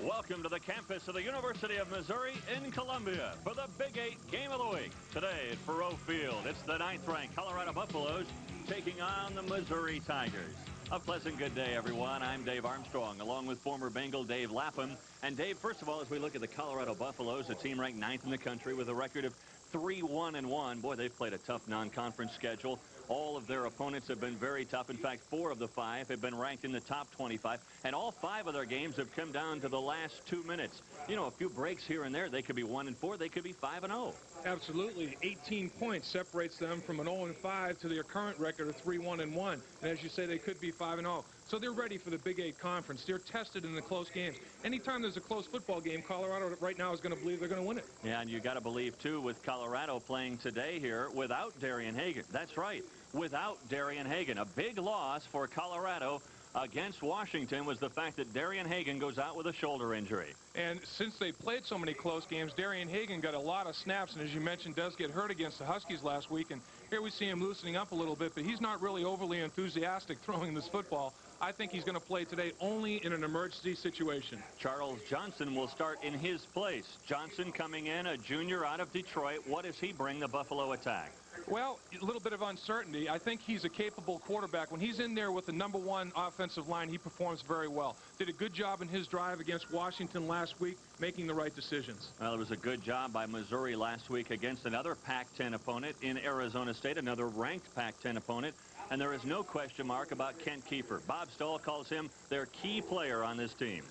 Welcome to the campus of the University of Missouri in Columbia for the Big 8 Game of the Week. Today at Faurot Field, it's the 9th-ranked Colorado Buffaloes taking on the Missouri Tigers. A pleasant good day, everyone. I'm Dave Armstrong, along with former Bengal Dave Lapham. And Dave, first of all, as we look at the Colorado Buffaloes, a team ranked 9th in the country with a record of 3-1-1. Boy, they've played a tough non-conference schedule. All of their opponents have been very tough. In fact, 4 of the 5 have been ranked in the top 25. And all 5 of their games have come down to the last 2 minutes. You know, a few breaks here and there. They could be 1-4. They could be 5-0. Absolutely. 18 points separates them from an 0-5 to their current record of 3-1-1. And as you say, they could be 5-0. So they're ready for the Big 8 Conference. They're tested in the close games. Anytime there's a close football game, Colorado right now is going to believe they're going to win it. Yeah, and you got to believe, too, with Colorado playing today here without Darian Hagan. That's right, without Darian Hagan. A big loss for Colorado against Washington was the fact that Darian Hagan goes out with a shoulder injury. And since they played so many close games, Darian Hagan got a lot of snaps, and as you mentioned, does get hurt against the Huskies last week. And here we see him loosening up a little bit, but he's not really overly enthusiastic throwing this football. I think he's going to play today only in an emergency situation. Charles Johnson will start in his place. Johnson coming in, a junior out of Detroit. What does he bring the Buffalo attack? Well, a little bit of uncertainty. I think he's a capable quarterback. When he's in there with the #1 offensive line, he performs very well. Did a good job in his drive against Washington last week, making the right decisions. Well, it was a good job by Missouri last week against another Pac-10 opponent in Arizona State, another ranked Pac-10 opponent. And there is no question mark about Kent Keefer. Bob Stoll calls him their key player on this team.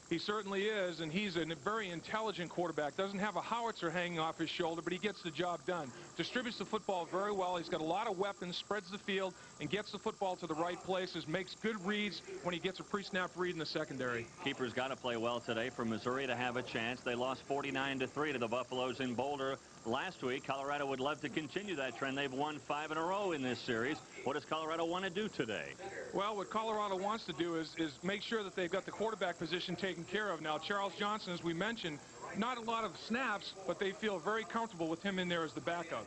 He certainly is, and he's a very intelligent quarterback. Doesn't have a howitzer hanging off his shoulder, but he gets the job done. Distributes the football very well. He's got a lot of weapons, spreads the field, and gets the football to the right places. Makes good reads when he gets a pre-snap read in the secondary. Keeper's got to play well today for Missouri to have a chance. They lost 49-3 to the Buffaloes in Boulder last week. Colorado would love to continue that trend. They've won 5 in a row in this series. What does Colorado want to do today? Well, what Colorado wants to do is make sure that they've got the quarterback position taken care of. Now, Charles Johnson, as we mentioned, not a lot of snaps, but they feel very comfortable with him in there as the backup.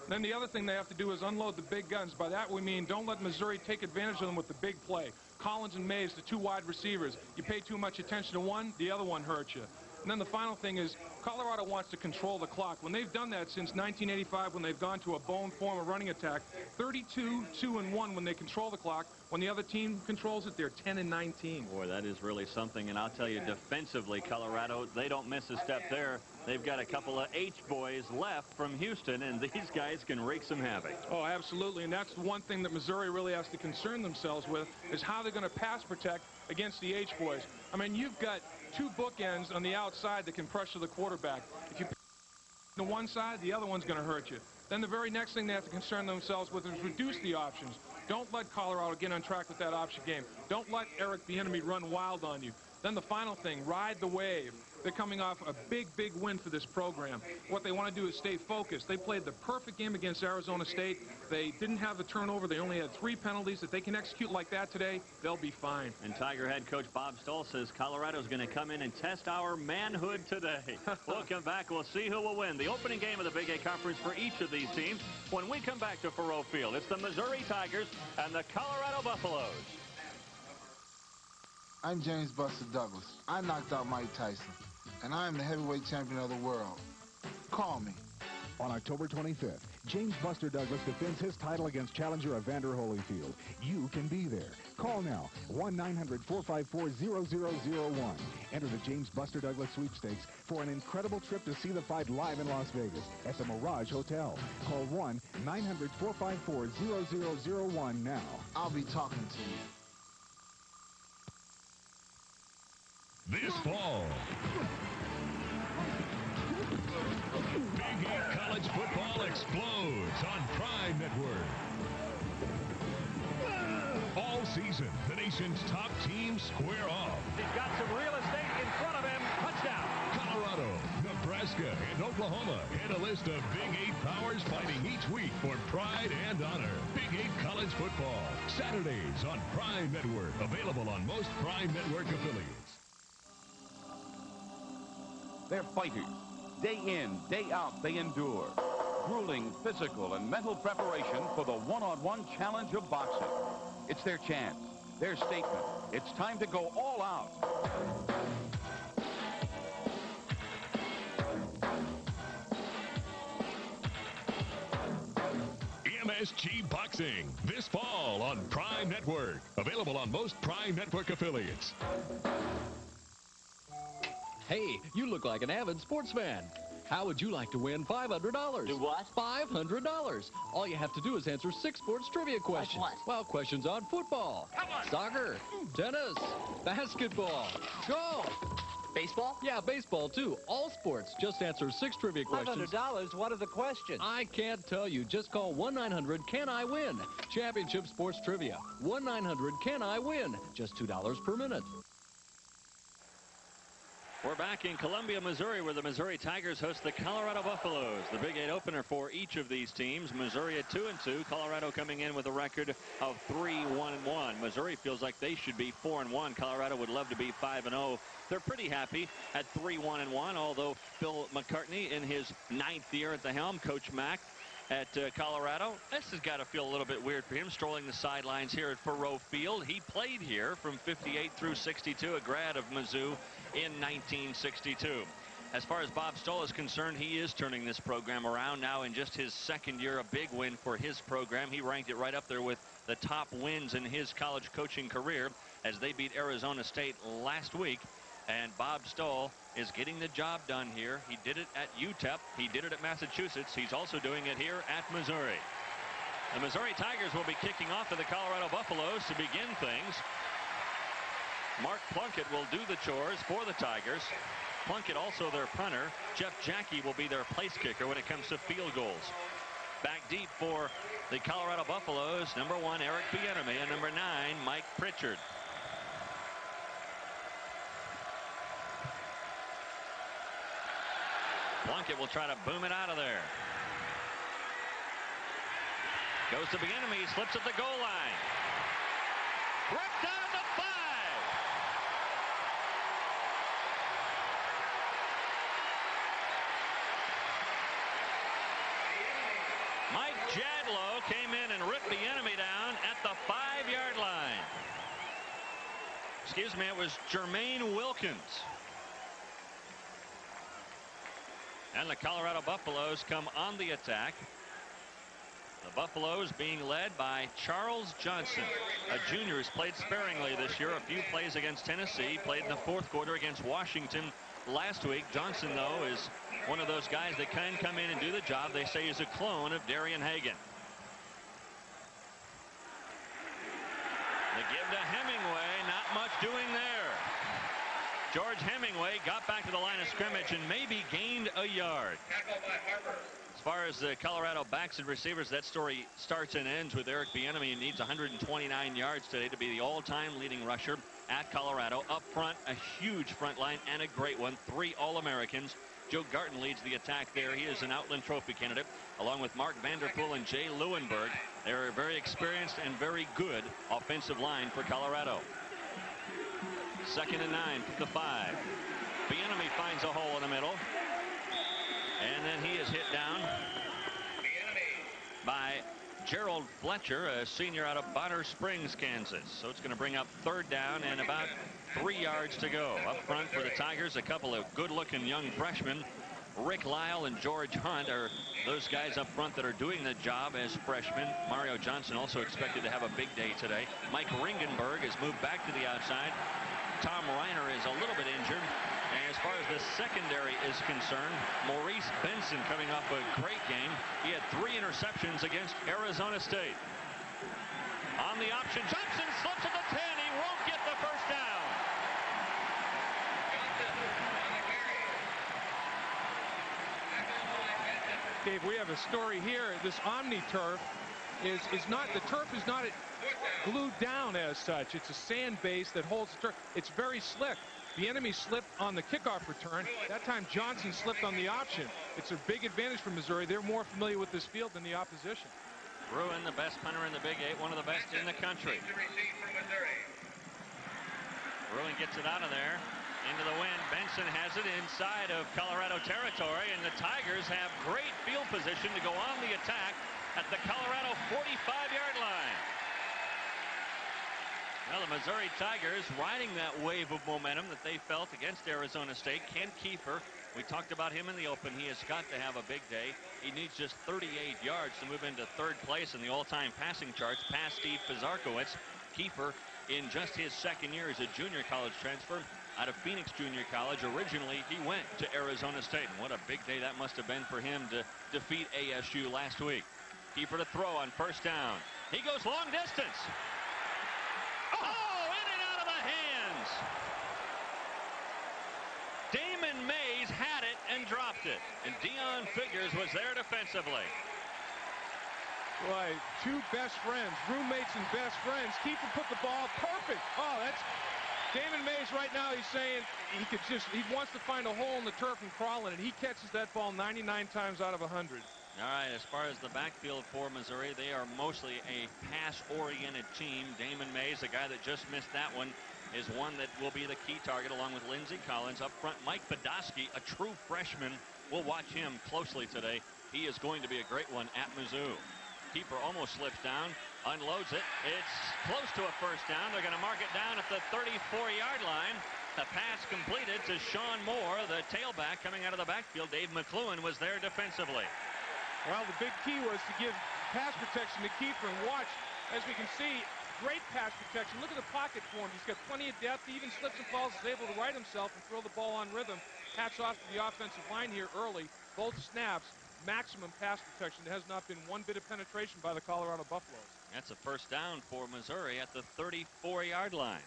Then the other thing they have to do is unload the big guns. By that we mean don't let Missouri take advantage of them with the big play. Collins and Mays, the 2 wide receivers. You pay too much attention to one, the other one hurts you. And then the final thing is Colorado wants to control the clock. When they've done that since 1985, when they've gone to a bone form of running attack, 32-2-1 when they control the clock. When the other team controls it, they're 10-19. Boy, that is really something. And I'll tell you, defensively, Colorado, they don't miss a step there. They've got a couple of H-boys left from Houston, and these guys can wreak some havoc. Oh, absolutely. And that's the one thing that Missouri really has to concern themselves with, is how they're going to pass protect against the H-boys. I mean, you've got 2 bookends on the outside that can pressure the quarterback. If you to one side, the other one's going to hurt you. Then the very next thing they have to concern themselves with is reduce the options. Don't let Colorado get on track with that option game. Don't let Eric Bieniemy run wild on you. Then the final thing, ride the wave. They're coming off a big win for this program. What they want to do is stay focused. They played the perfect game against Arizona State. They didn't have the turnover. They only had 3 penalties. If they can execute like that today, they'll be fine. And Tiger head coach Bob Stoll says Colorado's going to come in and test our manhood today. We'll come back. We'll see who will win the opening game of the Big 8 Conference for each of these teams when we come back to Faurot Field. It's the Missouri Tigers and the Colorado Buffaloes. I'm James Buster Douglas. I knocked out Mike Tyson, and I am the heavyweight champion of the world. Call me. On October 25th, James Buster Douglas defends his title against challenger Evander Holyfield. You can be there. Call now, 1-900-454-0001. Enter the James Buster Douglas Sweepstakes for an incredible trip to see the fight live in Las Vegas at the Mirage Hotel. Call 1-900-454-0001 now. I'll be talking to you. This fall, Big 8 college football explodes on Prime Network. All season, the nation's top teams square off. He's got some real estate in front of him. Touchdown. Colorado, Nebraska, and Oklahoma head a list of Big 8 powers fighting each week for pride and honor. Big 8 college football, Saturdays on Prime Network. Available on most Prime Network affiliates. They're fighters. Day in, day out, they endure grueling physical and mental preparation for the one-on-one challenge of boxing. It's their chance, their statement. It's time to go all out. MSG Boxing this fall on Prime Network. Available on most Prime Network affiliates. Hey, you look like an avid sports fan. How would you like to win $500? Do what? $500. All you have to do is answer 6 sports trivia questions. Like what? Well, questions on football, soccer, tennis, basketball, golf. Baseball? Yeah, baseball, too. All sports. Just answer 6 trivia questions. $500? What are the questions? I can't tell you. Just call 1-900-CAN-I-WIN? Championship Sports Trivia. 1-900-CAN-I-WIN? Just $2 per minute. We're back in Columbia, Missouri, where the Missouri Tigers host the Colorado Buffaloes. The Big 8 opener for each of these teams. Missouri at 2-2. Colorado coming in with a record of 3-1-1. Missouri feels like they should be 4-1. Colorado would love to be 5-0. They're pretty happy at 3-1-1, although Bill McCartney in his 9th year at the helm, Coach Mack at Colorado. This has got to feel a little bit weird for him, strolling the sidelines here at Faurot Field. He played here from 58 through 62, a grad of Mizzou in 1962. As far as Bob Stoll is concerned, he is turning this program around now in just his 2nd year. A big win for his program. He ranked it right up there with the top wins in his college coaching career as they beat Arizona State last week. And Bob Stoll is getting the job done here. He did it at UTEP. He did it at Massachusetts. He's also doing it here at Missouri. The Missouri Tigers will be kicking off to the Colorado Buffaloes to begin things. Mark Plunkett will do the chores for the Tigers. Plunkett also their punter. Jeff Jackie will be their place kicker when it comes to field goals. Back deep for the Colorado Buffaloes, number 1, Eric Bieniemy, and number 9, Mike Pritchard. Plunkett will try to boom it out of there. Goes to Bieniemy, slips at the goal line. Ripped out of the 5. Mike Jadlow came in and ripped Bieniemy down at the 5-yard line. Excuse me, it was Jermaine Wilkins. And the Colorado Buffaloes come on the attack. The Buffaloes being led by Charles Johnson, a junior who's played sparingly this year. A few plays against Tennessee, played in the 4th quarter against Washington last week. Johnson, though, is one of those guys that can come in and do the job. They say he's a clone of Darian Hagan. The give to Hemingway, not much doing there. George Hemingway got back to the line of scrimmage and maybe gained a yard. As far as the Colorado backs and receivers, that story starts and ends with Eric Bieniemy. He needs 129 yards today to be the all-time leading rusher at Colorado. Up front, a huge front line and a great one. 3 All-Americans. Joe Garton leads the attack there. He is an Outland Trophy candidate, along with Mark Vanderpool and Jay Lewenberg. They're a very experienced and very good offensive line for Colorado. 2nd and 9 from the 5. Bieniemy finds a hole in the middle. And then he is hit down by Gerald Fletcher, a senior out of Bonner Springs, Kansas. So it's going to bring up 3rd down and about 3 yards to go. Up front for the Tigers, a couple of good-looking young freshmen. Rick Lyle and George Hunt are those guys up front that are doing the job as freshmen. Mario Johnson also expected to have a big day today. Mike Ringenberg has moved back to the outside. Tom Reiner is a little bit injured. And as far as the secondary is concerned, Maurice Benson coming off a great game. He had 3 interceptions against Arizona State. On the option, Johnson slips at the 10. He won't get the first down. Dave, we have a story here. This Omni-Turf is not, the turf is not glued down as such. It's a sand base that holds the turf. It's very slick. Bieniemy slipped on the kickoff return. That time Johnson slipped on the option. It's a big advantage for Missouri. They're more familiar with this field than the opposition. Bruin, the best punter in the Big 8, one of the best in the country. Bruin gets it out of there. Into the wind. Benson has it inside of Colorado territory, and the Tigers have great field position to go on the attack at the Colorado 45-yard line. Well, the Missouri Tigers riding that wave of momentum that they felt against Arizona State. Ken Kiefer, we talked about him in the open. He has got to have a big day. He needs just 38 yards to move into third place in the all-time passing charts, past Steve Fizarkowitz. Kiefer, in just his second year as a junior college transfer out of Phoenix Junior College. Originally, he went to Arizona State, and what a big day that must have been for him to defeat ASU last week. Kiefer to throw on first down. He goes long distance. Oh, in and out of the hands. Damon Mays had it and dropped it, and Deon Figures was there defensively. Right, two best friends, roommates and best friends. Kiefer put the ball perfect. Oh, that's Damon Mays right now. He's saying he wants to find a hole in the turf and crawl in it. He catches that ball 99 times out of 100. All right, as far as the backfield for Missouri, they are mostly a pass-oriented team. Damon Mays, the guy that just missed that one, is one that will be the key target along with Lindsay Collins. Up front, Mike Badowski, a true freshman. We'll watch him closely today. He is going to be a great one at Mizzou. Keeper almost slips down, unloads it. It's close to a first down. They're going to mark it down at the 34-yard line. The pass completed to Sean Moore, the tailback coming out of the backfield. Dave McLuhan was there defensively. Well, the big key was to give pass protection to Kiefer, and watch, as we can see, great pass protection. Look at the pocket for him. He's got plenty of depth. He even slips and falls, is able to right himself and throw the ball on rhythm. Hats off to the offensive line here early. Both snaps, maximum pass protection. There has not been one bit of penetration by the Colorado Buffaloes. That's a first down for Missouri at the 34-yard line.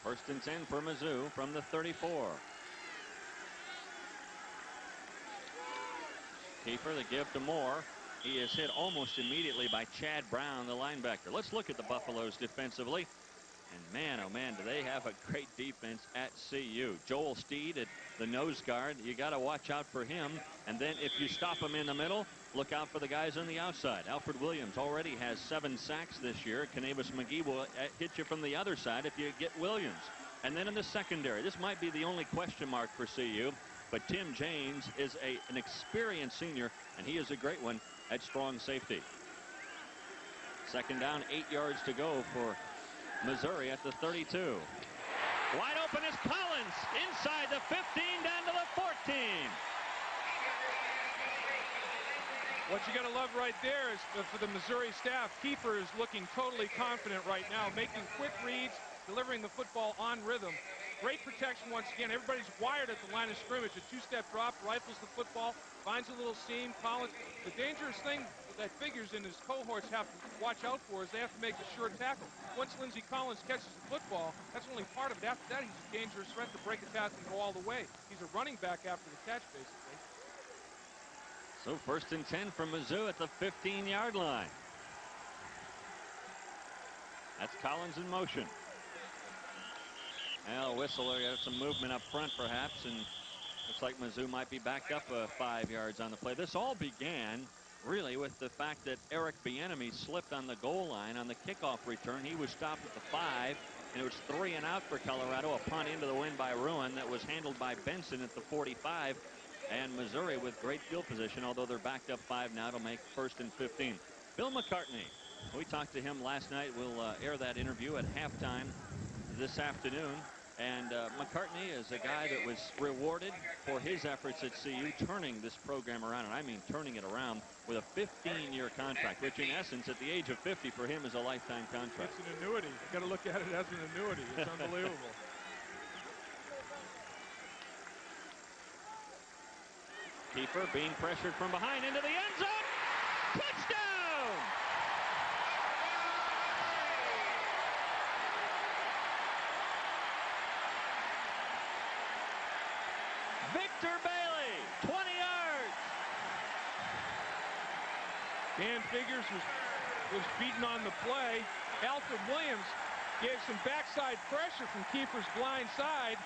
First and 10 for Mizzou from the 34. Kiefer, the give to Moore. He is hit almost immediately by Chad Brown, the linebacker. Let's look at the Buffaloes defensively. And man, oh man, do they have a great defense at CU. Joel Steed at the nose guard. You got to watch out for him. And then if you stop him in the middle, look out for the guys on the outside. Alfred Williams already has 7 sacks this year. Canavas McGee will hit you from the other side if you get Williams. And then in the secondary, this might be the only question mark for CU. But Tim James is an experienced senior, and he is a great one at strong safety. Second down, 8 yards to go for Missouri at the 32. Wide open is Collins inside the 15 down to the 14. What you got to love right there is for the Missouri staff, Kiefer is looking totally confident right now, making quick reads, delivering the football on rhythm. Great protection once again. Everybody's wired at the line of scrimmage. A two-step drop, rifles the football, finds a little seam. Collins, the dangerous thing that Figures and his cohorts have to watch out for is they have to make a sure tackle. Once Lindsay Collins catches the football, that's only part of it. After that, he's a dangerous threat to break a tackle and go all the way. He's a running back after the catch, basically. So first and 10 from Mizzou at the 15-yard line. That's Collins in motion. Well, Whistler got some movement up front, perhaps, and looks like Mizzou might be backed up 5 yards on the play. This all began, really, with the fact that Eric Bieniemy slipped on the goal line on the kickoff return. He was stopped at the 5, and it was 3 and out for Colorado. A punt into the wind by Ruin that was handled by Benson at the 45. And Missouri with great field position, although they're backed up 5 now to make first and 15. Bill McCartney, we talked to him last night. We'll air that interview at halftime this afternoon. And McCartney is a guy that was rewarded for his efforts at CU, turning this program around, and I mean turning it around, with a 15-year contract, which in essence, at the age of 50, for him is a lifetime contract. It's an annuity. You got to look at it as an annuity. It's unbelievable. Kiefer being pressured from behind into the end zone. Touchdown! Victor Bailey, 20 yards. Dan Figures was beaten on the play. Alfred Williams gave some backside pressure from Kiefer's blind side.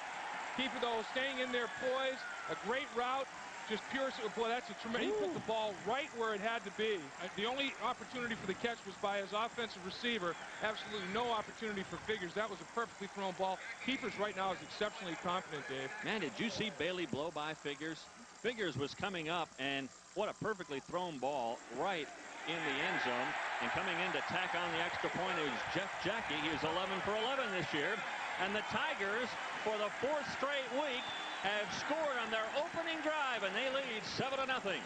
Kiefer, though, staying in there poised. A great route. Just pure, boy, that's a tremendous. He put the ball right where it had to be. The only opportunity for the catch was by his offensive receiver. Absolutely no opportunity for Figures. That was a perfectly thrown ball. Kiefer's right now is exceptionally confident, Dave. Man, did you see Bailey blow by Figures? Figures was coming up, and what a perfectly thrown ball right in the end zone. And coming in to tack on the extra point is Jeff Jackie. He is 11 for 11 this year. And the Tigers, for the 4th straight week, have scored on their opening drive, and they lead 7-0.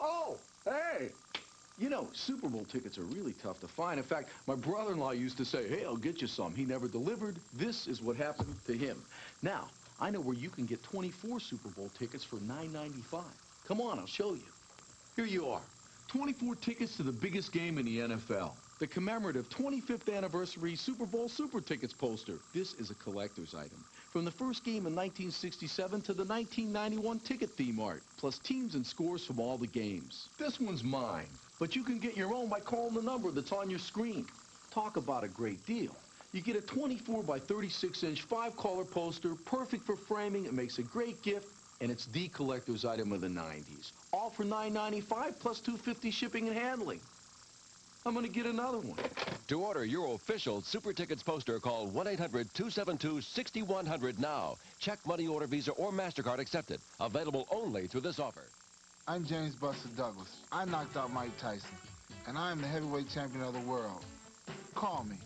Oh, hey! You know, Super Bowl tickets are really tough to find. In fact, my brother-in-law used to say, hey, I'll get you some. He never delivered. This is what happened to him. Now, I know where you can get 24 Super Bowl tickets for $9.95. Come on, I'll show you. Here you are. 24 tickets to the biggest game in the NFL. The commemorative 25th anniversary Super Bowl Super Tickets poster. This is a collector's item. From the first game in 1967 to the 1991 ticket theme art, plus teams and scores from all the games. This one's mine, but you can get your own by calling the number that's on your screen. Talk about a great deal. You get a 24 by 36-inch 5-color poster, perfect for framing. It makes a great gift, and it's the collector's item of the 90s. All for $9.95 plus $2.50 shipping and handling. I'm going to get another one. To order your official Super Tickets poster, call 1-800-272-6100 now. Check, money order, Visa, or MasterCard accepted. Available only through this offer. I'm James Buster Douglas. I knocked out Mike Tyson, and I am the heavyweight champion of the world. Call me.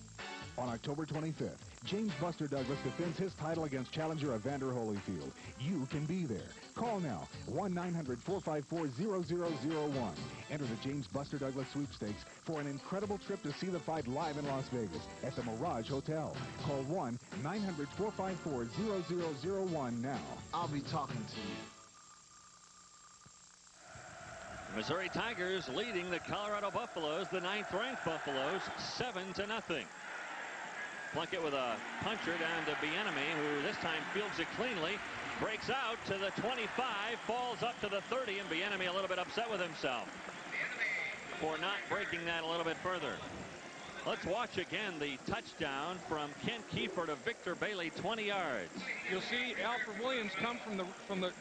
On October 25th, James Buster Douglas defends his title against challenger Evander Holyfield. You can be there. Call now, 1-900-454-0001. Enter the James Buster Douglas Sweepstakes for an incredible trip to see the fight live in Las Vegas at the Mirage Hotel. Call 1-900-454-0001 now. I'll be talking to you. Missouri Tigers leading the Colorado Buffaloes, the 9th-ranked Buffaloes, 7-0. Plunkett with a puncher down to Bieniemy, who this time fields it cleanly. Breaks out to the 25, falls up to the 30, and Bieniemy a little bit upset with himself for not breaking that a little bit further. Let's watch again the touchdown from Kent Kiefer to Victor Bailey, 20 yards. You'll see Alfred Williams come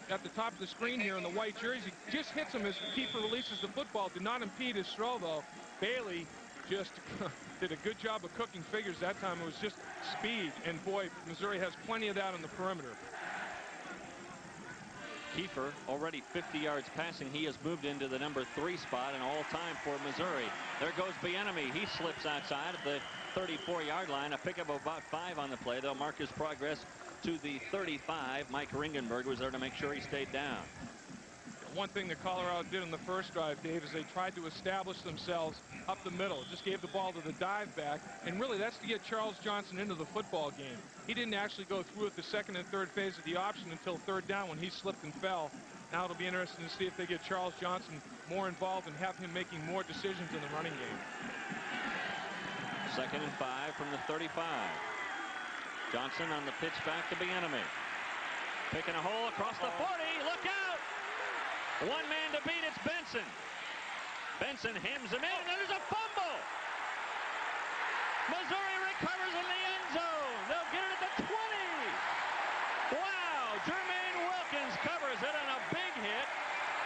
at the top of the screen here in the white jersey. Just hits him as Kiefer releases the football. Did not impede his throw, though. Bailey just did a good job of cooking figures that time. It was just speed, and boy, Missouri has plenty of that on the perimeter. Kiefer already 50 yards passing. He has moved into the number 3 spot in all time for Missouri. There goes Bieniemy. He slips outside at the 34-yard line. A pickup of about 5 on the play. They'll mark his progress to the 35. Mike Ringenberg was there to make sure he stayed down. One thing that Colorado did in the first drive, Dave, is they tried to establish themselves up the middle. Just gave the ball to the dive back, and really that's to get Charles Johnson into the football game. He didn't actually go through with the second and third phase of the option until 3rd down when he slipped and fell. Now it'll be interesting to see if they get Charles Johnson more involved and have him making more decisions in the running game. 2nd and 5 from the 35. Johnson on the pitch back to Bieniemy. Picking a hole across the 40. Look out! One man to beat. It's Benson. Benson hems him in, and there's a fumble. Missouri recovers in the end zone. They'll get it at the 20. Wow, Jermaine Wilkins covers it on a big hit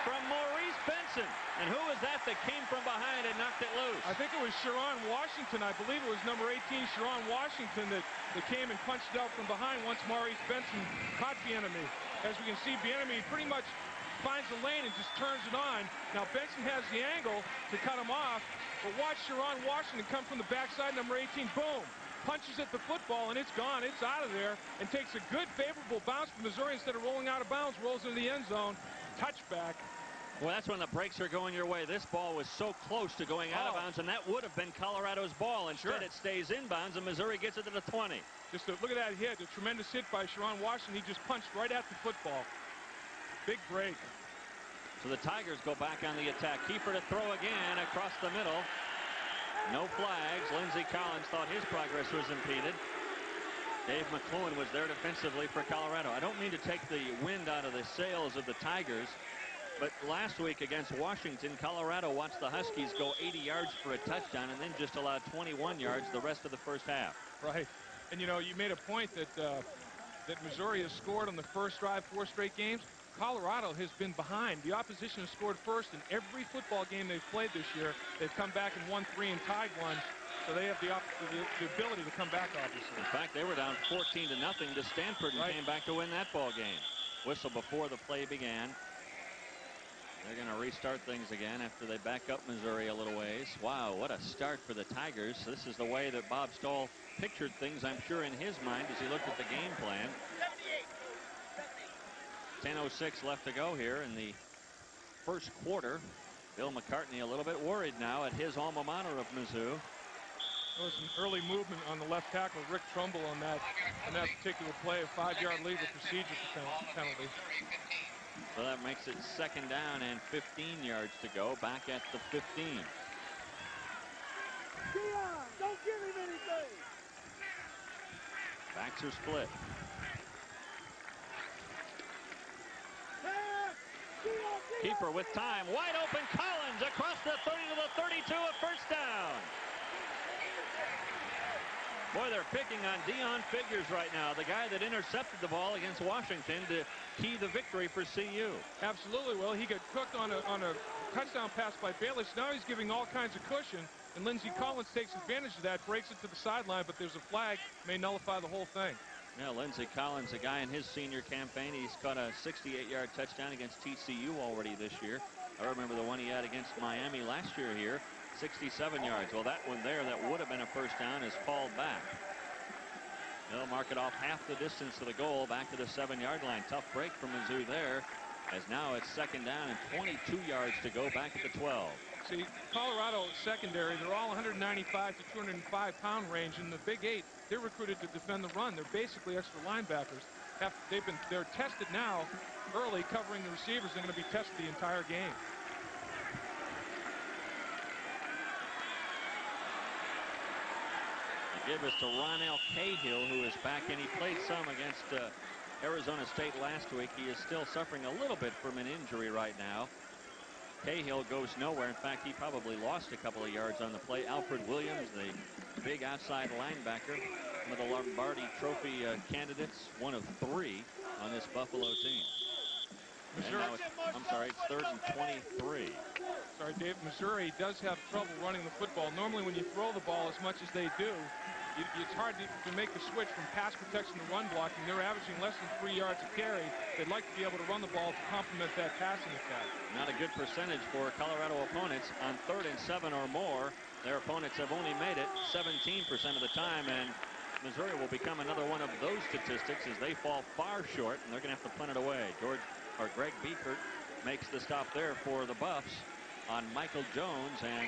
from Maurice Benson. And who was that came from behind and knocked it loose? I think it was Sharon Washington. I believe it was number 18, Sharon Washington, that came and punched it out from behind once Maurice Benson caught Bieniemy. As we can see, Bieniemy pretty much finds the lane and just turns it on. Now Benson has the angle to cut him off, but watch Sharon Washington come from the backside, number 18, boom, punches at the football, and it's gone. It's out of there, and takes a good, favorable bounce from Missouri. Instead of rolling out of bounds, rolls into the end zone. Touchback. Well, that's when the breaks are going your way. This ball was so close to going out of bounds, and that would have been Colorado's ball. Instead, it stays inbounds, and Missouri gets it to the 20. Just look at that hit, a tremendous hit by Sharon Washington. He just punched right at the football. Big break. So the Tigers go back on the attack. Kiefer to throw again across the middle. No flags. Lindsay Collins thought his progress was impeded. Dave McClellan was there defensively for Colorado. I don't mean to take the wind out of the sails of the Tigers, but last week against Washington, Colorado watched the Huskies go 80 yards for a touchdown and then just allowed 21 yards the rest of the first half. Right. And, you know, you made a point that Missouri has scored on the first drive 4 straight games. Colorado has been behind. The opposition has scored first in every football game they've played this year. They've come back and won 3 and tied 1. So they have the ability to come back, obviously. In fact, they were down 14-0 to Stanford and came back to win that ball game. Whistle before the play began. They're going to restart things again after they back up Missouri a little ways. Wow, what a start for the Tigers. This is the way that Bob Stoll pictured things, I'm sure, in his mind as he looked at the game plan. 10:06 left to go here in the first quarter. Bill McCartney a little bit worried now at his alma mater of Mizzou. There was an early movement on the left tackle, Rick Trumbull, on that particular play, a 5-yard legal procedure penalty. So that makes it 2nd down and 15 yards to go, back at the 15. Dion, don't give him anything. Backs are split. Keeper with time, wide open Collins across the 30 to the 32, a first down. Boy, they're picking on Dion Figures right now, the guy that intercepted the ball against Washington to key the victory for CU. Absolutely. Well, he got cooked on a touchdown pass by Bayless. Now he's giving all kinds of cushion, and Lindsay Collins takes advantage of that, breaks it to the sideline, but there's a flag, may nullify the whole thing. Yeah, Lindsay Collins, a guy in his senior campaign, he's caught a 68-yard touchdown against TCU already this year. I remember the one he had against Miami last year here, 67 yards. Well, that one there that would have been a first down is called back. They'll mark it off half the distance to the goal, back to the 7-yard line. Tough break from Mizzou there, as now it's 2nd down and 22 yards to go, back at the 12. See, Colorado secondary, they're all 195 to 205-pound range. In the Big 8, they're recruited to defend the run. They're basically extra linebackers. They're tested now early, covering the receivers. They're going to be tested the entire game. The give is to Ronald Cahill, who is back in. He played some against Arizona State last week. He is still suffering a little bit from an injury right now. Cahill goes nowhere. In fact, he probably lost a couple of yards on the play. Alfred Williams, the big outside linebacker, one of the Lombardi Trophy candidates, one of 3 on this Buffalo team. And now it's 3rd and 23. Sorry, Dave. Missouri does have trouble running the football. Normally, when you throw the ball as much as they do, it's hard to make the switch from pass protection to run blocking. They're averaging less than 3 yards a carry. They'd like to be able to run the ball to complement that passing attack. Not a good percentage for Colorado opponents. On 3rd and 7 or more, their opponents have only made it 17% of the time, and Missouri will become another one of those statistics as they fall far short, and they're going to have to punt it away. Greg Beekert makes the stop there for the Buffs on Michael Jones, and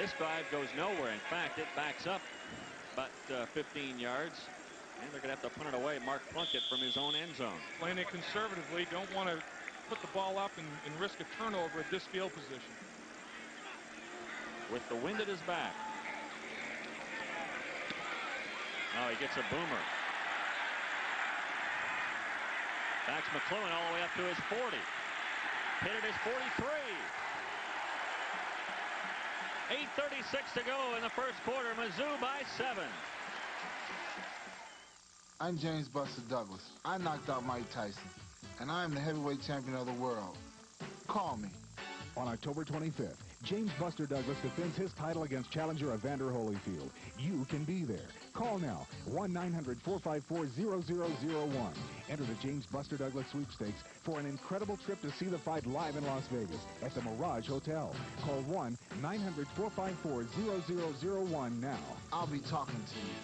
this drive goes nowhere. In fact, it backs up about 15 yards, and they're going to have to punt it away. Mark Plunkett from his own end zone. Playing it conservatively, don't want to put the ball up and risk a turnover at this field position. With the wind at his back. Oh, he gets a boomer. Backs McClellan all the way up to his 40. Hit at his 43. 8:36 to go in the first quarter. Mizzou by 7. I'm James Buster Douglas. I knocked out Mike Tyson, and I am the heavyweight champion of the world. Call me. On October 25th, James Buster Douglas defends his title against challenger Evander Holyfield. You can be there. Call now, 1-900-454-0001. Enter the James Buster Douglas Sweepstakes for an incredible trip to see the fight live in Las Vegas at the Mirage Hotel. Call 1-900-454-0001 now. I'll be talking to you.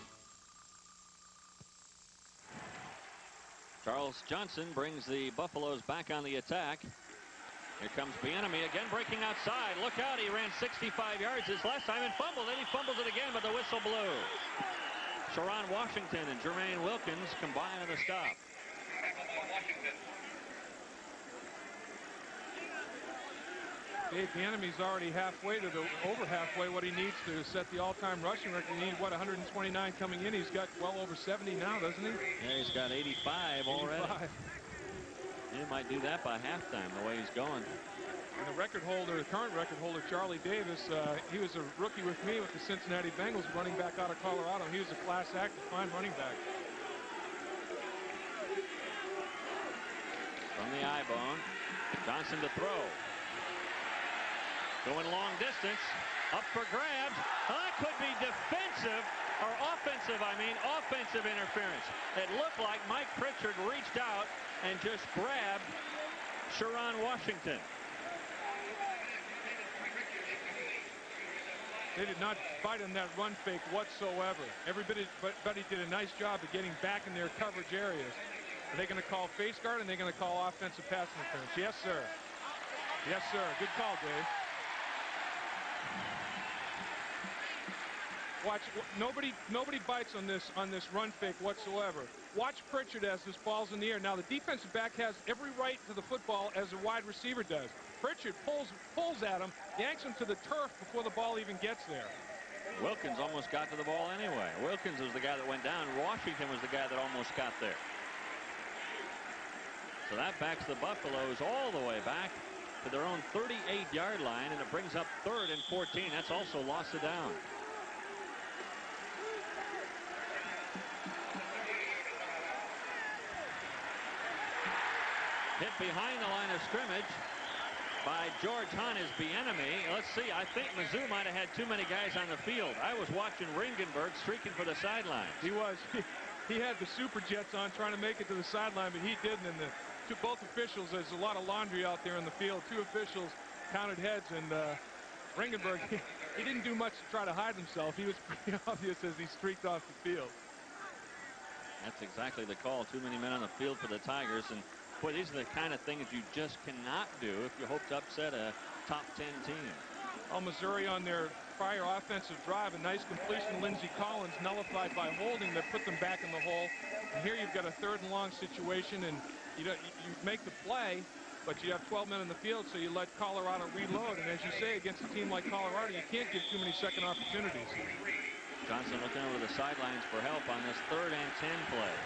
Charles Johnson brings the Buffaloes back on the attack. Here comes Bieniemy again, breaking outside. Look out, he ran 65 yards his last time and fumbled. Then he fumbles it again, but the whistle blew. Sharon Washington and Jermaine Wilkins combine on the stop. Dave, Bieniemy's already over halfway what he needs to set the all-time rushing record. He needs, 129 coming in. He's got well over 70 now, doesn't he? Yeah, he's got 85 already. 85. He might do that by halftime, the way he's going. And the current record holder, Charlie Davis, he was a rookie with me with the Cincinnati Bengals, running back out of Colorado. He was a class act, a fine running back. From the eye bone, Johnson to throw. Going long distance, up for grabs. That could be Massive interference. It looked like Mike Pritchard reached out and just grabbed Sharon Washington. They did not fight on that run fake whatsoever. Everybody did a nice job of getting back in their coverage areas. Are they going to call face guard, and they're going to call offensive pass interference? Yes, sir. Yes, sir. Good call, Dave. Watch. Nobody bites on this run fake whatsoever. Watch Pritchard as this ball's in the air. Now the defensive back has every right to the football as a wide receiver does. Pritchard pulls at him, yanks him to the turf before the ball even gets there. Wilkins almost got to the ball anyway. Wilkins was the guy that went down. Washington was the guy that almost got there. So that backs the Buffaloes all the way back to their own 38-yard line, and it brings up 3rd and 14. That's also lost of down. Hit behind the line of scrimmage by George Hanna's Bieniemy. Let's see, I think Mizzou might have had too many guys on the field. I was watching Ringenberg streaking for the sidelines. He was. He had the Super Jets on trying to make it to the sideline, but he didn't. And both officials, there's a lot of laundry out there in the field. 2 officials counted heads, and Ringenberg, he didn't do much to try to hide himself. He was pretty obvious as he streaked off the field. That's exactly the call. Too many men on the field for the Tigers, and boy, these are the kind of things you just cannot do if you hope to upset a top 10 team. Well, Missouri on their prior offensive drive, a nice completion. Lindsay Collins nullified by holding that put them back in the hole. And here you've got a 3rd and long situation, and you make the play, but you have 12 men in the field, so you let Colorado reload. And as you say, against a team like Colorado, you can't give too many second opportunities. Johnson looking over the sidelines for help on this 3rd and 10 play.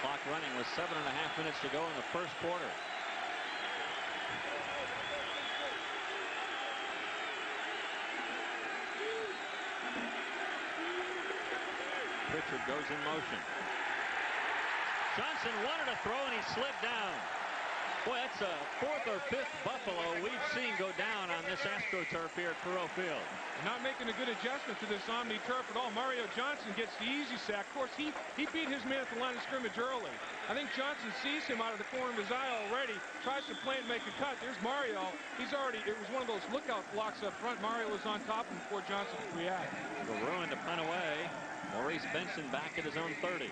Clock running with 7.5 minutes to go in the first quarter. Pritchard goes in motion. Johnson wanted to throw, and he slid down. Boy, that's a 4th or 5th Buffalo we've seen go down on this AstroTurf here at Perot Field. Not making a good adjustment to this Omni turf at all. Mario Johnson gets the easy sack. Of course, he beat his man at the line of scrimmage early. I think Johnson sees him out of the corner of his eye already, tries to plant and make a cut. There's Mario. It was one of those lookout blocks up front. Mario was on top of him before Johnson could react. The ruin to punt away. Maurice Benson back at his own 30.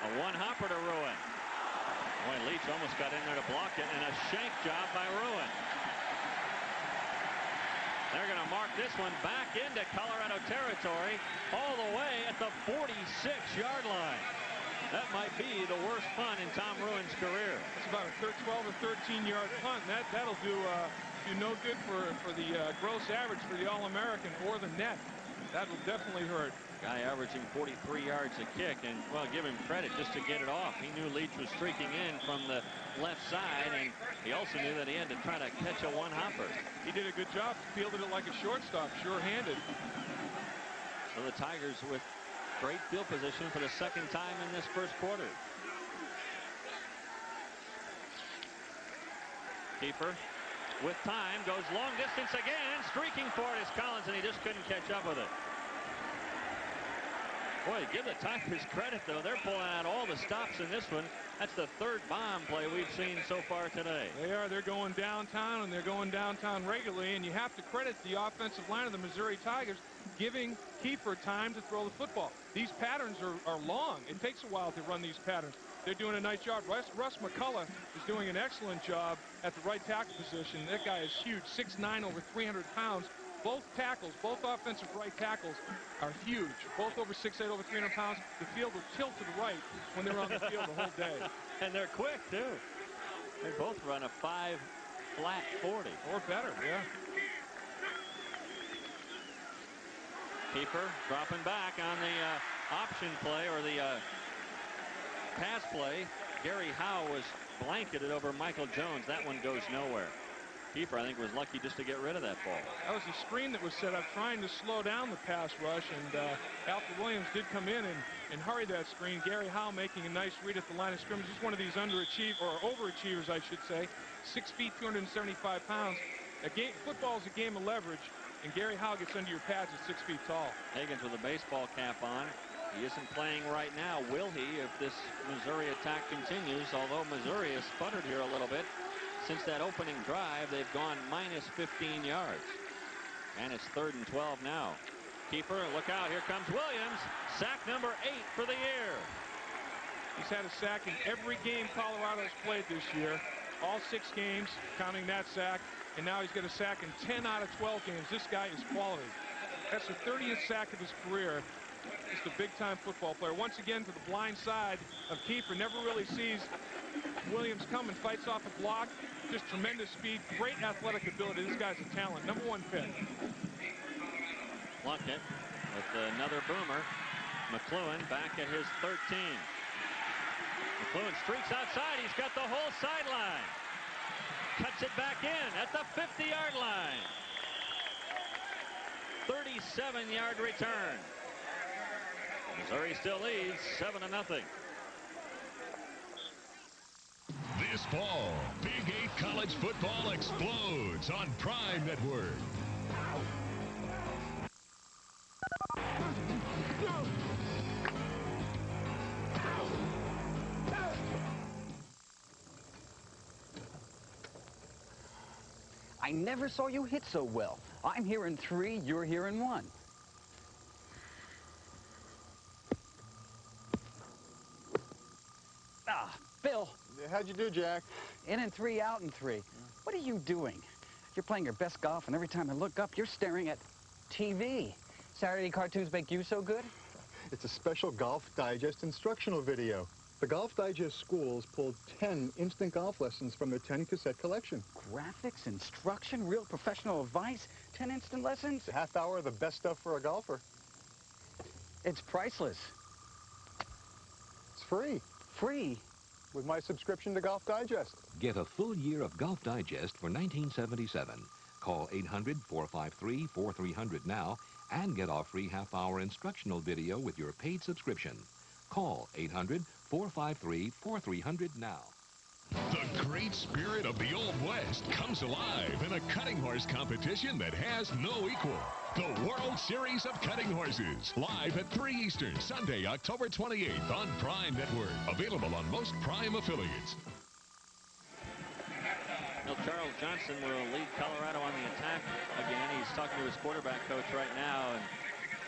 A one-hopper to Ruin. Boy, Leach almost got in there to block it, and a shank job by Ruin. They're going to mark this one back into Colorado territory all the way at the 46-yard line. That might be the worst punt in Tom Ruin's career. It's about a 12 or 13-yard punt. That'll do no good for the gross average for the All-American or the net. That'll definitely hurt. Guy averaging 43 yards a kick, and, well, give him credit just to get it off. He knew Leach was streaking in from the left side, and he also knew that he had to try to catch a one-hopper. He did a good job. Fielded it like a shortstop, sure-handed. So the Tigers with great field position for the 2nd time in this first quarter. Keeper with time goes long distance again. Streaking for it is Collins, and he just couldn't catch up with it. Boy, give the Tigers credit, though. They're pulling out all the stops in this one. That's the 3rd bomb play we've seen so far today. They are. They're going downtown, and they're going downtown regularly. And you have to credit the offensive line of the Missouri Tigers giving Kiefer time to throw the football. These patterns are long. It takes a while to run these patterns. They're doing a nice job. Russ McCullough is doing an excellent job at the right tackle position. That guy is huge, 6'9", over 300 pounds. Both tackles, both offensive right tackles are huge. Both over 6'8", over 300 pounds. The field will tilt to the right when they're on the field the whole day. And they're quick, too. They both run a 5 flat 40. Or better, yeah. Keeper dropping back on the option play, or the pass play. Gary Howe was blanketed over Michael Jones. That one goes nowhere. Keeper, I think, was lucky just to get rid of that ball. That was a screen that was set up trying to slow down the pass rush, and Alfred Williams did come in and hurry that screen. Gary Howe making a nice read at the line of scrimmage. He's one of these overachievers, I should say. 6 feet, 275 pounds. Football's a game of leverage, and Gary Howe gets under your pads at 6 feet tall. Hagan's with a baseball cap on. He isn't playing right now. Will he if this Missouri attack continues? Although Missouri has sputtered here a little bit. Since that opening drive, they've gone minus 15 yards. And it's 3rd and 12 now. Keeper, look out. Here comes Williams. Sack number 8 for the year. He's had a sack in every game Colorado's played this year. All 6 games, counting that sack. And now he's got a sack in 10 out of 12 games. This guy is quality. That's the 30th sack of his career. Just a big-time football player. Once again to the blind side of keeper. Never really sees Williams come and fights off a block. Just tremendous speed, great athletic ability. This guy's a talent. Number 1 pick. Plunkett with another boomer. McLuhan back at his 13. McLuhan streaks outside. He's got the whole sideline. Cuts it back in at the 50-yard line. 37-yard return. Missouri still leads 7-0. This fall, Big 8 college football explodes on Prime Network. I never saw you hit so well. I'm here in 3, you're here in 1. Ah, Bill. How'd you do, Jack? In 3, out in 3. What are you doing? You're playing your best golf, and every time I look up, you're staring at TV. Saturday cartoons make you so good? It's a special Golf Digest instructional video. The Golf Digest schools pulled 10 instant golf lessons from their 10-cassette collection. Graphics, instruction, real professional advice, 10 instant lessons? A half hour of the best stuff for a golfer. It's priceless. It's free. Free? With my subscription to Golf Digest. Get a full year of Golf Digest for $19.77. Call 800-453-4300 now and get our free half-hour instructional video with your paid subscription. Call 800-453-4300 now. The great spirit of the Old West comes alive in a cutting horse competition that has no equal. The World Series of Cutting Horses, live at 3 Eastern, Sunday, October 28th on Prime Network. Available on most Prime affiliates. Well, Charles Johnson will lead Colorado on the attack again. He's talking to his quarterback coach right now, and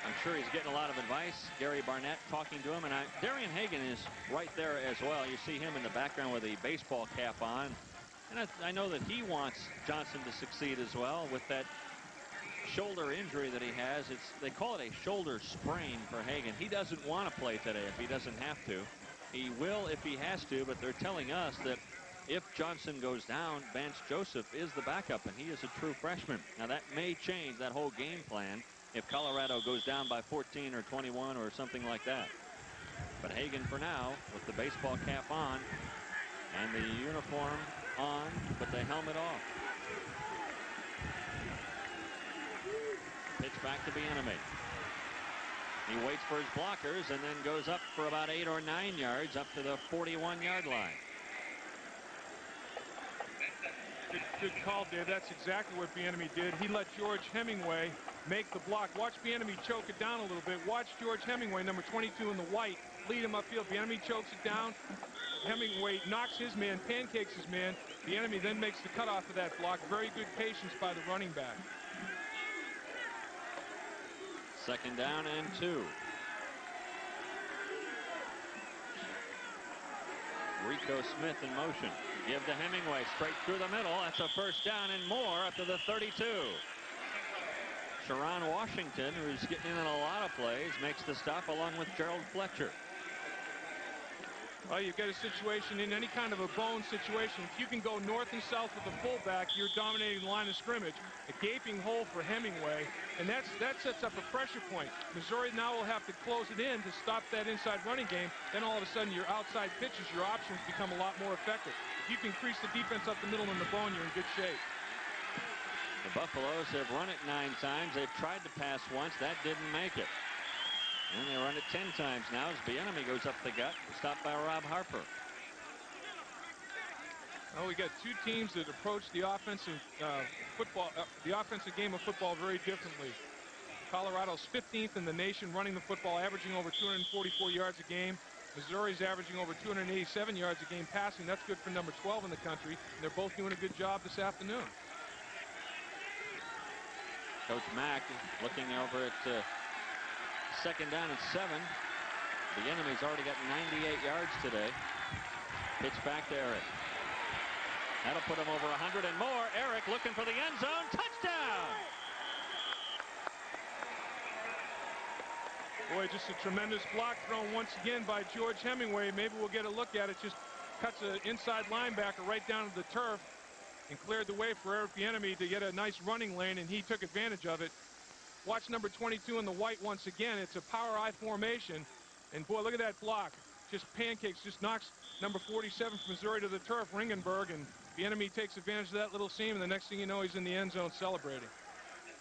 I'm sure he's getting a lot of advice. Gary Barnett talking to him, and Darian Hagan is right there as well. You see him in the background with a baseball cap on. And I know that he wants Johnson to succeed as well with that shoulder injury that he has. They call it a shoulder sprain for Hagan. He doesn't want to play today if he doesn't have to. He will if he has to, but they're telling us that if Johnson goes down, Vance Joseph is the backup, and he is a true freshman. Now, that may change that whole game plan if Colorado goes down by 14 or 21 or something like that. But Hagan for now with the baseball cap on and the uniform on but the helmet off. Pitch back to Bieniemy. He waits for his blockers and then goes up for about 8 or 9 yards up to the 41-yard line. Good call, Dave. That's exactly what Bieniemy did. He let George Hemingway make the block. Watch Bieniemy choke it down a little bit. Watch George Hemingway, number 22 in the white, lead him upfield. Bieniemy chokes it down. Hemingway knocks his man, pancakes his man. Bieniemy then makes the cutoff of that block. Very good patience by the running back. 2nd down and 2. Rico Smith in motion. Give to Hemingway straight through the middle. That's a 1st down and more up to the 32. Sharon Washington, who's getting in a lot of plays, makes the stop along with Gerald Fletcher. Well, you've got a situation in any kind of a bone situation. If you can go north and south with the fullback, you're dominating the line of scrimmage. A gaping hole for Hemingway, and that sets up a pressure point. Missouri now will have to close it in to stop that inside running game. Then all of a sudden, your outside pitches, your options become a lot more effective. If you can increase the defense up the middle and the bone, you're in good shape. The Buffaloes have run it 9 times. They've tried to pass once. That didn't make it. And they run it 10 times now as Bieniemy goes up the gut, stopped by Rob Harper. Oh, we got two teams that approach the offensive game of football very differently. Colorado's 15th in the nation running the football, averaging over 244 yards a game. Missouri's averaging over 287 yards a game passing. That's good for number 12 in the country. And they're both doing a good job this afternoon. Coach Mack looking over at second down and 7. Bienieme's already got 98 yards today. Pitch back to Eric. That'll put him over 100 and more. Eric looking for the end zone. Touchdown! Boy, just a tremendous block thrown once again by George Hemingway. Maybe we'll get a look at it. Just cuts an inside linebacker right down to the turf and cleared the way for Eric Bieniemy to get a nice running lane, and he took advantage of it. Watch number 22 in the white once again. It's a power I formation. And, boy, look at that block. Just pancakes, just knocks number 47 from Missouri to the turf, Ringenberg, and Bieniemy takes advantage of that little seam, and the next thing you know, he's in the end zone celebrating.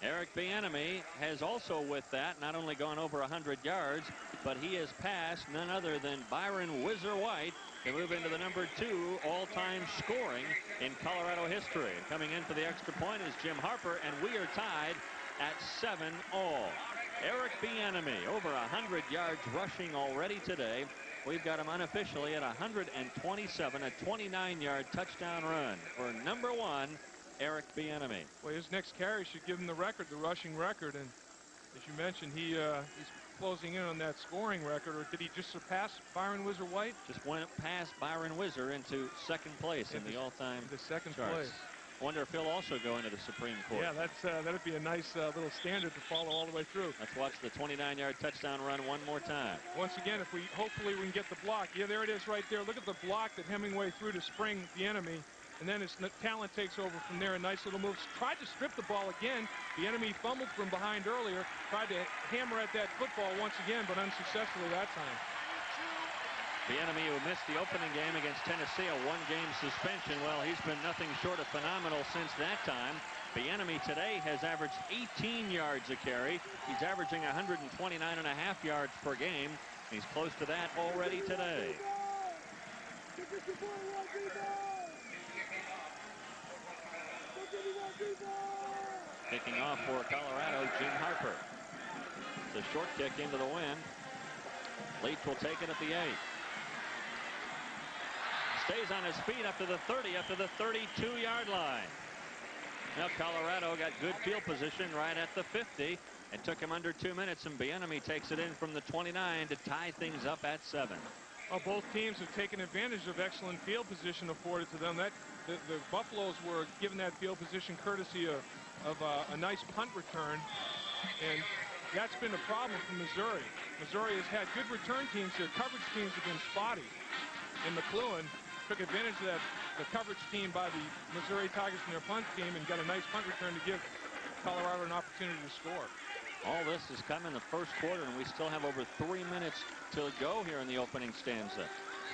Eric Bieniemy has also, with that, not only gone over 100 yards, but he has passed none other than Byron Whizzer White to move into the number 2 all-time scoring in Colorado history. And coming in for the extra point is Jim Harper, and we are tied at 7 all. Eric Bieniemy over 100 yards rushing already today. We've got him unofficially at 127, a 29-yard touchdown run for number 1, Eric Bieniemy. Well, his next carry should give him the record, the rushing record. And as you mentioned, he's closing in on that scoring record. Or did he just surpass Byron Whizzer White? Just went past Byron Whizzer into second place in the all-time charts. Place. I wonder if he'll also go into the Supreme Court. Yeah, that'd be a nice little standard to follow all the way through. Let's watch the 29-yard touchdown run one more time. Once again, hopefully we can get the block. Yeah, there it is right there. Look at the block that Hemingway threw to spring Bieniemy. And then his talent takes over from there. A nice little move. Tried to strip the ball again. Bieniemy fumbled from behind earlier. Tried to hammer at that football once again, but unsuccessfully that time. Bieniemy, who missed the opening game against Tennessee, a one-game suspension. Well, he's been nothing short of phenomenal since that time. Bieniemy today has averaged 18 yards a carry. He's averaging 129.5 yards per game. He's close to that already today. Kicking off for Colorado, Jim Harper. It's a short kick into the wind. Leach will take it at the 8. Stays on his feet up to the 30, up to the 32-yard line. Now Colorado got good field position right at the 50. It took him under 2 minutes, and Bieniemy takes it in from the 29 to tie things up at 7. Well, both teams have taken advantage of excellent field position afforded to them. The Buffaloes were given that field position courtesy of a nice punt return, and that's been a problem for Missouri. Missouri has had good return teams. Their coverage teams have been spotty, and McLuhan took advantage of that, the coverage team by the Missouri Tigers and their punt team, and got a nice punt return to give Colorado an opportunity to score. All this has come in the first quarter, and we still have over 3 minutes to go here in the opening stanza.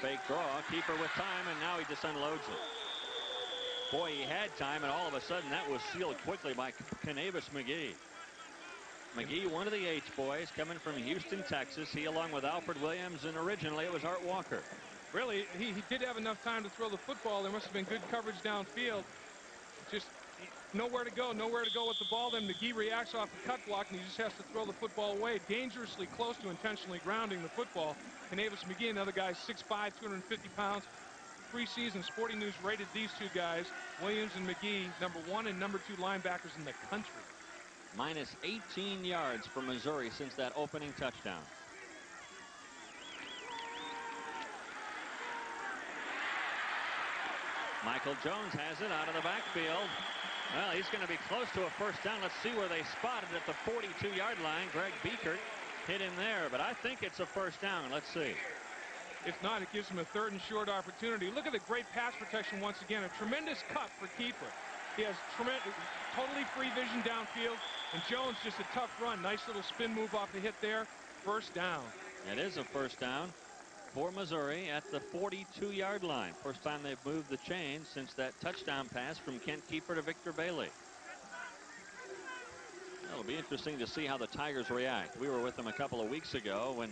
Fake draw, keeper with time, and now he just unloads it. Boy, he had time, and all of a sudden that was sealed quickly by Canavis McGee. McGee, one of the H-boys, coming from Houston, Texas. He, along with Alfred Williams, and originally it was Art Walker. Really, he did have enough time to throw the football. There must have been good coverage downfield. Just nowhere to go with the ball. Then McGee reacts off the cut block, and he just has to throw the football away. Dangerously close to intentionally grounding the football. Canavis McGee, another guy, 6'5", 250 pounds. Preseason, Sporting News rated these two guys, Williams and McGee, number 1 and number 2 linebackers in the country. Minus 18 yards for Missouri since that opening touchdown. Michael Jones has it out of the backfield. Well, he's going to be close to a first down. Let's see where they spotted at the 42-yard line. Greg Biekert hit him there, but I think it's a first down. Let's see. If not, it gives him a 3rd and short opportunity. Look at the great pass protection once again. A tremendous cut for Kiefer. He has totally free vision downfield, and Jones just a tough run. Nice little spin move off the hit there. First down. It is a first down for Missouri at the 42-yard line. First time they've moved the chains since that touchdown pass from Kent Kiefer to Victor Bailey. It'll be interesting to see how the Tigers react. We were with them a couple of weeks ago when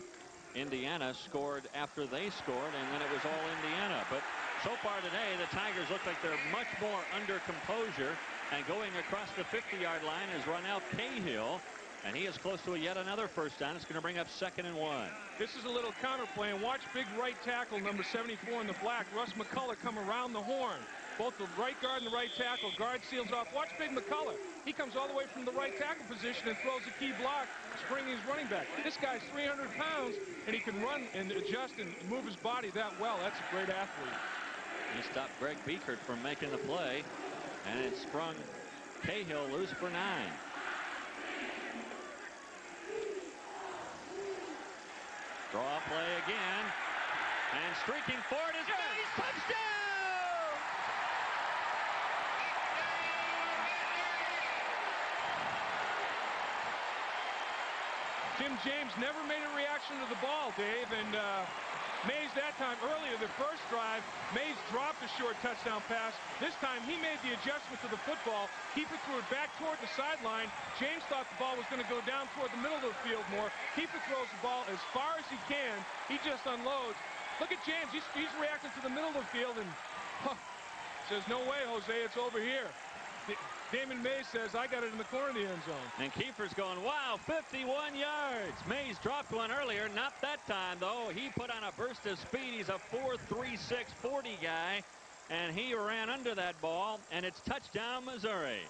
Indiana scored after they scored, and then it was all Indiana. But So far today, the Tigers look like they're much more under composure. And going across the 50-yard line is Ronald Cahill. And he is close to yet another first down. It's going to bring up 2nd and 1. This is a little counter play. And watch big right tackle, number 74 in the black, Russ McCullough, come around the horn. Both the right guard and the right tackle. Guard seals off. Watch big McCullough. He comes all the way from the right tackle position and throws a key block, springing his running back. This guy's 300 pounds, and he can run and adjust and move his body that well. That's a great athlete. He stopped Greg Beekert from making the play, and it sprung Cahill loose for 9. Draw play again, and streaking forward is Mays. Touchdown! Jim James never made a reaction to the ball, Dave, and Mays that time, earlier the first drive, Mays dropped a short touchdown pass. This time he made the adjustment to the football. Keeper threw it back toward the sideline. James thought the ball was going to go down toward the middle of the field more. Keeper throws the ball as far as he can. He just unloads. Look at James. He's reacting to the middle of the field and says, no way, Jose, it's over here. Damon Mays says, I got it in the corner of the end zone. And Kiefer's going, wow, 51 yards. Mays dropped one earlier. Not that time, though. He put on a burst of speed. He's a 4.36 40 guy. And he ran under that ball. And it's touchdown, Missouri.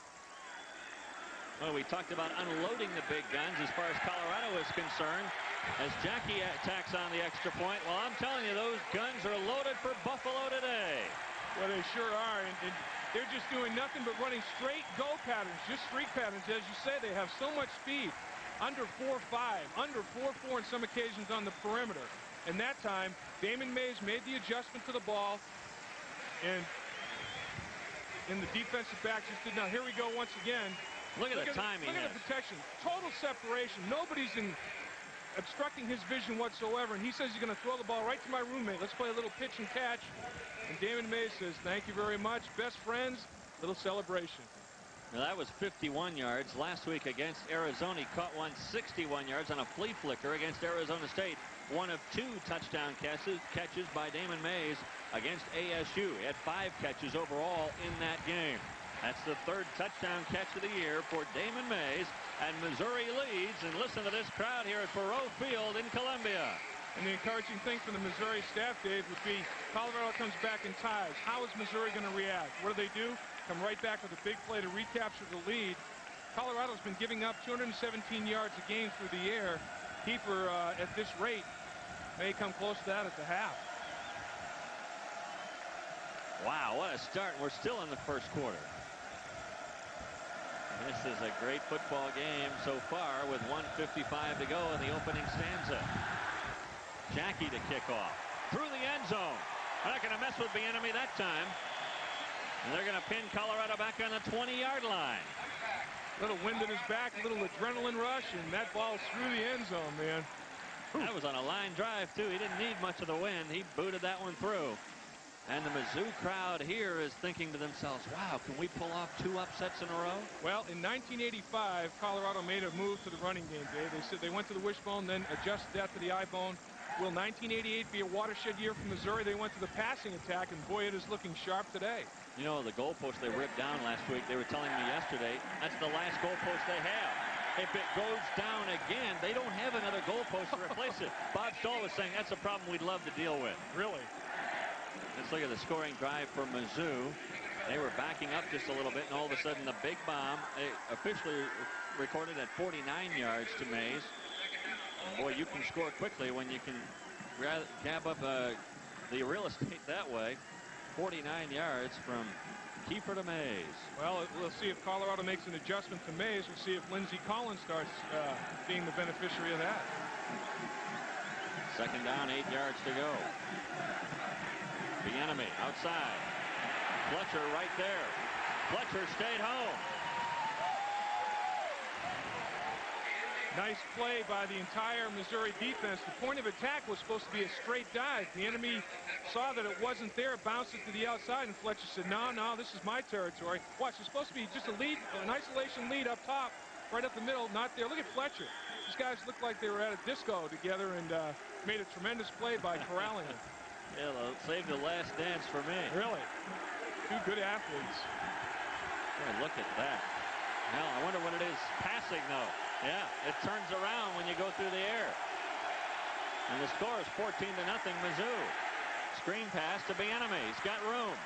Well, we talked about unloading the big guns as far as Colorado is concerned. As Jackie tacks on the extra point. Well, I'm telling you, those guns are loaded for Buffalo today. Well, they sure are. And they're just doing nothing but running straight go patterns, just streak patterns. As you say, they have so much speed. Under 4.5, under 4.4 on some occasions on the perimeter. And that time, Damon Mays made the adjustment to the ball. And the defensive back just did not. Here we go once again. Look at the timing. Look at the protection. Total separation. Nobody's obstructing his vision whatsoever. And he says he's going to throw the ball right to my roommate. Let's play a little pitch and catch. And Damon Mays says, thank you very much. Best friends, little celebration. Now, that was 51 yards. Last week against Arizona, he caught one 61 yards on a flea flicker against Arizona State. One of 2 touchdown catches by Damon Mays against ASU. He had 5 catches overall in that game. That's the 3rd touchdown catch of the year for Damon Mays. And Missouri leads. And listen to this crowd here at Faurot Field in Columbia. And the encouraging thing from the Missouri staff, Dave, would be Colorado comes back in ties. How is Missouri going to react? What do? Come right back with a big play to recapture the lead. Colorado's been giving up 217 yards a game through the air. Keeper, at this rate, may come close to that at the half. Wow, what a start. We're still in the first quarter. This is a great football game so far with 1:55 to go in the opening stanza. Jackie to kick off through the end zone. They're not going to mess with Bieniemy that time. And they're going to pin Colorado back on the 20-yard line. Little wind in his back, a little adrenaline rush, and that ball's through the end zone, man. That was on a line drive, too. He didn't need much of the wind. He booted that one through. And the Mizzou crowd here is thinking to themselves, wow, can we pull off 2 upsets in a row? Well, in 1985, Colorado made a move to the running game, Dave. They said they went to the wishbone, then adjusted that to the eye bone. Will 1988 be a watershed year for Missouri? They went to the passing attack, and boy, it is looking sharp today. You know, the goalpost they ripped down last week, they were telling me yesterday, that's the last goalpost they have. If it goes down again, they don't have another goalpost to replace it. Bob Stoll was saying that's a problem we'd love to deal with. Really? Let's look at the scoring drive for Mizzou. They were backing up just a little bit, and all of a sudden the big bomb, officially recorded at 49 yards to Mays. Boy, you can score quickly when you can gab up the real estate that way. 49 yards from Kiefer to Mays. Well, we'll see if Colorado makes an adjustment to Mays. We'll see if Lindsay Collins starts being the beneficiary of that. 2nd down, 8 yards to go. Bieniemy outside. Fletcher right there. Fletcher stayed home. Nice play by the entire Missouri defense. The point of attack was supposed to be a straight dive. The enemy saw that it wasn't there, bounced it to the outside, and Fletcher said, no, this is my territory. Watch, it's supposed to be just a lead, an isolation lead up top, right up the middle, not there. Look at Fletcher. These guys looked like they were at a disco together and made a tremendous play by corralling him. Yeah, they'll save the last dance for me. Really? Two good athletes. Boy, look at that. Hell, I wonder what it is passing, though. Yeah, it turns around when you go through the air. And the score is 14-0, Mizzou. Screen pass to Bieniemy. He's got room.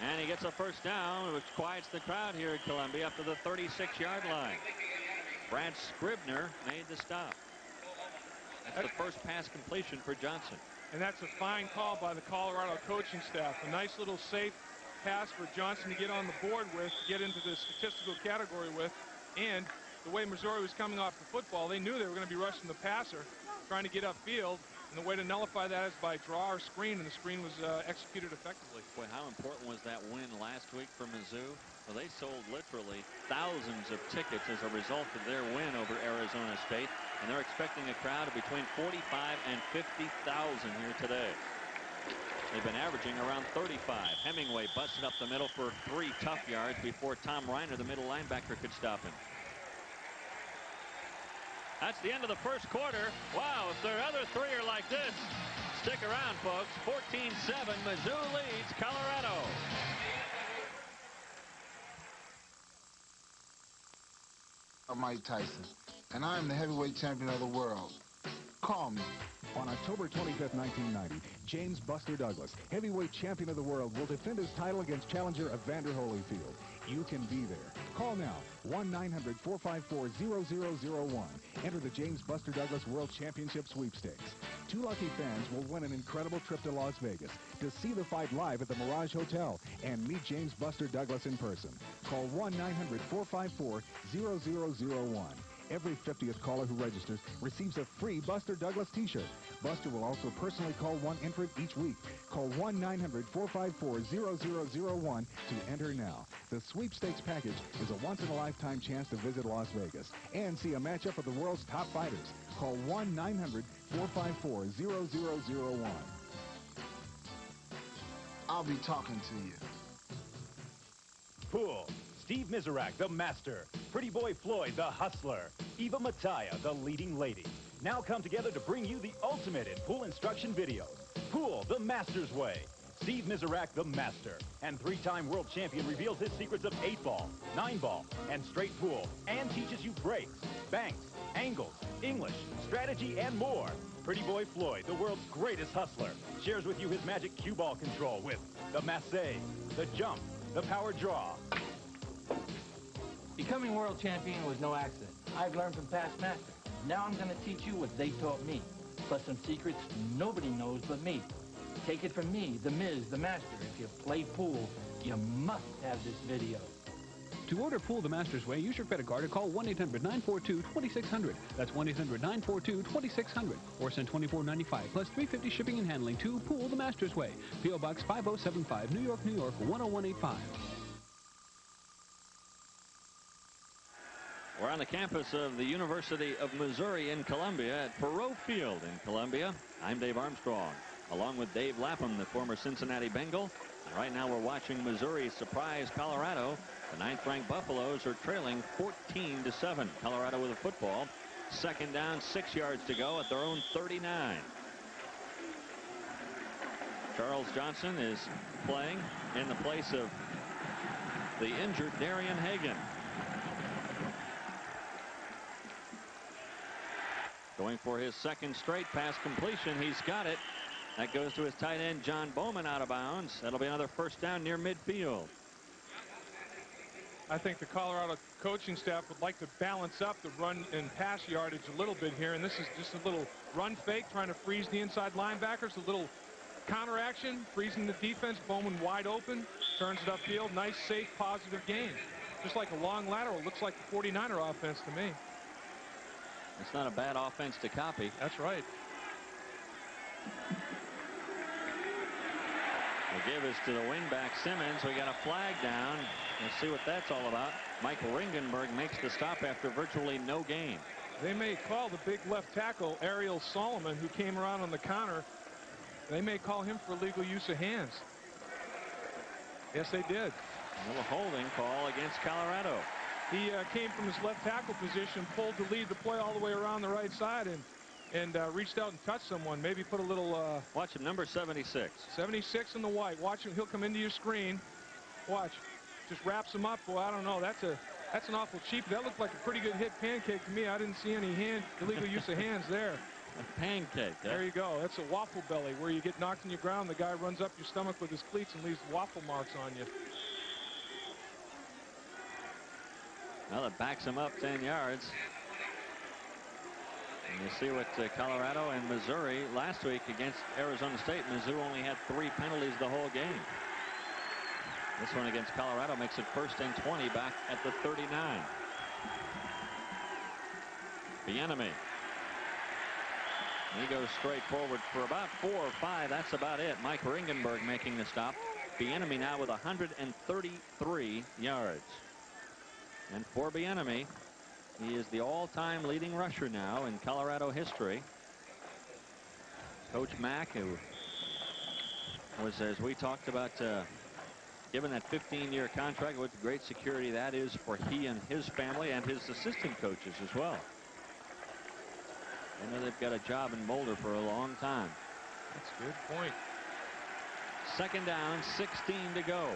And he gets a first down, which quiets the crowd here at Columbia up to the 36-yard line. Brad Scribner made the stop. That's the first pass completion for Johnson. And that's a fine call by the Colorado coaching staff. A nice little safe pass for Johnson to get on the board with, to get into the statistical category with. And the way Missouri was coming off the football, they knew they were going to be rushing the passer, trying to get upfield. And the way to nullify that is by draw or screen, and the screen was executed effectively. Boy, how important was that win last week for Mizzou? Well, they sold literally thousands of tickets as a result of their win over Arizona State, and they're expecting a crowd of between 45 and 50,000 here today. They've been averaging around 35. Hemingway busted up the middle for 3 tough yards before Tom Reiner, the middle linebacker, could stop him. That's the end of the first quarter. Wow, if the other 3 are like this, stick around, folks. 14-7, Mizzou leads Colorado. I'm Mike Tyson, and I'm the heavyweight champion of the world. Call me. On October 25th, 1990, James Buster Douglas, heavyweight champion of the world, will defend his title against challenger Evander Holyfield. You can be there. Call now, 1-900-454-0001. Enter the James Buster Douglas World Championship Sweepstakes. 2 lucky fans will win an incredible trip to Las Vegas to see the fight live at the Mirage and meet James Buster Douglas in person. Call 1-900-454-0001. Every 50th caller who registers receives a free Buster Douglas t-shirt. Buster will also personally call one entrant each week. Call 1-900-454-0001 to enter now. The sweepstakes package is a once-in-a-lifetime chance to visit Las Vegas and see a matchup of the world's top fighters. Call 1-900-454-0001. I'll be talking to you. Pool. Steve Miserak, the master. Pretty Boy Floyd, the hustler. Eva Mataya, the leading lady. Now come together to bring you the ultimate in pool instruction videos. Pool, the master's way. Steve Miserak, the master. And 3-time world champion reveals his secrets of 8-ball, 9-ball, and straight pool. And teaches you breaks, banks, angles, English, strategy, and more. Pretty Boy Floyd, the world's greatest hustler, shares with you his magic cue ball control with the masse, the jump, the power draw. Becoming world champion was no accident. I've learned from past masters. Now I'm going to teach you what they taught me. Plus some secrets nobody knows but me. Take it from me, the Miz, the master. If you play pool, you must have this video. To order Pool the Master's Way, use your credit card or call 1-800-942-2600. That's 1-800-942-2600. Or send $24.95 plus $3.50 shipping and handling to Pool the Master's Way. P.O. Box 5075, New York, New York, 10185. We're on the campus of the University of Missouri in Columbia at Perot Field in Columbia. I'm Dave Armstrong, along with Dave Lapham, the former Cincinnati Bengal. And right now we're watching Missouri surprise Colorado. The 9th-ranked Buffaloes are trailing 14-7. Colorado with a football. Second down, 6 yards to go at their own 39. Charles Johnson is playing in the place of the injured Darian Hagan. Going for his second straight pass completion. He's got it. That goes to his tight end, John Bowman, out of bounds. That'll be another first down near midfield. I think the Colorado coaching staff would like to balance up the run and pass yardage a little bit here. And this is just a little run fake, trying to freeze the inside linebackers. A little counter action, freezing the defense. Bowman wide open, turns it upfield. Nice, safe, positive gain. Just like a long lateral. Looks like the 49er offense to me. It's not a bad offense to copy. That's right. The give is to the wingback Simmons. We got a flag down. Let's see what that's all about. Mike Ringenberg makes the stop after virtually no gain. They may call the big left tackle, Ariel Solomon, who came around on the counter. They may call him for illegal use of hands. Yes, they did. A little holding call against Colorado. He came from his left tackle position, pulled the lead to play all the way around the right side, and and reached out and touched someone. Maybe put a little... Watch him, number 76. 76 in the white. Watch him. He'll come into your screen. Watch. Just wraps him up. Well, I don't know. That's an awful cheap. That looked like a pretty good hit pancake to me. I didn't see any illegal use of hands there. A pancake. There you go. That's a waffle belly where you get knocked on your ground. The guy runs up your stomach with his cleats and leaves waffle marks on you. Well, it backs him up 10 yards. And you see what Colorado and Missouri last week against Arizona State. Mizzou only had 3 penalties the whole game. This one against Colorado makes it 1st and 20 back at the 39. Bieniemy. He goes straight forward for about 4 or 5. That's about it. Mike Ringenberg making the stop. Bieniemy now with 133 yards. And for Bieniemy, he is the all-time leading rusher now in Colorado history. Coach Mack, who was, as we talked about, given that 15-year contract, what great security that is for he and his family and his assistant coaches as well. I know they've got a job in Boulder for a long time. That's a good point. 2nd down, 16 to go.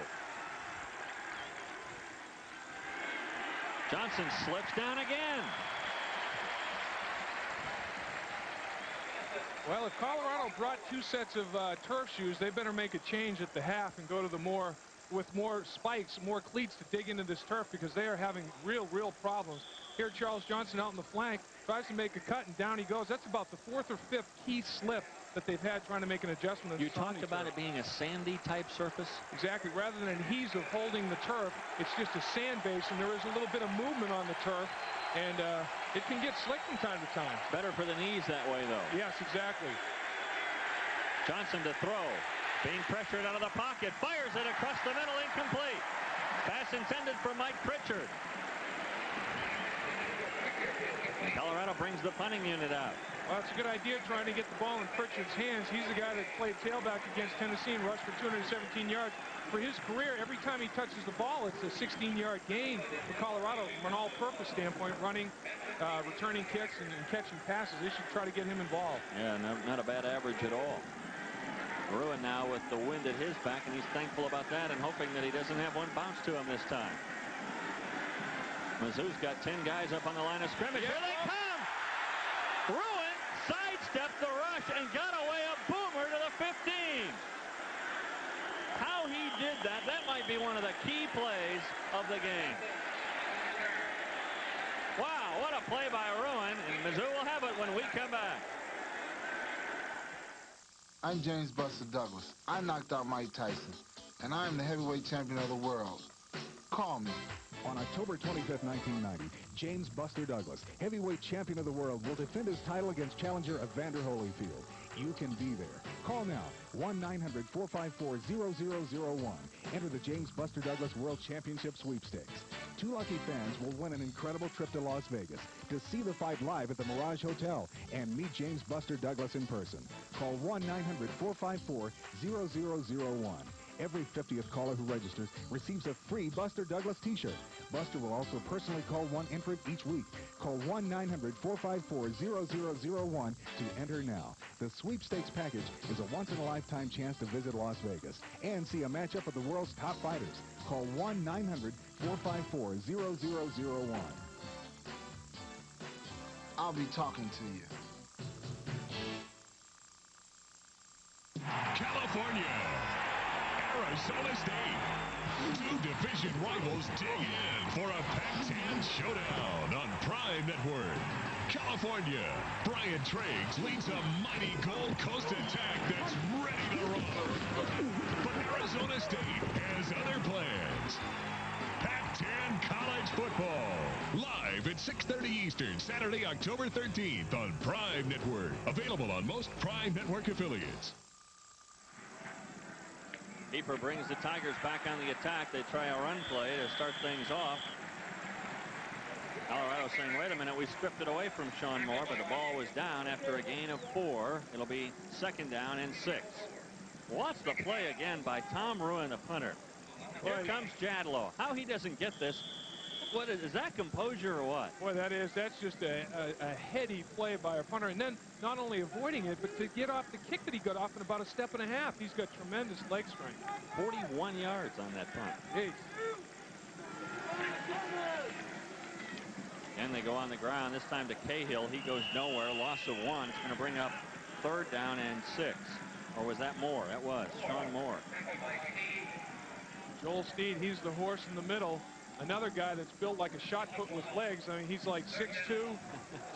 Johnson slips down again. Well, if Colorado brought 2 sets of turf shoes, they better make a change at the half and go to the with more spikes, more cleats to dig into this turf, because they are having real problems. Here, Charles Johnson out in the flank tries to make a cut, and down he goes. That's about the 4th or 5th key slip that they've had trying to make an adjustment. You talked about it being a sandy type surface. Exactly. Rather than adhesive holding the turf, it's just a sand base, and there is a little bit of movement on the turf, and it can get slick from time to time. Better for the knees that way, though. Yes, exactly. Johnson to throw. Being pressured out of the pocket. Fires it across the middle. Incomplete. Pass intended for Mike Pritchard. And Colorado brings the punting unit out. Well, it's a good idea trying to get the ball in Pritchard's hands. He's the guy that played tailback against Tennessee and rushed for 217 yards. For his career, every time he touches the ball, it's a 16-yard gain for Colorado from an all-purpose standpoint, running, returning kicks, and catching passes. They should try to get him involved. Yeah, not a bad average at all. Ruin now with the wind at his back, and he's thankful about that and hoping that he doesn't have one bounce to him this time. Mizzou's got 10 guys up on the line of scrimmage. Here they come! Ruin sidestepped the rush and got away a boomer to the 15. How he did that might be one of the key plays of the game. Wow, what a play by Ruin, and Mizzou will have it when we come back. I'm James Buster Douglas. I knocked out Mike Tyson, and I am the heavyweight champion of the world. Call me. On October 25th, 1990, James Buster Douglas, heavyweight champion of the world, will defend his title against challenger Evander Holyfield. You can be there. Call now, 1-900-454-0001. Enter the James Buster Douglas World Championship Sweepstakes. 2 lucky fans will win an incredible trip to Las Vegas to see the fight live at the Mirage Hotel and meet James Buster Douglas in person. Call 1-900-454-0001. Every 50th caller who registers receives a free Buster Douglas t-shirt. Buster will also personally call one entrant each week. Call 1-900-454-0001 to enter now. The sweepstakes package is a once-in-a-lifetime chance to visit Las Vegas and see a matchup of the world's top fighters. Call 1-900-454-0001. I'll be talking to you. California. Arizona State. 2 division rivals dig in for a Pac-10 showdown on Prime Network. California. Brian Triggs leads a mighty Gold Coast attack that's ready to roll. But Arizona State has other plans. Pac-10 college football. Live at 6:30 Eastern, Saturday, October 13th on Prime Network. Available on most Prime Network affiliates. Keeper brings the Tigers back on the attack. They try a run play to start things off. Colorado saying, wait a minute, we stripped it away from Sean Moore, but the ball was down after a gain of 4. It'll be 2nd down and 6. Watch the play again by Tom Ruin, the punter. Here comes Jadlow. How he doesn't get this. What is that composure or what? Boy, that's just a heady play by a punter. And then not only avoiding it, but to get off the kick that he got off in about a step and a half. He's got tremendous leg strength. 41 yards on that punt. Jeez. And they go on the ground, this time to Cahill. He goes nowhere, loss of 1. It's going to bring up 3rd down and 6. Or was that Moore? That was Sean Moore. Joel Steed, he's the horse in the middle. Another guy that's built like a shot put with legs. I mean, he's like 6'2",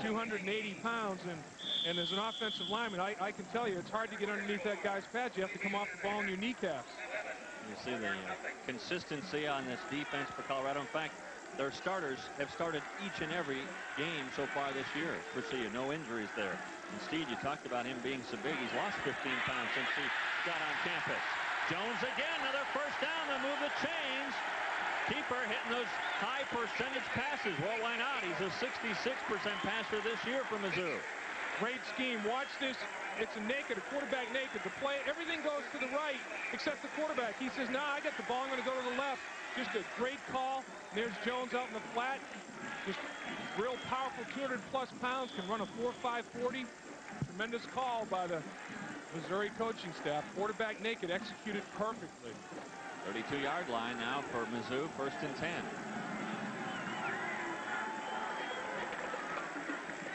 280 pounds. And as an offensive lineman, I can tell you, it's hard to get underneath that guy's pads. You have to come off the ball in your kneecaps. You see the consistency on this defense for Colorado. In fact, their starters have started each and every game so far this year. For you, no injuries there. And Steed, you talked about him being so big. He's lost 15 pounds since he got on campus. Jones again, another 1st down. They move the chains. Keeper hitting those high percentage passes. Well, why not? He's a 66% passer this year for Mizzou. Great scheme. Watch this. It's a quarterback naked. The play, everything goes to the right except the quarterback. He says, nah, I got the ball. I'm going to go to the left. Just a great call. There's Jones out in the flat. Just real powerful, 200-plus pounds, can run a 4.5 40. Tremendous call by the Missouri coaching staff. Quarterback naked, executed perfectly. 32-yard line now for Mizzou, 1st and 10.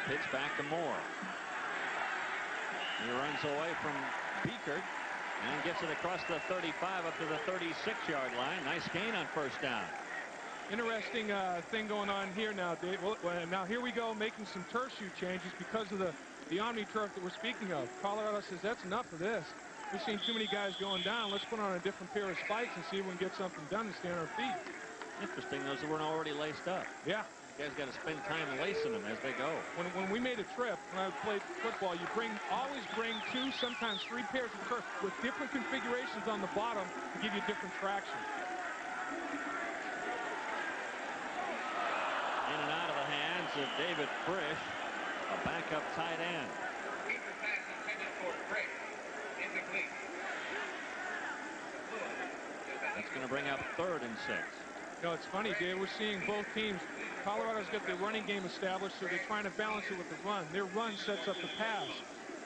Pitch back to Moore. He runs away from Pritchard and gets it across the 35 up to the 36-yard line. Nice gain on 1st down. Interesting thing going on here now, Dave. Well, now here we go, making some turf shoe changes because of the Omni turf that we're speaking of. Colorado says that's enough of this. We've seen too many guys going down. Let's put on a different pair of spikes and see if we can get something done and stay on our feet. Interesting, those weren't already laced up. Yeah. You guys got to spend time lacing them as they go. When we made a trip, when I played football, you always bring 2, sometimes 3 pairs of turf with different configurations on the bottom to give you different traction. In and out of the hands of David Frisch, a backup tight end. That's going to bring up 3rd and 6. You know, it's funny, Dave. We're seeing both teams. Colorado's got their running game established, so they're trying to balance it with the run. Their run sets up the pass.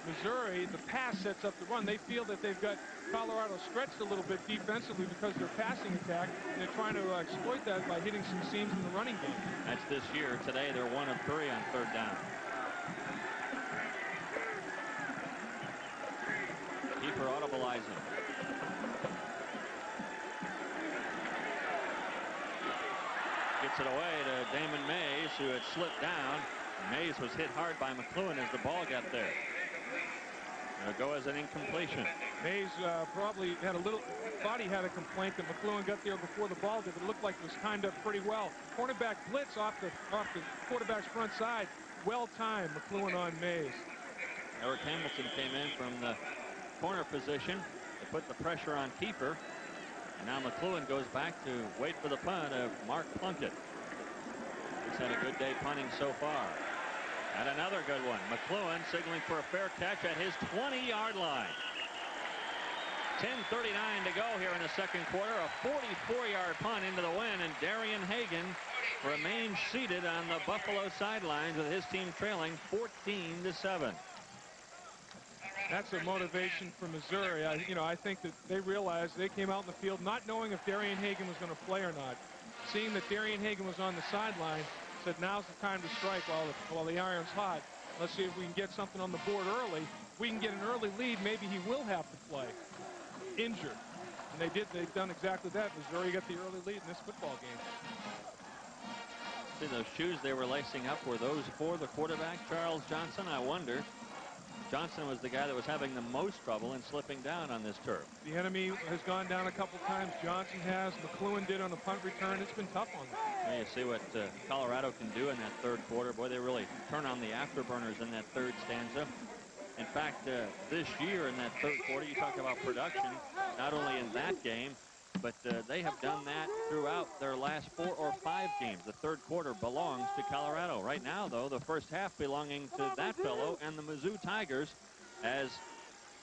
Missouri, the pass sets up the run. They feel that they've got Colorado stretched a little bit defensively because of their passing attack, and they're trying to exploit that by hitting some seams in the running game. That's this year. Today, they're 1 of 3 on 3rd down. Keeper audibilizing. Gets it away to Damon Mays, who had slipped down. Mays was hit hard by McLuhan as the ball got there. It'll go as an incompletion. Mays probably had thought he had a complaint that McLuhan got there before the ball did, but it looked like it was timed up pretty well. Cornerback blitz off the quarterback's front side. Well timed, McLuhan on Mays. Eric Hamilton came in from the corner position to put the pressure on Keeper. And now McLuhan goes back to wait for the punt of Mark Plunkett. He's had a good day punting so far. And another good one. McLuhan signaling for a fair catch at his 20-yard line. 10:39 to go here in the 2nd quarter. A 44-yard punt into the wind, and Darian Hagan remains seated on the Buffalo sidelines with his team trailing 14-7. That's a motivation for Missouri. I think that they realized they came out in the field not knowing if Darian Hagan was going to play or not. Seeing that Darian Hagan was on the sideline, said now's the time to strike while the iron's hot. Let's see if we can get something on the board early. If we can get an early lead, maybe he will have to play. Injured. And they did. They've done exactly that. Missouri got the early lead in this football game. See, those shoes they were lacing up, were those for the quarterback, Charles Johnson? I wonder. Johnson was the guy that was having the most trouble in slipping down on this turf. Bieniemy has gone down a couple times. Johnson has. McLuhan did on the punt return. It's been tough on them. Well, you see what Colorado can do in that 3rd quarter. Boy, they really turn on the afterburners in that 3rd stanza. In fact, this year in that 3rd quarter, you talk about production, not only in that game, but they have done that throughout their last 4 or 5 games. The 3rd quarter belongs to Colorado. Right now, though, the first half belonging to that fellow and the Mizzou Tigers, as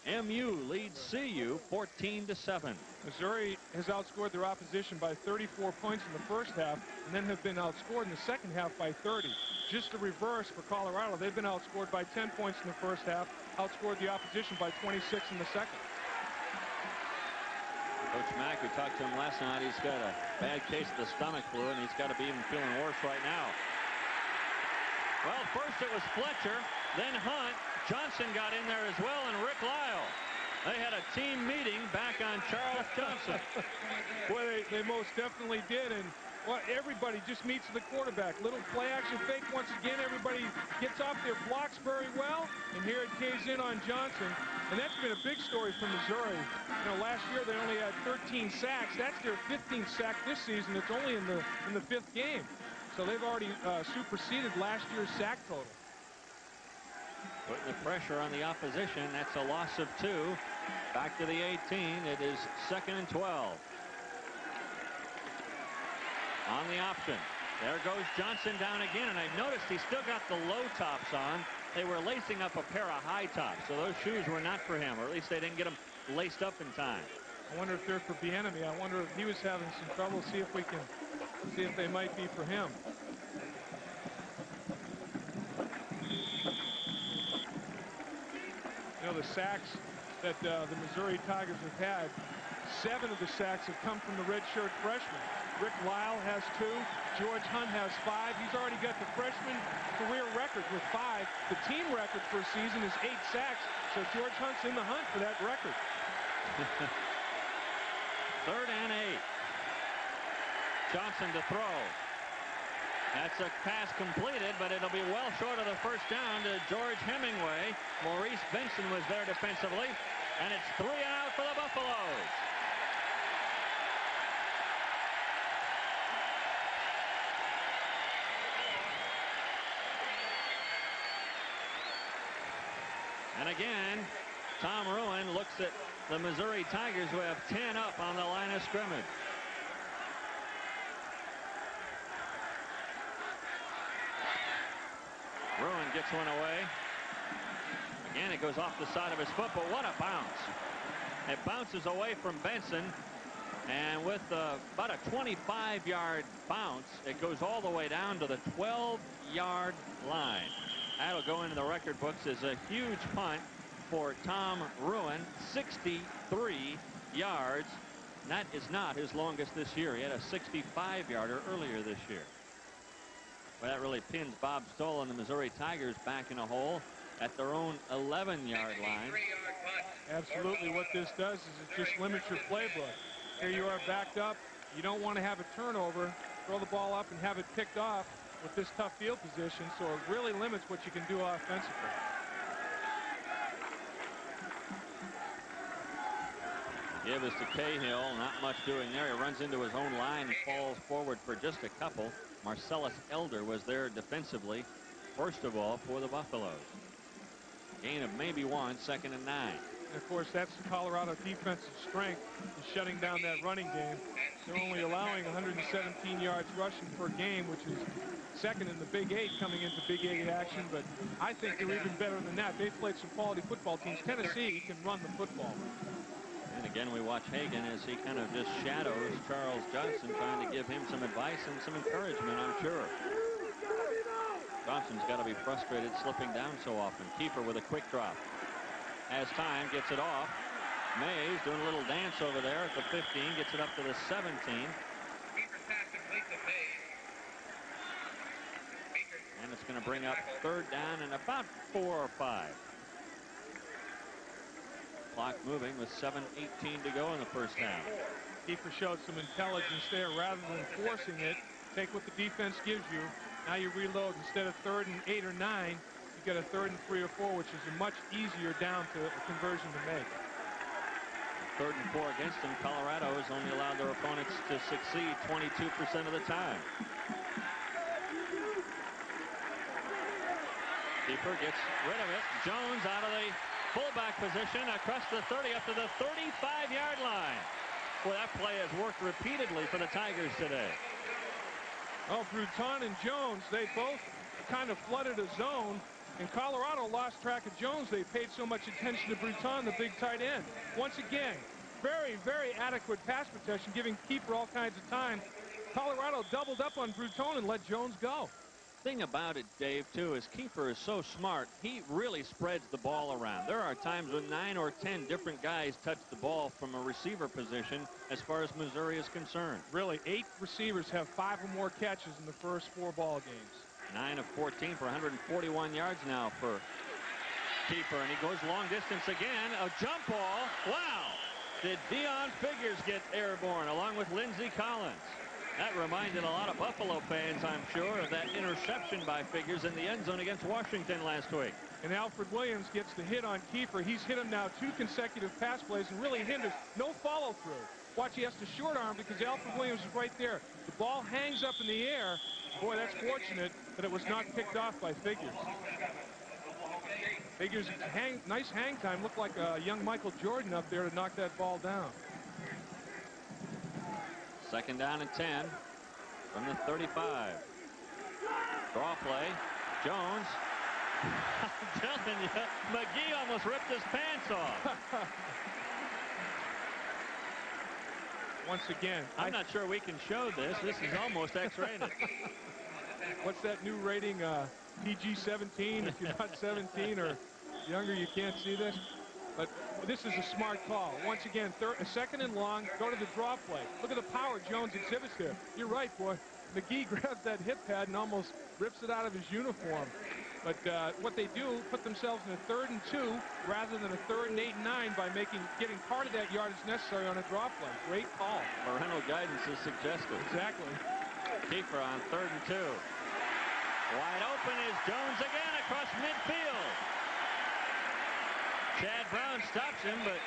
MU leads CU 14-7. Missouri has outscored their opposition by 34 points in the first half and then have been outscored in the second half by 30. Just the reverse for Colorado. They've been outscored by 10 points in the first half, outscored the opposition by 26 in the second. Coach Mack, we talked to him last night. He's got a bad case of the stomach flu, and he's got to be even feeling worse right now. Well, first it was Fletcher, then Hunt. Johnson got in there as well, and Rick Lyle. They had a team meeting back on Charles Johnson. Boy, they most definitely did, and well, everybody just meets the quarterback. Little play action fake once again. Everybody gets off there, blocks very well, and here it caves in on Johnson. And that's been a big story for Missouri. You know, last year they only had 13 sacks. That's their 15th sack this season. It's only in the fifth game. So they've already superseded last year's sack total. Putting the pressure on the opposition. That's a loss of 2. Back to the 18. It is 2nd and 12. On the option. There goes Johnson down again, and I've noticed he's still got the low tops on. They were lacing up a pair of high tops, so those shoes were not for him, or at least they didn't get them laced up in time. I wonder if they're for Bieniemy. I wonder if he was having some trouble. See if we can see if they might be for him. You know, the sacks that the Missouri Tigers have had, 7 of the sacks have come from the redshirt freshman. Rick Lyle has 2. George Hunt has 5. He's already got the freshman career record with 5. The team record for a season is 8 sacks, so George Hunt's in the hunt for that record. 3rd and 8. Johnson to throw. That's a pass completed, but it'll be well short of the first down to George Hemingway. Maurice Benson was there defensively, and it's 3 and out for the Buffaloes. And again, Tom Ruin looks at the Missouri Tigers, who have 10 up on the line of scrimmage. Ruin gets one away. Again, it goes off the side of his foot, but what a bounce. It bounces away from Benson, and with about a 25-yard bounce, it goes all the way down to the 12-yard line. That'll go into the record books as a huge punt for Tom Ruin, 63 yards. That is not his longest this year. He had a 65-yarder earlier this year. Well, that really pins Bob Stoll and the Missouri Tigers back in a hole at their own 11-yard line. Absolutely. What this does is it just limits your playbook. Here you are backed up. You don't want to have a turnover. Throw the ball up and have it picked off with this tough field position, so it really limits what you can do offensively. Give is to Cahill. Not much doing there. He runs into his own line and falls forward for just a couple. Marcellus Elder was there defensively, first of all, for the Buffaloes. Gain of maybe 1, 2nd and 9. And of course, that's the Colorado defensive strength, is shutting down that running game. They're only allowing 117 yards rushing per game, which is 2nd in the Big 8 coming into Big 8 action, but I think they're even better than that. They've played some quality football teams. Tennessee can run the football. And again, we watch Hagan as he kind of just shadows Charles Johnson, trying to give him some advice and some encouragement, I'm sure. Johnson's got to be frustrated slipping down so often. Keeper with a quick drop. Has time, gets it off. Mays doing a little dance over there at the 15, gets it up to the 17. And it's going to bring up 3rd down and about 4 or 5. Clock moving with 7:18 to go in the first half. Keeper showed some intelligence there. Rather than forcing it, take what the defense gives you. Now you reload. Instead of 3rd and 8 or 9, you get a 3rd and 3 or 4, which is a much easier down to conversion to make. 3rd and 4 against them. Colorado has only allowed their opponents to succeed 22% of the time. Keeper gets rid of it. Jones out of the fullback position across the 30 up to the 35-yard line. Well, that play has worked repeatedly for the Tigers today. Oh, Bruton and Jones, they both kind of flooded a zone. And Colorado lost track of Jones. They paid so much attention to Bruton, the big tight end. Once again, very, very adequate pass protection, giving keeper all kinds of time. Colorado doubled up on Bruton and let Jones go. Thing about it, Dave, too, is keeper is so smart. He really spreads the ball around. There are times when 9 or 10 different guys touch the ball from a receiver position as far as Missouri is concerned. Really, 8 receivers have 5 or more catches in the first 4 ball games. 9 of 14 for 141 yards now for keeper, and he goes long distance again. A jump ball. Wow! Did Dion Figures get airborne along with Lindsay Collins? That reminded a lot of Buffalo fans, I'm sure, of that interception by Figures in the end zone against Washington last week. And Alfred Williams gets the hit on Kiefer. He's hit him now 2 consecutive pass plays and really hinders. No follow-through. Watch, he has to short arm because Alfred Williams is right there. The ball hangs up in the air. Boy, that's fortunate that it was not picked off by Figures. Figures, nice hang time. Looked like a young Michael Jordan up there to knock that ball down. 2nd down and 10 from the 35. Draw play. Jones. I'm telling you, McGee almost ripped his pants off. Once again, I'm not sure we can show this. This is almost X-rated. What's that new rating? PG-17. If you're not 17 or younger, you can't see this. But this is a smart call. Once again, 2nd and long, go to the draw play. Look at the power Jones exhibits there. You're right, boy. McGee grabs that hip pad and almost rips it out of his uniform. But what they do, put themselves in a 3rd and 2 rather than a 3rd and 8 and 9 by getting part of that yardage necessary on a draw play. Great call. Parental guidance is suggested. Exactly. Keeper on 3rd and 2. Wide open is Jones again across midfield. Chad Brown stops him, but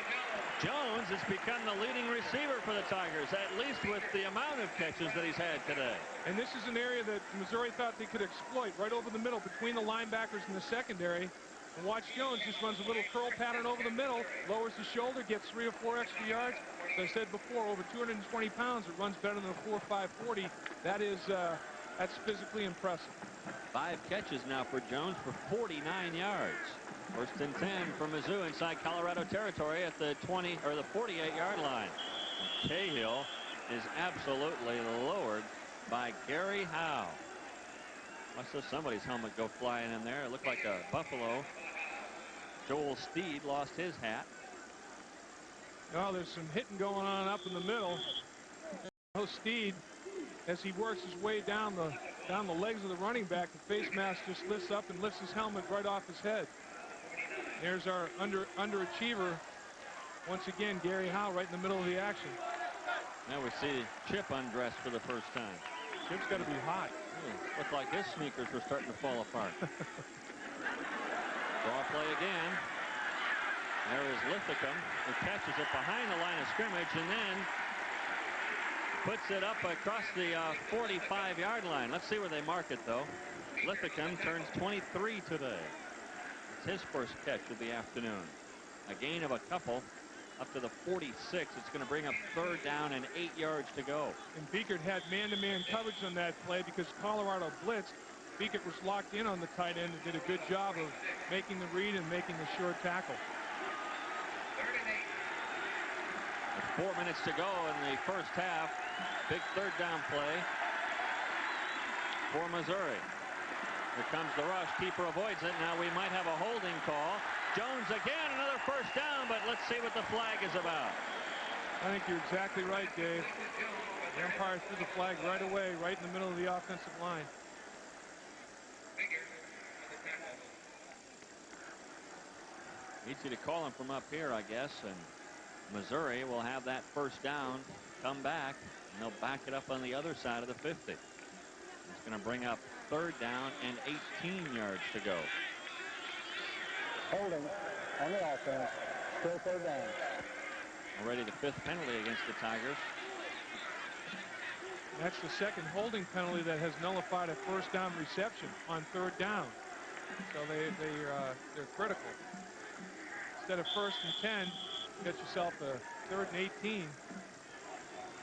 Jones has become the leading receiver for the Tigers, at least with the amount of catches that he's had today. And this is an area that Missouri thought they could exploit, right over the middle between the linebackers and the secondary. And watch Jones just runs a little curl pattern over the middle, lowers his shoulder, gets 3 or 4 extra yards. As I said before, over 220 pounds. It runs better than a 4.5 40. That's physically impressive. 5 catches now for Jones for 49 yards. 1st and 10 for Mizzou inside Colorado territory at the 20 or the 48-yard line. Cahill is absolutely lowered by Gary Howe. I saw somebody's helmet go flying in there. It looked like a Buffalo. Joel Steed lost his hat. Well, there's some hitting going on up in the middle. Steed, as he works his way down the legs of the running back, the face mask just lifts up and lifts his helmet right off his head. There's our underachiever. Once again, Gary Howe right in the middle of the action. Now we see Chip undressed for the first time. Chip's got to be hot. Looked like his sneakers were starting to fall apart. Draw play again. There is Lithicum, who catches it behind the line of scrimmage and then puts it up across the 45-yard line. Let's see where they mark it, though. Lithicum turns 23 today. It's his first catch of the afternoon. A gain of a couple up to the 46. It's going to bring up 3rd down and 8 yards to go. And Biechert had man-to-man coverage on that play because Colorado blitzed. Biechert was locked in on the tight end and did a good job of making the read and making the short tackle. 4 minutes to go in the first half. Big 3rd down play for Missouri. Here comes the rush. Keeper avoids it. Now we might have a holding call. Jones again, another 1st down, but let's see what the flag is about. I think you're exactly right, Dave. The umpire threw the flag right away, right in the middle of the offensive line. Easy to call him from up here, I guess, and Missouri will have that 1st down, come back, and they'll back it up on the other side of the 50. It's going to bring up 3rd down and 18 yards to go. Holding on the offense. Still 3rd down. Already the 5th penalty against the Tigers. That's the 2nd holding penalty that has nullified a 1st down reception on 3rd down. So they're critical. Instead of 1st and 10, get yourself a 3rd and 18.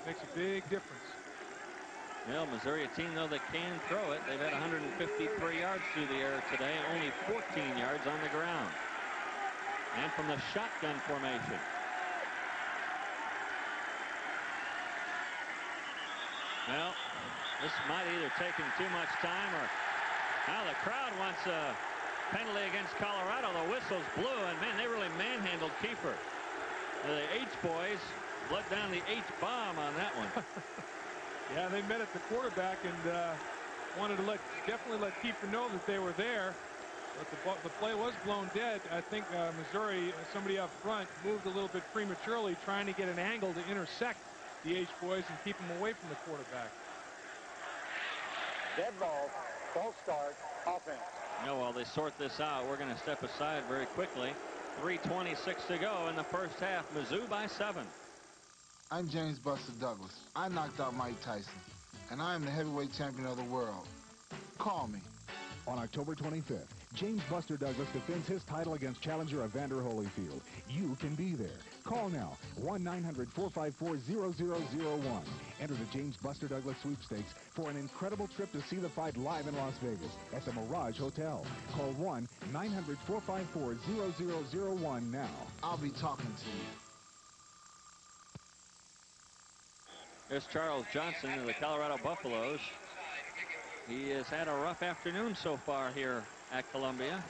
Makes a big difference. Well, Missouri, a team, though, that can throw it. They've had 153 yards through the air today, only 14 yards on the ground. And from the shotgun formation. Well, this might either take him too much time or now the crowd wants a penalty against Colorado. The whistles blew, and, man, they really manhandled Kiefer. The H-boys let down the H-bomb on that one. Yeah, they met at the quarterback and wanted to definitely let Kiefer know that they were there. But the play was blown dead. I think Missouri, somebody up front, moved a little bit prematurely, trying to get an angle to intersect the H-boys and keep them away from the quarterback. Dead ball, false start, offense. No, while they sort this out, we're going to step aside very quickly. 3:26 to go in the first half. Mizzou by 7. I'm James Buster Douglas. I knocked out Mike Tyson, and I am the heavyweight champion of the world. Call me. On October 25th, James Buster Douglas defends his title against challenger Evander Holyfield. You can be there. Call now, 1-900-454-0001. Enter the James Buster Douglas Sweepstakes for an incredible trip to see the fight live in Las Vegas at the Mirage Hotel. Call 1-900-454-0001 now. I'll be talking to you. There's Charles Johnson of the Colorado Buffaloes. He has had a rough afternoon so far here at Columbia,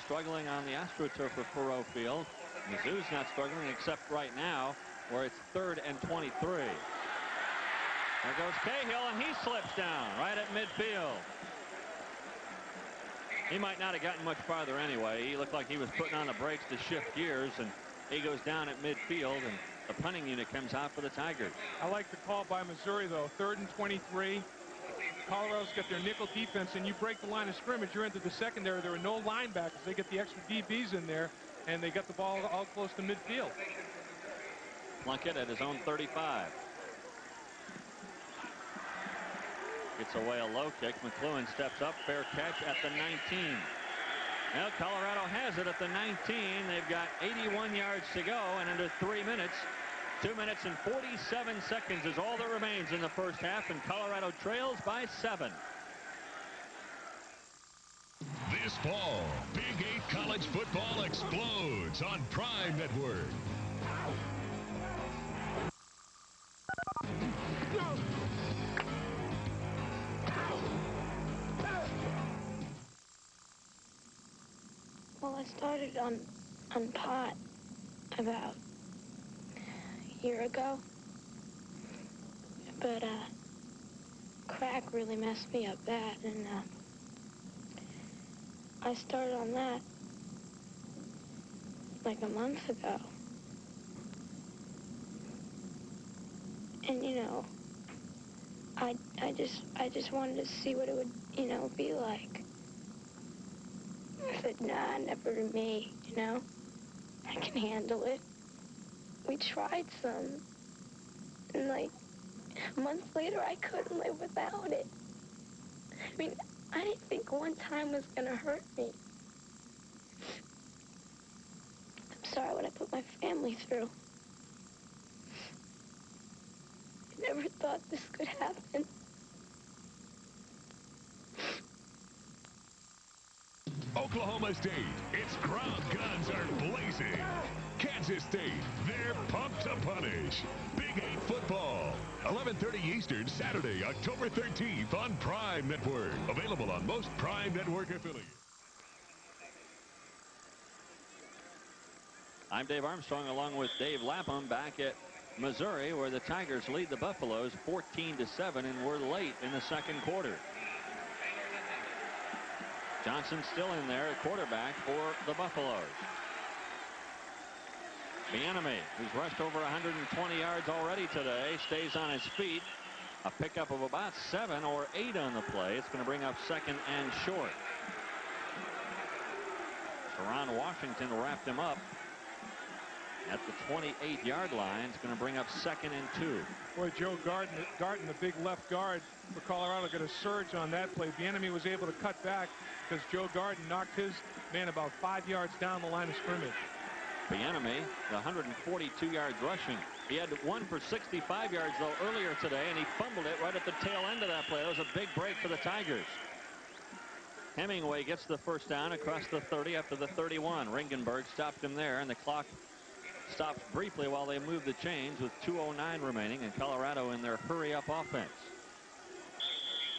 struggling on the AstroTurf of Faurot Field. Mizzou's not struggling except right now, where it's 3rd and 23. There goes Cahill, and he slips down right at midfield. He might not have gotten much farther anyway. He looked like he was putting on the brakes to shift gears, and he goes down at midfield, and the punting unit comes out for the Tigers. I like the call by Missouri, though. 3rd and 23. Colorado's got their nickel defense, and you break the line of scrimmage, you're into the secondary. There are no linebackers. They get the extra DBs in there, and they got the ball all close to midfield. Plunkett at his own 35. Gets away a low kick. McLuhan steps up. Fair catch at the 19. Well, Colorado has it at the 19. They've got 81 yards to go, and under 3 minutes, 2 minutes and 47 seconds is all that remains in the first half, and Colorado trails by 7. This fall, Big 8 college football explodes on Prime Network. Well, I started on pot about a year ago, but crack really messed me up bad, and I started on that like a month ago. And you know, I just wanted to see what it would, you know, be like. I said, nah, never to me, you know. I can handle it. We tried some, and like a month later, I couldn't live without it. I mean, I didn't think one time was gonna hurt me. I'm sorry what I put my family through. I never thought this could happen. Oklahoma State, its ground guns are blazing. Kansas State, they're pumped to punish. Big 8 football, 11:30 Eastern, Saturday, October 13th on Prime Network. Available on most Prime Network affiliates. I'm Dave Armstrong along with Dave Lapham back at Missouri, where the Tigers lead the Buffaloes 14-7, and we're late in the second quarter. Johnson still in there at quarterback for the Buffaloes. Bieniemy, who's rushed over 120 yards already today, stays on his feet. A pickup of about 7 or 8 on the play. It's going to bring up 2nd and short. Sharon Washington wrapped him up at the 28-yard line. It's going to bring up 2nd and 2. Boy, Joe Garton, the big left guard for Colorado, got a surge on that play. Bieniemy was able to cut back because Joe Garton knocked his man about 5 yards down the line of scrimmage. Bieniemy, 142 yards rushing He had one for 65 yards, though, earlier today, and he fumbled it right at the tail end of that play. That was a big break for the Tigers. Hemingway gets the first down across the 30 after the 31. Ringenberg stopped him there, and the clock stops briefly while they move the chains with 2:09 remaining, and Colorado in their hurry-up offense.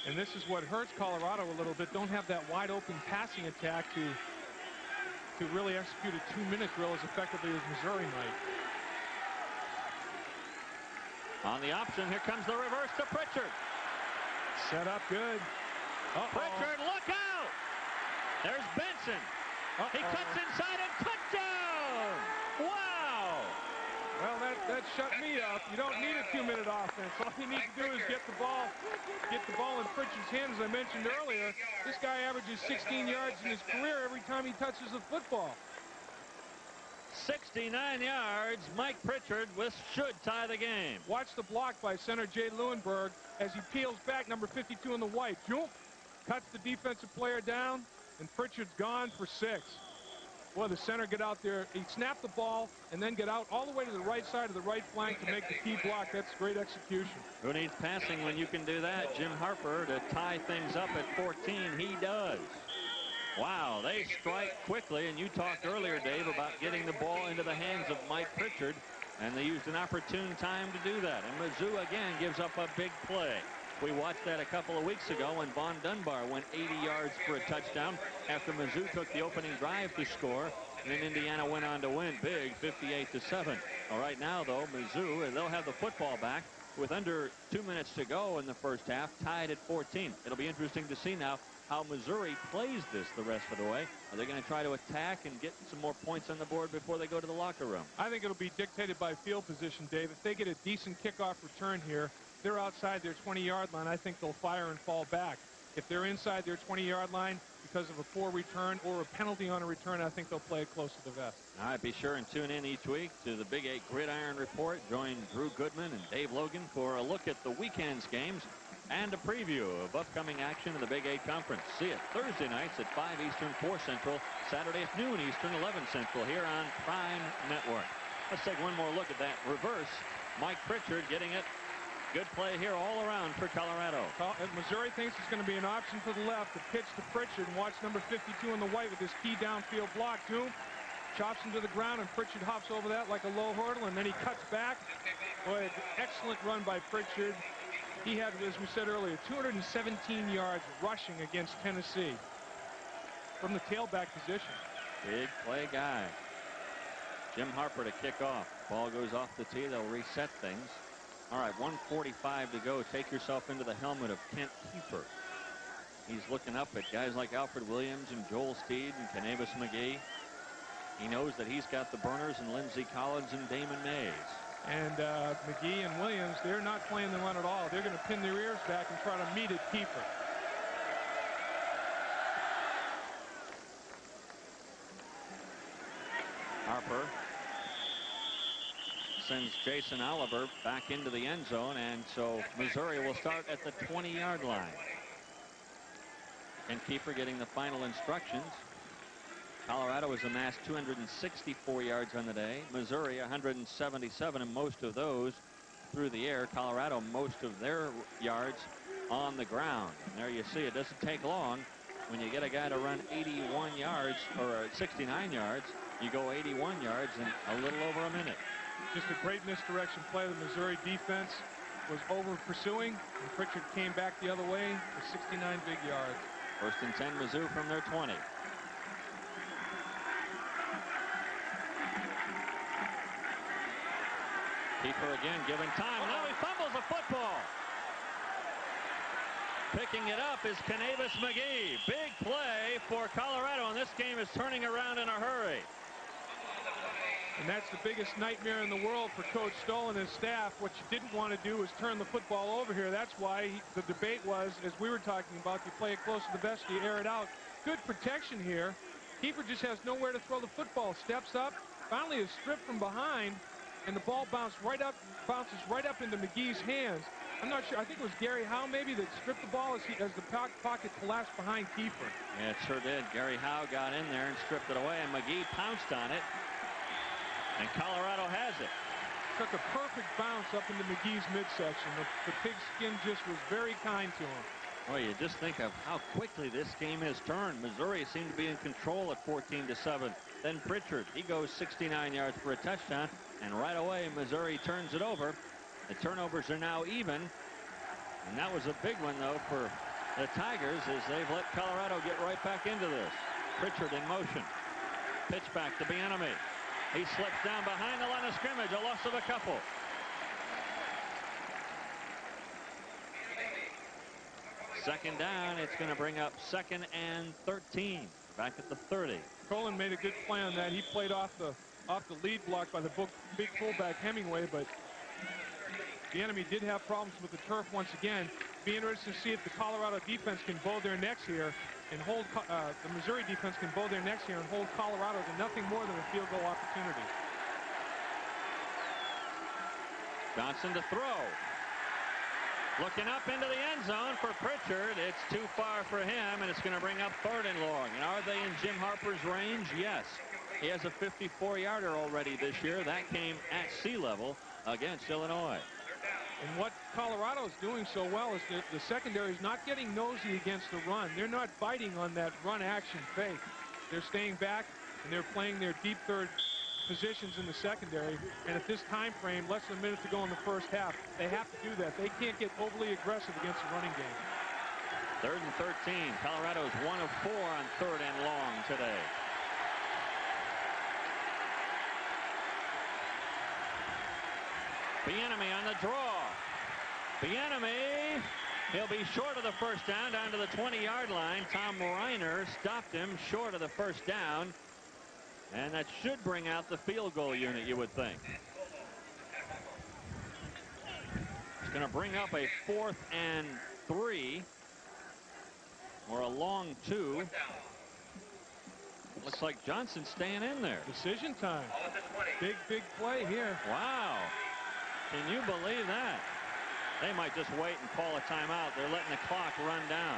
And this is what hurts Colorado a little bit. Don't have that wide-open passing attack to really execute a 2-minute drill as effectively as Missouri might. On the option, here comes the reverse to Pritchard. Set up good. Pritchard, look out! There's Benson. He cuts inside and touchdown! Wow! Well, that shut me up. You don't need a 2-minute offense. All you need to do is get the ball in Pritchard's hands. As I mentioned earlier, this guy averages 16 yards in his career every time he touches the football. 69 yards. Mike Pritchard should tie the game. Watch the block by center Jay Leuenberg as he peels back, number 52 in the white. Jump, cuts the defensive player down, and Pritchard's gone for 6. Boy, the center get out there. He snapped the ball and then get out all the way to the right side of the right flank to make the key block. That's great execution. Who needs passing when you can do that? Jim Harper to tie things up at 14. He does. Wow, they strike quickly, and you talked earlier, Dave, about getting the ball into the hands of Mike Pritchard, and they used an opportune time to do that. And Mizzou again gives up a big play. We watched that a couple of weeks ago when Von Dunbar went 80 yards for a touchdown after Mizzou took the opening drive to score, and then Indiana went on to win big, 58-7. All right, now, though, Mizzou, they'll have the football back with under 2 minutes to go in the first half, tied at 14. It'll be interesting to see now how Missouri plays this the rest of the way. Are they going to try to attack and get some more points on the board before they go to the locker room? I think it'll be dictated by field position, Dave. If they get a decent kickoff return here, they're outside their 20-yard line, I think they'll fire and fall back. If they're inside their 20-yard line because of a poor return or a penalty on a return, I think they'll play it close to the vest. All right, be sure and tune in each week to the Big 8 Gridiron Report. Join Drew Goodman and Dave Logan for a look at the weekend's games and a preview of upcoming action in the Big 8 Conference. See it Thursday nights at 5 Eastern, 4 Central, Saturday at noon Eastern, 11 Central here on Prime Network. Let's take one more look at that reverse. Mike Pritchard getting it. Good play here all around for Colorado. Missouri thinks it's going to be an option for the left. The pitch to Pritchard, and watch number 52 in the white with his key downfield block. Zoom, chops him to the ground, and Pritchard hops over that like a low hurdle, and then he cuts back. Boy, excellent run by Pritchard. He had, as we said earlier, 217 yards rushing against Tennessee from the tailback position. Big play guy. Jim Harper to kick off. Ball goes off the tee. They'll reset things. All right, 1:45 to go. Take yourself into the helmet of Kent Kiefer. He's looking up at guys like Alfred Williams and Joel Steed and Canavis McGee. He knows that he's got the burners and Lindsay Collins and Damon Mays. And McGee and Williams, they're not playing the run at all. They're going to pin their ears back and try to meet at Kiefer. Harper sends Jason Oliver back into the end zone, and so Missouri will start at the 20-yard line. And Kiefer getting the final instructions. Colorado has amassed 264 yards on the day. Missouri 177, and most of those through the air. Colorado, most of their yards on the ground. And there you see, it doesn't take long when you get a guy to run 81 yards or 69 yards. You go 81 yards in a little over a minute. Just a great misdirection play. The Missouri defense was over pursuing, and Pritchard came back the other way for 69 big yards. First and 10, Mizzou from their 20. Kiefer again given time. Now he fumbles a football. Picking it up is Canavis McGee. Big play for Colorado, and this game is turning around in a hurry. And that's the biggest nightmare in the world for Coach Stoll and his staff. What you didn't want to do was turn the football over here. That's why the debate was, as we were talking about, you play it close to the vest, you air it out. Good protection here. Kiefer just has nowhere to throw the football. Steps up, finally is stripped from behind, and the ball bounces right up into McGee's hands. I'm not sure. I think it was Gary Howe maybe that stripped the ball as the pocket collapsed behind Kiefer. Yeah, it sure did. Gary Howe got in there and stripped it away, and McGee pounced on it. And Colorado has it. took a perfect bounce up into McGee's midsection. The pigskin just was very kind to him. Well, you just think of how quickly this game has turned. Missouri seemed to be in control at 14-7. Then Pritchard, he goes 69 yards for a touchdown, and right away Missouri turns it over. The turnovers are now even, and that was a big one, though, for the Tigers, as they've let Colorado get right back into this. Pritchard in motion. Pitch back to Bieniemy. He slips down behind the line of scrimmage, a loss of a couple. Second down, it's going to bring up 2nd and 13. Back at the 30. Colin made a good play on that. He played off the lead block by the big fullback Hemingway, but Bieniemy did have problems with the turf once again. Be interested to see if the Colorado defense can bow their necks here and hold the Missouri defense can bow their necks here and hold Colorado to nothing more than a field goal opportunity. Johnson to throw. Looking up into the end zone for Pritchard. It's too far for him, and it's going to bring up 3rd and long. And are they in Jim Harper's range? Yes. He has a 54-yarder already this year. That came at sea level against Illinois. And what Colorado's doing so well is that the secondary is not getting nosy against the run. They're not biting on that run action fake. They're staying back, and they're playing their deep third positions in the secondary. And at this time frame, less than a minute to go in the first half, they have to do that. They can't get overly aggressive against the running game. 3rd and 13. Colorado's 1 of 4 on 3rd and long today. Bieniemy on the draw. Bieniemy, he'll be short of the first down to the 20-yard line. Tom Reiner stopped him short of the first down. And that should bring out the field goal unit, you would think. It's going to bring up a 4th and 3. Or a long 2. Looks like Johnson's staying in there. Decision time. Big play here. Wow. Can you believe that? They might just wait and call a timeout. They're letting the clock run down.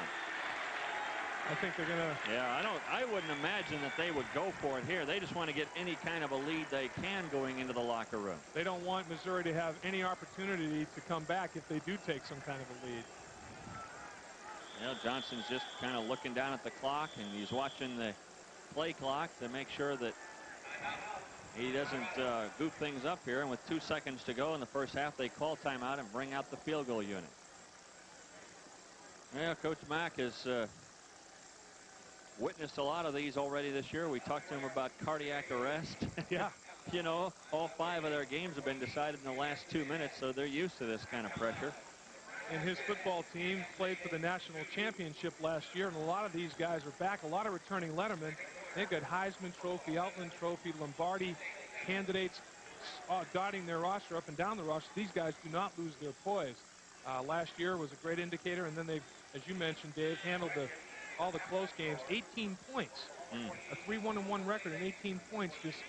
I think they're going to. Yeah, I wouldn't imagine that they would go for it here. They just want to get any kind of a lead they can going into the locker room. They don't want Missouri to have any opportunity to come back if they do take some kind of a lead. You know, Johnson's just kind of looking down at the clock, and he's watching the play clock to make sure that he doesn't goof things up here. And with 2 seconds to go in the first half, they call timeout and bring out the field goal unit. Yeah, Coach Mack has witnessed a lot of these already this year. We talked to him about cardiac arrest. Yeah. You know, all 5 of their games have been decided in the last 2 minutes, so they're used to this kind of pressure. And his football team played for the national championship last year, and a lot of these guys are back. A lot of returning Letterman. They've got Heisman Trophy, Outland Trophy, Lombardi candidates dotting their roster up and down the roster. These guys do not lose their poise. Last year was a great indicator, and then they've, as you mentioned, Dave, handled all the close games. 18 points. A 3-1-1 record and 18 points just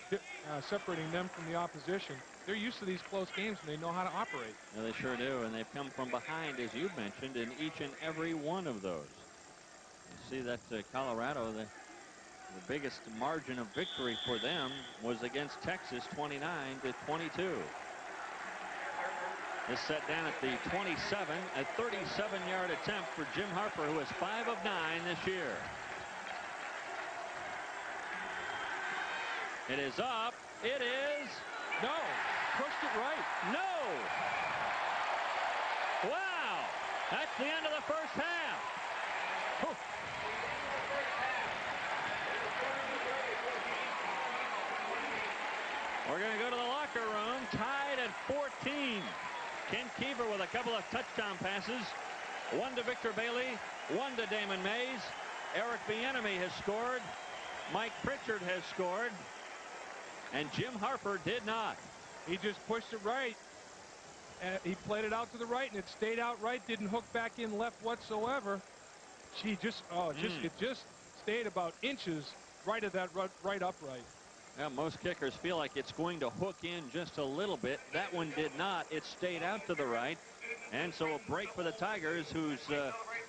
separating them from the opposition. They're used to these close games, and they know how to operate. Yeah, they sure do, and they've come from behind, as you mentioned, in each and every one of those. You see that Colorado, the biggest margin of victory for them was against Texas, 29-22. This set down at the 27, a 37-yard attempt for Jim Harper, who is 5 of 9 this year. It is up. It is. No. Pushed it right. No. Wow. That's the end of the first half. Whew. We're going to go to the locker room, tied at 14. Ken Keever with a couple of touchdown passes. 1 to Victor Bailey, 1 to Damon Mays. Eric Bieniemy has scored. Mike Pritchard has scored. And Jim Harper did not. He just pushed it right. He played it out to the right, and it stayed out right. Didn't hook back in left whatsoever. It just stayed about inches right of that right upright. Yeah, most kickers feel like it's going to hook in just a little bit. That one did not. It stayed out to the right. And so a break for the Tigers, whose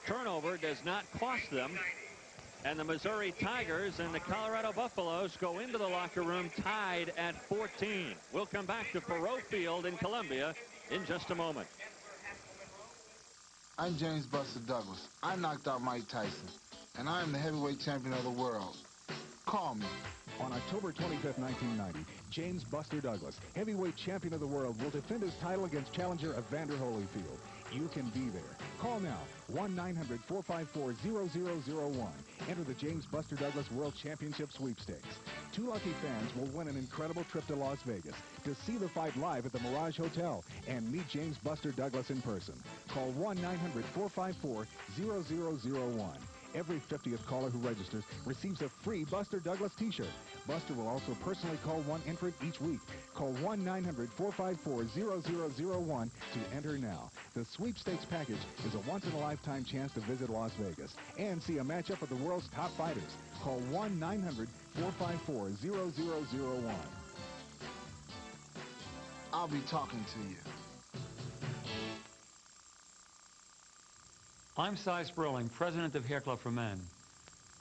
turnover does not cost them. And the Missouri Tigers and the Colorado Buffaloes go into the locker room tied at 14. We'll come back to Faurot Field in Columbia in just a moment. I'm James Buster Douglas. I knocked out Mike Tyson, and I am the heavyweight champion of the world. Call me. On October 25th, 1990, James Buster Douglas, heavyweight champion of the world, will defend his title against challenger Evander Holyfield. You can be there. Call now, 1-900-454-0001. Enter the James Buster Douglas World Championship Sweepstakes. 2 lucky fans will win an incredible trip to Las Vegas to see the fight live at the Mirage Hotel and meet James Buster Douglas in person. Call 1-900-454-0001. Every 50th caller who registers receives a free Buster Douglas t-shirt. Buster will also personally call one entrant each week. Call 1-900-454-0001 to enter now. The sweepstakes package is a once-in-a-lifetime chance to visit Las Vegas and see a matchup of the world's top fighters. Call 1-900-454-0001. I'll be talking to you. I'm Cy Sperling, president of Hair Club for Men.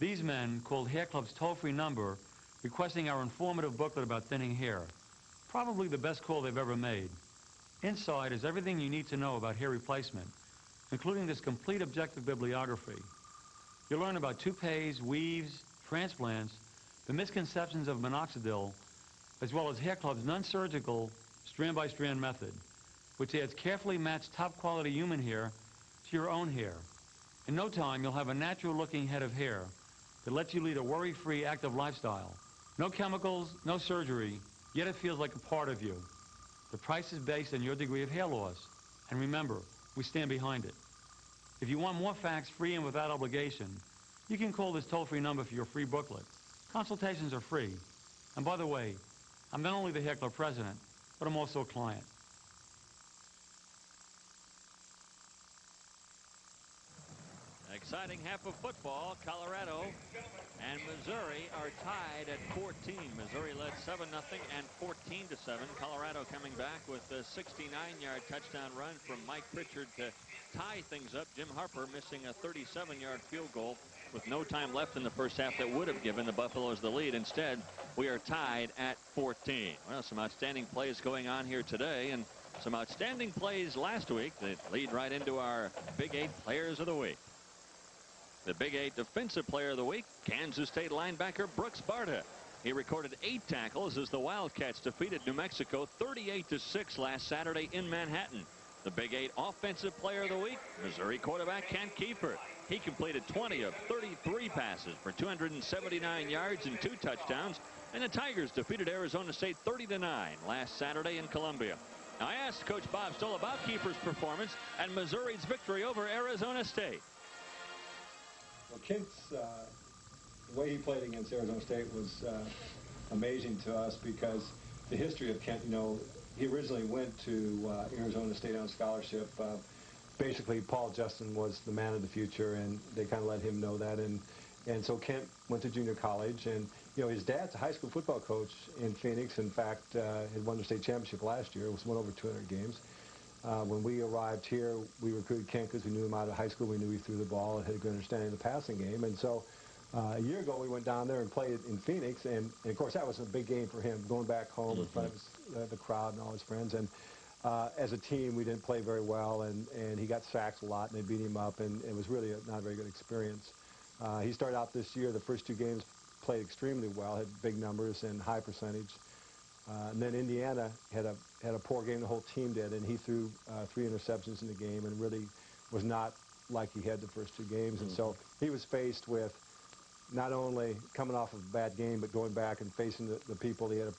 These men called Hair Club's toll-free number, requesting our informative booklet about thinning hair. Probably the best call they've ever made. Inside is everything you need to know about hair replacement, including this complete objective bibliography. You'll learn about toupees, weaves, transplants, the misconceptions of minoxidil, as well as Hair Club's non-surgical strand-by-strand method, which adds carefully matched top-quality human hair to your own hair. In no time, you'll have a natural-looking head of hair that lets you lead a worry-free, active lifestyle. No chemicals, no surgery, yet it feels like a part of you. The price is based on your degree of hair loss. And remember, we stand behind it. If you want more facts free and without obligation, you can call this toll-free number for your free booklet. Consultations are free. And by the way, I'm not only the Hair Club president, but I'm also a client. Exciting half of football. Colorado and Missouri are tied at 14. Missouri led 7-0 and 14-7. Colorado coming back with a 69-yard touchdown run from Mike Pritchard to tie things up. Jim Harper missing a 37-yard field goal with no time left in the first half that would have given the Buffaloes the lead. Instead, we are tied at 14. Well, some outstanding plays going on here today, and some outstanding plays last week that lead right into our Big 8 Players of the Week. The Big 8 Defensive Player of the Week, Kansas State linebacker Brooks Barta. He recorded 8 tackles as the Wildcats defeated New Mexico 38-6 last Saturday in Manhattan. The Big 8 Offensive Player of the Week, Missouri quarterback Kent Kiefer. He completed 20 of 33 passes for 279 yards and 2 touchdowns. And the Tigers defeated Arizona State 30-9 last Saturday in Columbia. Now, I asked Coach Bob Stoll about Kiefer's performance and Missouri's victory over Arizona State. Well, Kent's, the way he played against Arizona State was amazing to us because the history of Kent, you know, he originally went to Arizona State on scholarship. Basically, Paul Justin was the man of the future, and they kind of let him know that. And so Kent went to junior college, and, you know, his dad's a high school football coach in Phoenix. In fact, had won the state championship last year. It was won over 200 games. When we arrived here, we recruited Kent because we knew him out of high school. We knew he threw the ball and had a good understanding of the passing game. And so a year ago, we went down there and played in Phoenix. And of course, that was a big game for him, going back home in front of the crowd and all his friends. And as a team, we didn't play very well. And he got sacked a lot, and they beat him up. And it was really not a very good experience. He started out this year, the first 2 games, played extremely well, had big numbers and high percentage. And then Indiana had a poor game, the whole team did, and he threw 3 interceptions in the game and really was not like he had the first 2 games. And so he was faced with not only coming off of a bad game, but going back and facing the people he had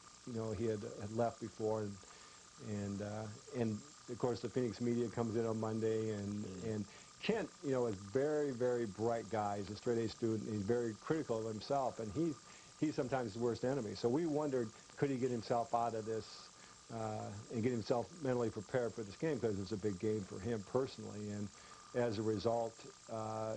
left before. And of course, the Phoenix media comes in on Monday, and Kent, you know, is a very, very bright guy. He's a straight-A student. He's very critical of himself, and he's sometimes his worst enemy. So we wondered, could he get himself out of this and get himself mentally prepared for this game, because it was a big game for him personally. And as a result,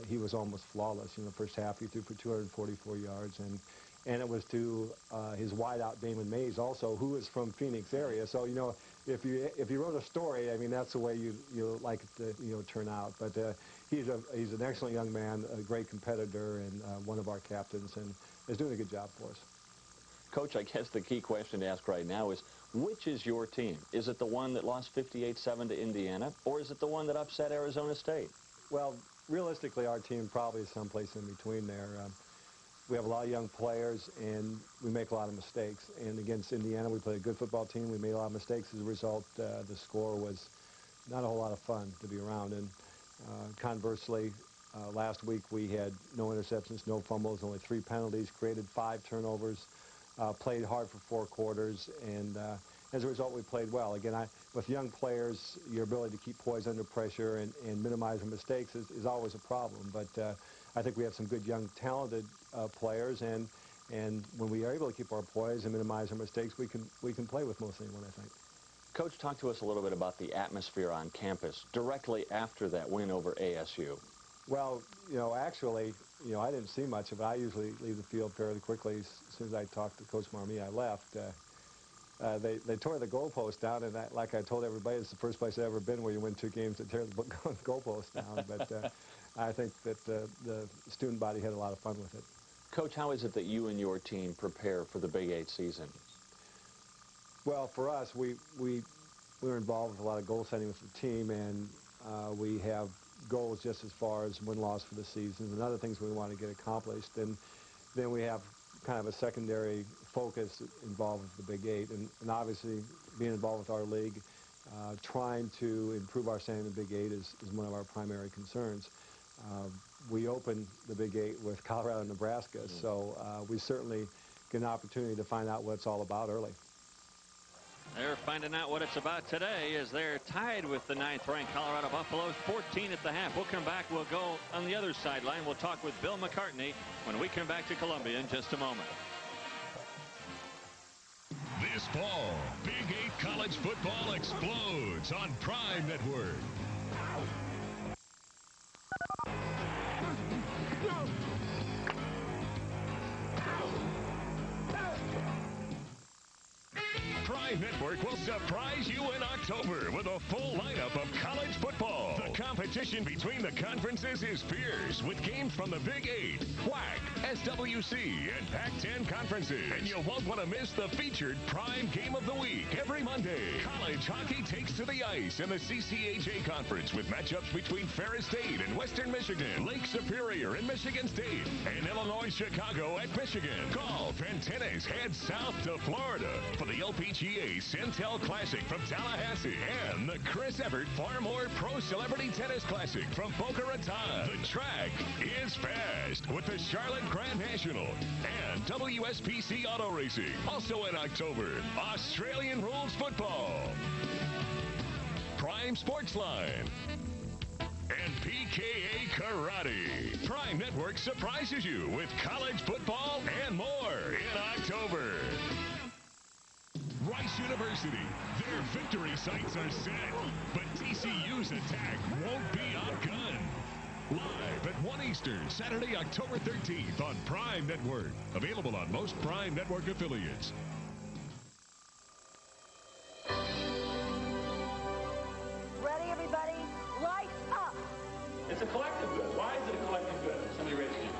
he was almost flawless. You know, the first half he threw for 244 yards, and it was to his wideout Damon Mays also, who is from Phoenix area. So, you know, if you wrote a story, I mean, that's the way you like it to, you know, turn out. But he's an excellent young man, a great competitor, and one of our captains, and is doing a good job for us. Coach, I guess the key question to ask right now is, which is your team? Is it the one that lost 58-7 to Indiana, or is it the one that upset Arizona State? Well, realistically, our team probably is someplace in between there. We have a lot of young players, and we make a lot of mistakes. And against Indiana, we played a good football team. We made a lot of mistakes. As a result, the score was not a whole lot of fun to be around. And conversely, last week we had no interceptions, no fumbles, only 3 penalties, created 5 turnovers, played hard for 4 quarters, and as a result, we played well. Again, with young players, your ability to keep poise under pressure and minimize their mistakes is always a problem. But I think we have some good, young, talented players, and when we are able to keep our poise and minimize our mistakes, we can play with most anyone, I think. Coach, talk to us a little bit about the atmosphere on campus directly after that win over ASU. Well, actually, I didn't see much of it. I usually leave the field fairly quickly. As soon as I talked to Coach Marmee, I left. They tore the goalpost down, and like I told everybody, it's the first place I've ever been where you win 2 games to tear the goalpost down. But I think that the student body had a lot of fun with it. Coach, how is it that you and your team prepare for the Big 8 season? Well, for us, we were involved with a lot of goal setting with the team, and we have goals just as far as win-loss for the season and other things we want to get accomplished. And then we have kind of a secondary focus involved with the Big 8, and obviously being involved with our league, trying to improve our standing in the Big 8 is one of our primary concerns. We opened the Big 8 with Colorado and Nebraska, so we certainly get an opportunity to find out what it's all about early. They're finding out what it's about today as they're tied with the 9th-ranked Colorado Buffaloes, 14 at the half. We'll come back. We'll go on the other sideline. We'll talk with Bill McCartney when we come back to Columbia in just a moment. This fall, Big 8 college football explodes on Prime Network. Prime Network will surprise you in October with a full lineup of college football. The competition between the conferences is fierce with games from the Big 8, WAC, SWC, and Pac-10 conferences. And you won't want to miss the featured Prime Game of the Week every Monday. College hockey takes to the ice in the CCHA Conference with matchups between Ferris State and Western Michigan, Lake Superior and Michigan State, and Illinois-Chicago at Michigan. Golf and tennis head south to Florida for the LPGA Centel Classic from Tallahassee and the Chris Evert Farmore Pro Celebrity Tennis Classic from Boca Raton. The track is fast with the Charlotte Grand National and WSPC Auto Racing. Also in October, Australian Rules Football, Prime Sportsline, and PKA Karate. Prime Network surprises you with college football and more in October. Rice University, their victory sights are set, but TCU's attack won't be outgunned. Live at 1 Eastern, Saturday, October 13th on Prime Network. Available on most Prime Network affiliates. Ready, everybody? Lights up! It's a collective good. Why is it a collective good? Somebody raise your hand.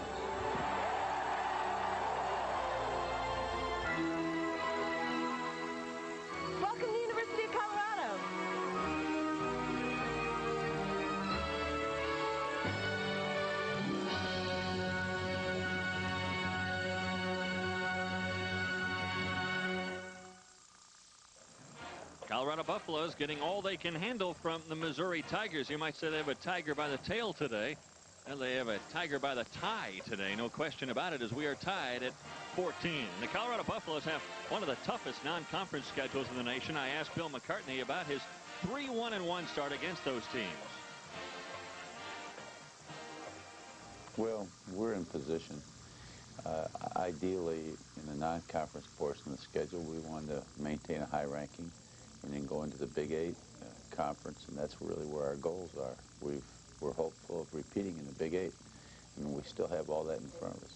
Welcome to the University of Colorado. Colorado Buffaloes getting all they can handle from the Missouri Tigers. You might say they have a tiger by the tail today. And they have a tiger by the tie today. No question about it, as we are tied at 14. The Colorado Buffaloes have one of the toughest non-conference schedules in the nation. I asked Bill McCartney about his 3-1-1 start against those teams. Well, we're in position. Ideally, in the non-conference portion of the schedule, we want to maintain a high ranking and then go into the Big 8 conference, and that's really where our goals are. We're hopeful of repeating in the Big 8. I mean, we still have all that in front of us.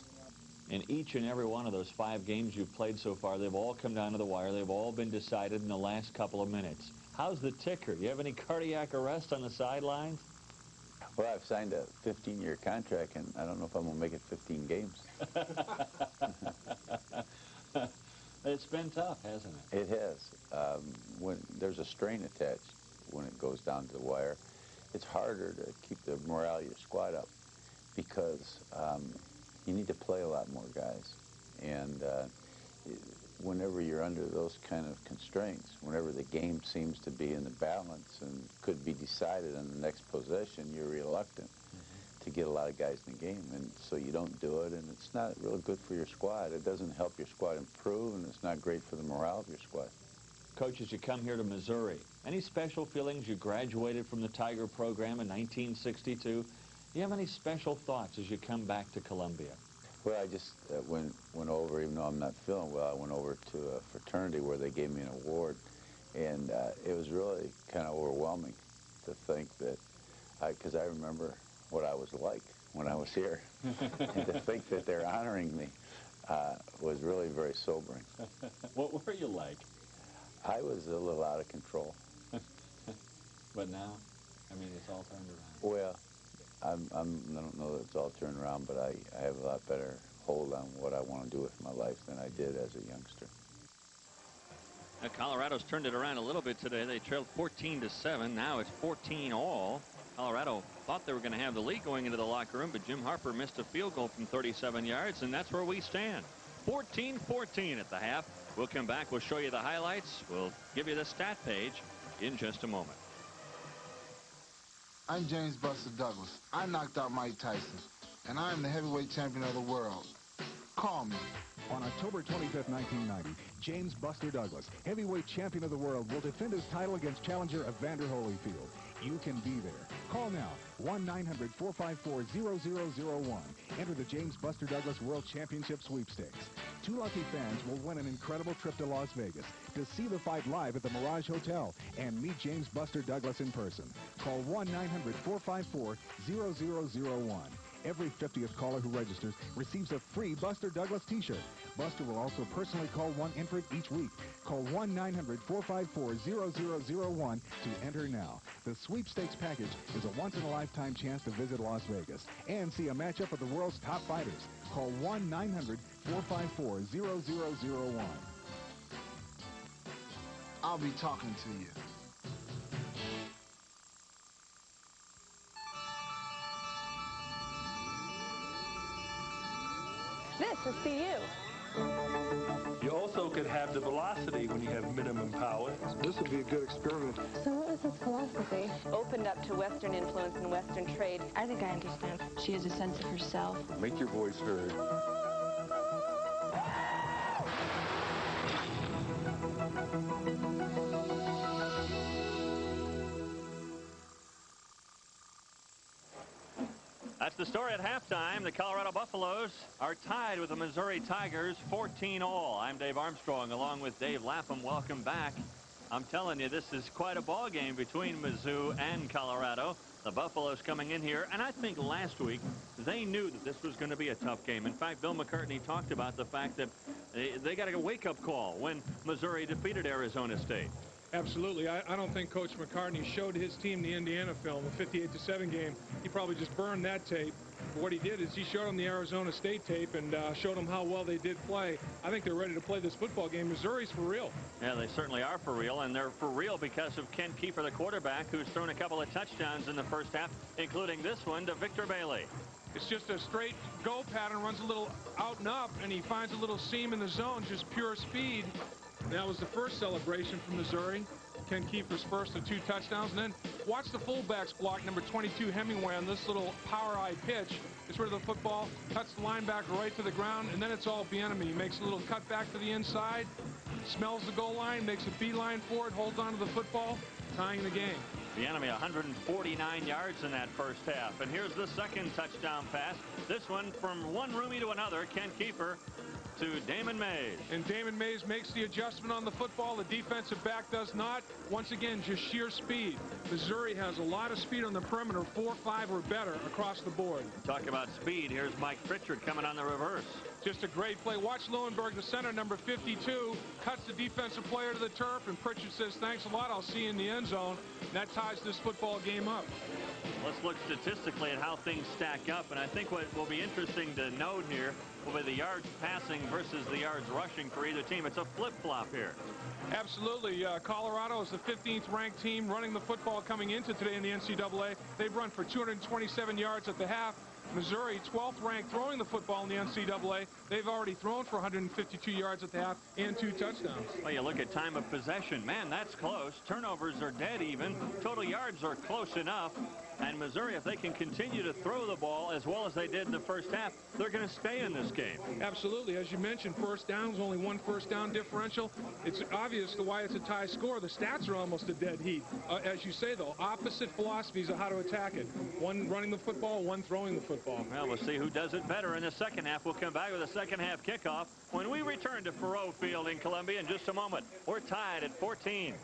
In each and every one of those 5 games you've played so far, they've all come down to the wire. They've all been decided in the last couple of minutes. How's the ticker? You have any cardiac arrest on the sidelines? Well, I've signed a 15-year contract, and I don't know if I'm going to make it 15 games. It's been tough, hasn't it? It has. When there's a strain attached when it goes down to the wire, it's harder to keep the morale of your squad up because you need to play a lot more guys. And whenever you're under those kind of constraints, whenever the game seems to be in the balance and could be decided on the next possession, you're reluctant to get a lot of guys in the game, and so you don't do it, and it's not real good for your squad. It doesn't help your squad improve, and it's not great for the morale of your squad. Coach, as you come here to Missouri, any special feelings? You graduated from the Tiger program in 1962. Do you have any special thoughts as you come back to Columbia? Well, I just went over, even though I'm not feeling well, I went over to a fraternity where they gave me an award, and it was really kind of overwhelming to think that, because I remember what I was like when I was here, and to think that they're honoring me was really very sobering. What were you like? I was a little out of control. But now, I mean, it's all turned around. Well, I don't know that it's all turned around, but I have a lot better hold on what I want to do with my life than I did as a youngster. Now, Colorado's turned it around a little bit today. They trailed 14-7. Now it's 14-all. Colorado thought they were going to have the lead going into the locker room, but Jim Harper missed a field goal from 37 yards, and that's where we stand. 14-14 at the half. We'll come back. We'll show you the highlights. We'll give you the stat page in just a moment. I'm James Buster Douglas. I knocked out Mike Tyson, and I am the heavyweight champion of the world. Call me. On October 25th, 1990, James Buster Douglas, heavyweight champion of the world, will defend his title against challenger Evander Holyfield. You can be there. Call now, 1-900-454-0001. Enter the James Buster Douglas World Championship Sweepstakes. 2 lucky fans will win an incredible trip to Las Vegas to see the fight live at the Mirage Hotel and meet James Buster Douglas in person. Call 1-900-454-0001. Every 50th caller who registers receives a free Buster Douglas t-shirt. Buster will also personally call one entrant each week. Call 1-900-454-0001 to enter now. The sweepstakes package is a once-in-a-lifetime chance to visit Las Vegas and see a matchup of the world's top fighters. Call 1-900-454-0001. I'll be talking to you. This is CU. You also could have the velocity when you have minimum power. This would be a good experiment. So what was his philosophy? Opened up to Western influence and Western trade. I think I understand. She has a sense of herself. Make your voice heard. That's the story at halftime. The Colorado Buffaloes are tied with the Missouri Tigers 14-all. I'm Dave Armstrong along with Dave Lapham. Welcome back. I'm telling you, this is quite a ball game between Mizzou and Colorado. The Buffaloes coming in here, and I think last week they knew that this was going to be a tough game. In fact, Bill McCartney talked about the fact that they got a wake-up call when Missouri defeated Arizona State. Absolutely. I don't think Coach McCartney showed his team the Indiana film, the 58-7 game. He probably just burned that tape. But what he did is he showed them the Arizona State tape and showed them how well they did play. I think they're ready to play this football game. Missouri's for real. Yeah, they certainly are for real, and they're for real because of Kent Kiefer, the quarterback, who's thrown a couple of touchdowns in the first half, including this one to Victor Bailey. It's just a straight go pattern, runs a little out and up, and he finds a little seam in the zone, just pure speed. That was the first celebration from Missouri. Ken Kiefer's first of 2 touchdowns. And then watch the fullbacks block number 22 Hemingway on this little power-eye pitch. Gets rid of the football, cuts the linebacker right to the ground, and then it's all Bieniemy. He makes a little cut back to the inside, smells the goal line, makes a beeline for it, holds onto the football, tying the game. Bieniemy 149 yards in that first half. And here's the second touchdown pass. This one from one roomie to another. Ken Kiefer to Damon Mays. And Damon Mays makes the adjustment on the football. The defensive back does not. Once again, just sheer speed. Missouri has a lot of speed on the perimeter, 4-5 or better across the board. Talk about speed. Here's Mike Pritchard coming on the reverse. Just a great play. Watch Lewinberg, the center, number 52, cuts the defensive player to the turf, and Pritchard says, thanks a lot, I'll see you in the end zone. And that ties this football game up. Let's look statistically at how things stack up, and I think what will be interesting to note here will be the yards passing versus the yards rushing for either team. It's a flip-flop here. Absolutely. Colorado is the 15th ranked team running the football coming into today in the NCAA. They've run for 227 yards at the half. Missouri, 12th ranked, throwing the football in the NCAA. They've already thrown for 152 yards at the half and 2 touchdowns. Well, you look at time of possession. Man, that's close. Turnovers are dead even. Total yards are close enough. And Missouri, if they can continue to throw the ball as well as they did in the first half, they're going to stay in this game. Absolutely. As you mentioned, first downs, only 1 first down differential. It's obvious why it's a tie score. The stats are almost a dead heat. As you say, though, opposite philosophies of how to attack it. One running the football, one throwing the football. Well, we'll see who does it better in the second half. We'll come back with a second half kickoff when we return to Faurot Field in Columbia in just a moment. We're tied at 14.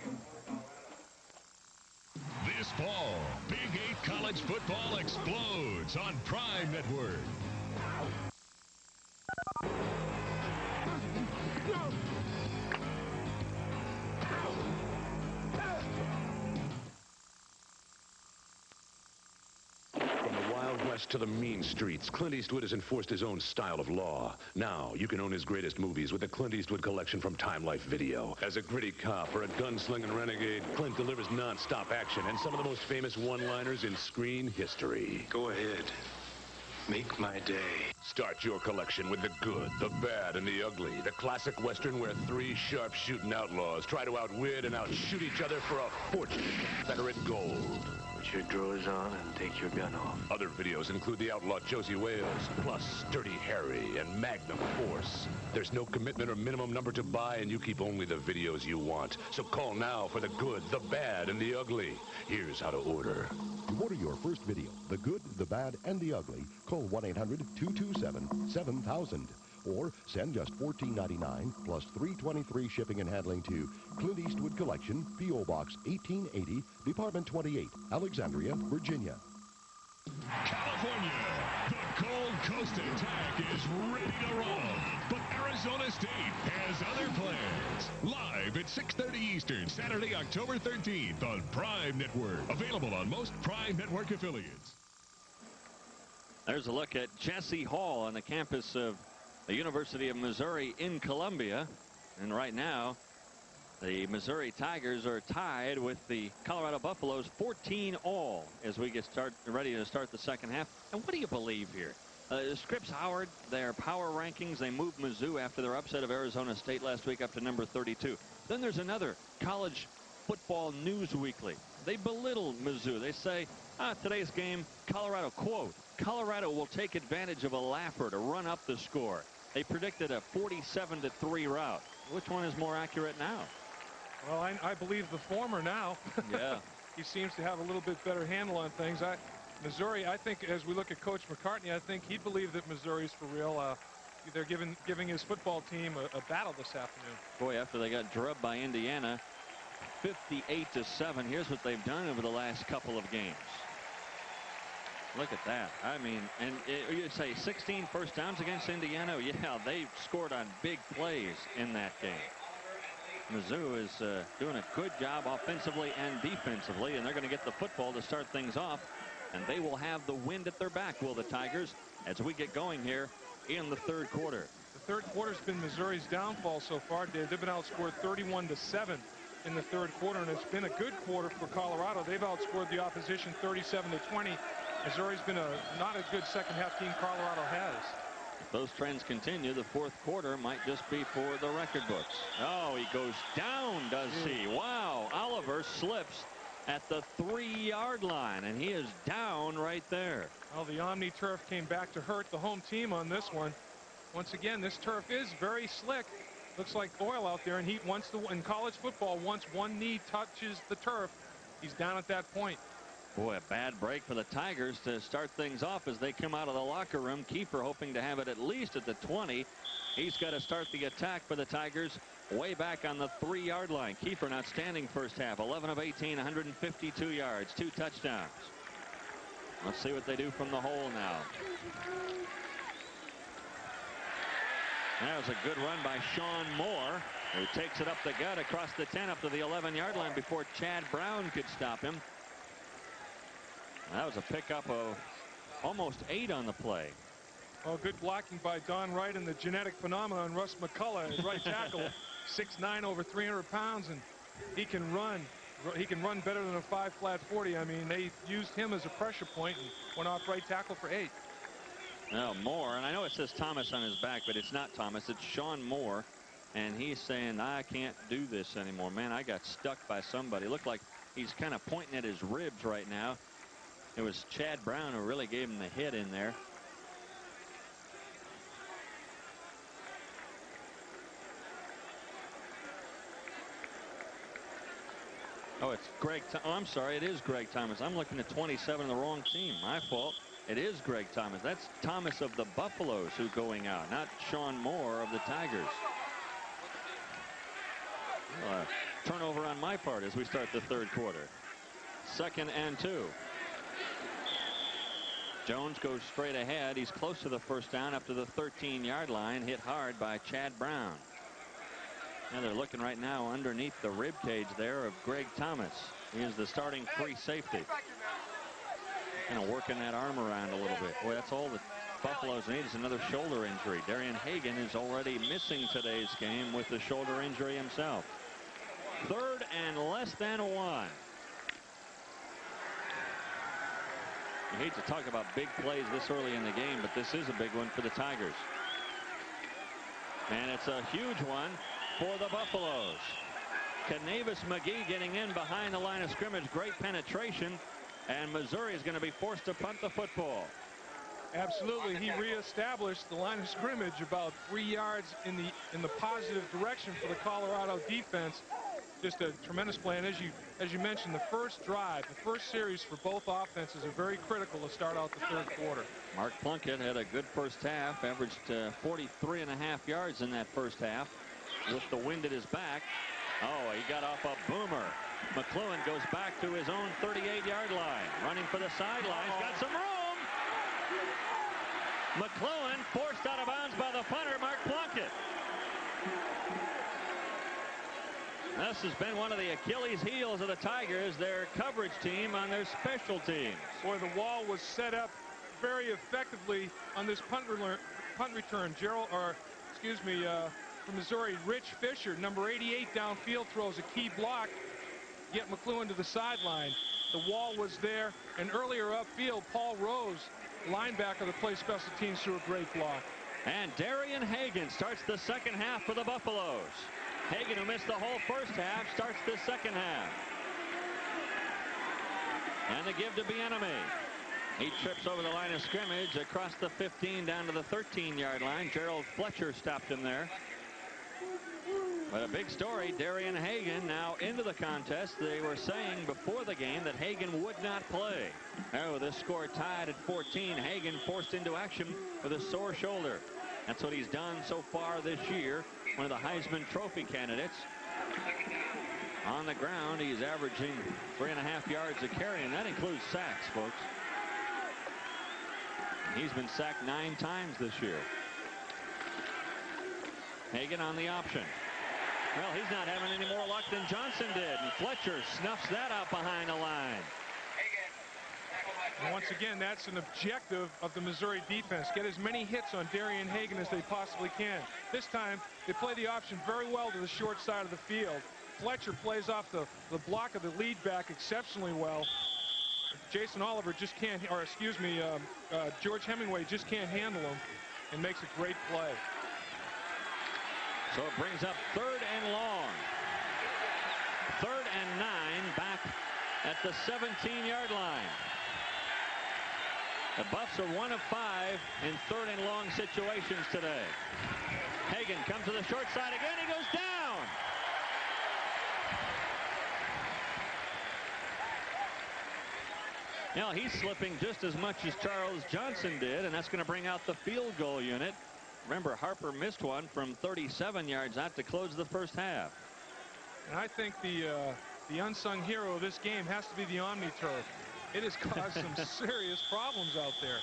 This fall, Big 8 college football explodes on Prime Network. West to the mean streets, Clint Eastwood has enforced his own style of law. Now, you can own his greatest movies with the Clint Eastwood collection from Time Life Video. As a gritty cop or a gunslinging renegade, Clint delivers non-stop action and some of the most famous one-liners in screen history. Go ahead. Make my day. Start your collection with the good, the bad, and the ugly. The classic Western where 3 sharp-shooting outlaws try to outwit and outshoot each other for a fortune in Confederate gold. Put your drawers on and take your gun off. Other videos include the outlaw Josie Wales, plus Sturdy Harry and Magnum Force. There's no commitment or minimum number to buy, and you keep only the videos you want. So call now for the good, the bad, and the ugly. Here's how to order. To order your first video, The Good, the Bad, and the Ugly, call 1-800-227-7000. Or send just $14.99 plus $3.23 shipping and handling to Clint Eastwood Collection, P.O. Box 1880, Department 28, Alexandria, Virginia. California, the Gold Coast attack is ready to roll. But Arizona State has other plans. Live at 6:30 Eastern, Saturday, October 13th on Prime Network. Available on most Prime Network affiliates. There's a look at Jesse Hall on the campus of the University of Missouri in Columbia. And right now, the Missouri Tigers are tied with the Colorado Buffaloes 14-all as we get ready to start the second half. And what do you believe here? Scripps Howard, their power rankings, they moved Mizzou after their upset of Arizona State last week up to number 32. Then there's another College Football News Weekly. They belittle Mizzou. They say, today's game, Colorado, quote, Colorado will take advantage of a laugher to run up the score. They predicted a 47-3 rout. Which one is more accurate now? Well, I believe the former now. Yeah. He seems to have a little bit better handle on things. Missouri, I think, as we look at Coach McCartney, I think he'd believe that Missouri's for real. They're giving his football team a battle this afternoon. Boy, after they got drubbed by Indiana, 58-7. Here's what they've done over the last couple of games. Look at that. I mean, and you'd say 16 first downs against Indiana. Yeah, they scored on big plays in that game. Mizzou is doing a good job offensively and defensively, and they're going to get the football to start things off, and they will have the wind at their back, will the Tigers, as we get going here in the third quarter. The third quarter's been Missouri's downfall so far, Dave. They've been outscored 31-7 in the third quarter, and it's been a good quarter for Colorado. They've outscored the opposition 37-20. Missouri's been not a good second half team Colorado has. If those trends continue, the fourth quarter might just be for the record books. Oh, he goes down, does he? Wow, Oliver slips at the 3-yard line, and he is down right there. Well, the Omni turf came back to hurt the home team on this one. Once again, this turf is very slick. Looks like oil out there, and in college football, once one knee touches the turf, he's down at that point. Boy, a bad break for the Tigers to start things off as they come out of the locker room. Kiefer hoping to have it at least at the 20. He's got to start the attack for the Tigers way back on the 3-yard line. Kiefer an outstanding first half. 11 of 18, 152 yards, 2 touchdowns. Let's see what they do from the hole now. That was a good run by Sean Moore, who takes it up the gut across the 10 up to the 11-yard line before Chad Brown could stop him. That was a pickup of almost 8 on the play. Oh, good blocking by Don Wright and the genetic phenomenon Russ McCullough at right tackle. 6'9", over 300 pounds, and he can run. He can run better than a 5-flat 40. I mean, they used him as a pressure point and went off right tackle for 8. Well, Moore, and I know it says Thomas on his back, but it's not Thomas. It's Sean Moore, and he's saying, I can't do this anymore. Man, I got stuck by somebody. Looked like he's kind of pointing at his ribs right now. It was Chad Brown who really gave him the hit in there. Oh, it's Greg. Oh, I'm sorry. It is Greg Thomas. I'm looking at 27, the wrong team. My fault. It is Greg Thomas. That's Thomas of the Buffaloes who going out, not Sean Moore of the Tigers. Turnover on my part as we start the third quarter. 2nd and 2. Jones goes straight ahead. He's close to the first down up to the 13-yard line. Hit hard by Chad Brown. And they're looking right now underneath the rib cage there of Greg Thomas. He is the starting free safety. Kind of working that arm around a little bit. Boy, that's all the Buffaloes need is another shoulder injury. Darian Hagan is already missing today's game with the shoulder injury himself. 3rd and less than 1. You hate to talk about big plays this early in the game, but this is a big one for the Tigers. And it's a huge one for the Buffaloes. Canavis McGee getting in behind the line of scrimmage. Great penetration. And Missouri is going to be forced to punt the football. Absolutely. He reestablished the line of scrimmage about 3 yards in the positive direction for the Colorado defense. Just a tremendous play. And as you mentioned, the first drive, the first series for both offenses are very critical to start out the third quarter. Mark Plunkett had a good first half, averaged 43.5 yards in that first half with the wind at his back. Oh, he got off a boomer. McClellan goes back to his own 38-yard line, running for the sidelines. Got some room. McClellan forced out of bounds by the punter, Mark Plunkett. This has been one of the Achilles heels of the Tigers, their coverage team on their special teams. Boy, the wall was set up very effectively on this punt return. From Missouri, Rich Fisher, number 88, downfield throws a key block, get McClellan to the sideline. The wall was there, and earlier upfield, Paul Rose, linebacker that plays special teams, threw a great block. And Darian Hagan starts the second half for the Buffaloes. Hagan, who missed the whole first half, starts the second half. And the give to Bieniemy. He trips over the line of scrimmage across the 15 down to the 13-yard line. Gerald Fletcher stopped him there. But a big story, Darian Hagan now into the contest. They were saying before the game that Hagan would not play. Oh, this score tied at 14. Hagan forced into action with a sore shoulder. That's what he's done so far this year. One of the Heisman Trophy candidates. On the ground, he's averaging 3.5 yards a carry, and that includes sacks, folks. He's been sacked 9 times this year. Hagan on the option. Well, he's not having any more luck than Johnson did, and Fletcher snuffs that out behind the line. And once again, that's an objective of the Missouri defense. Get as many hits on Darian Hagan as they possibly can. This time, they play the option very well to the short side of the field. Fletcher plays off the block of the lead back exceptionally well. Jason Oliver just can't, or excuse me, George Hemingway just can't handle him and makes a great play. So it brings up 3rd and long. 3rd and 9 back at the 17-yard line. The Buffs are 1 of 5 in 3rd and long situations today. Hagan comes to the short side again. He goes down. Now he's slipping just as much as Charles Johnson did, and that's going to bring out the field goal unit. Remember, Harper missed one from 37 yards out to close the first half. And I think the unsung hero of this game has to be the OmniTurf. It has caused some serious problems out there.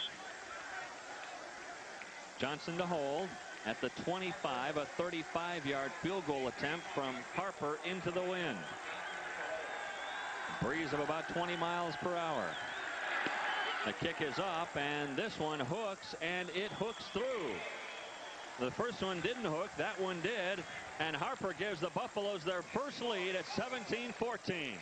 Johnson to hold. at the 25, a 35-yard field goal attempt from Harper into the wind. Breeze of about 20 miles per hour. The kick is up, and this one hooks, and it hooks through. The first one didn't hook, that one did, and Harper gives the Buffaloes their first lead at 17-14.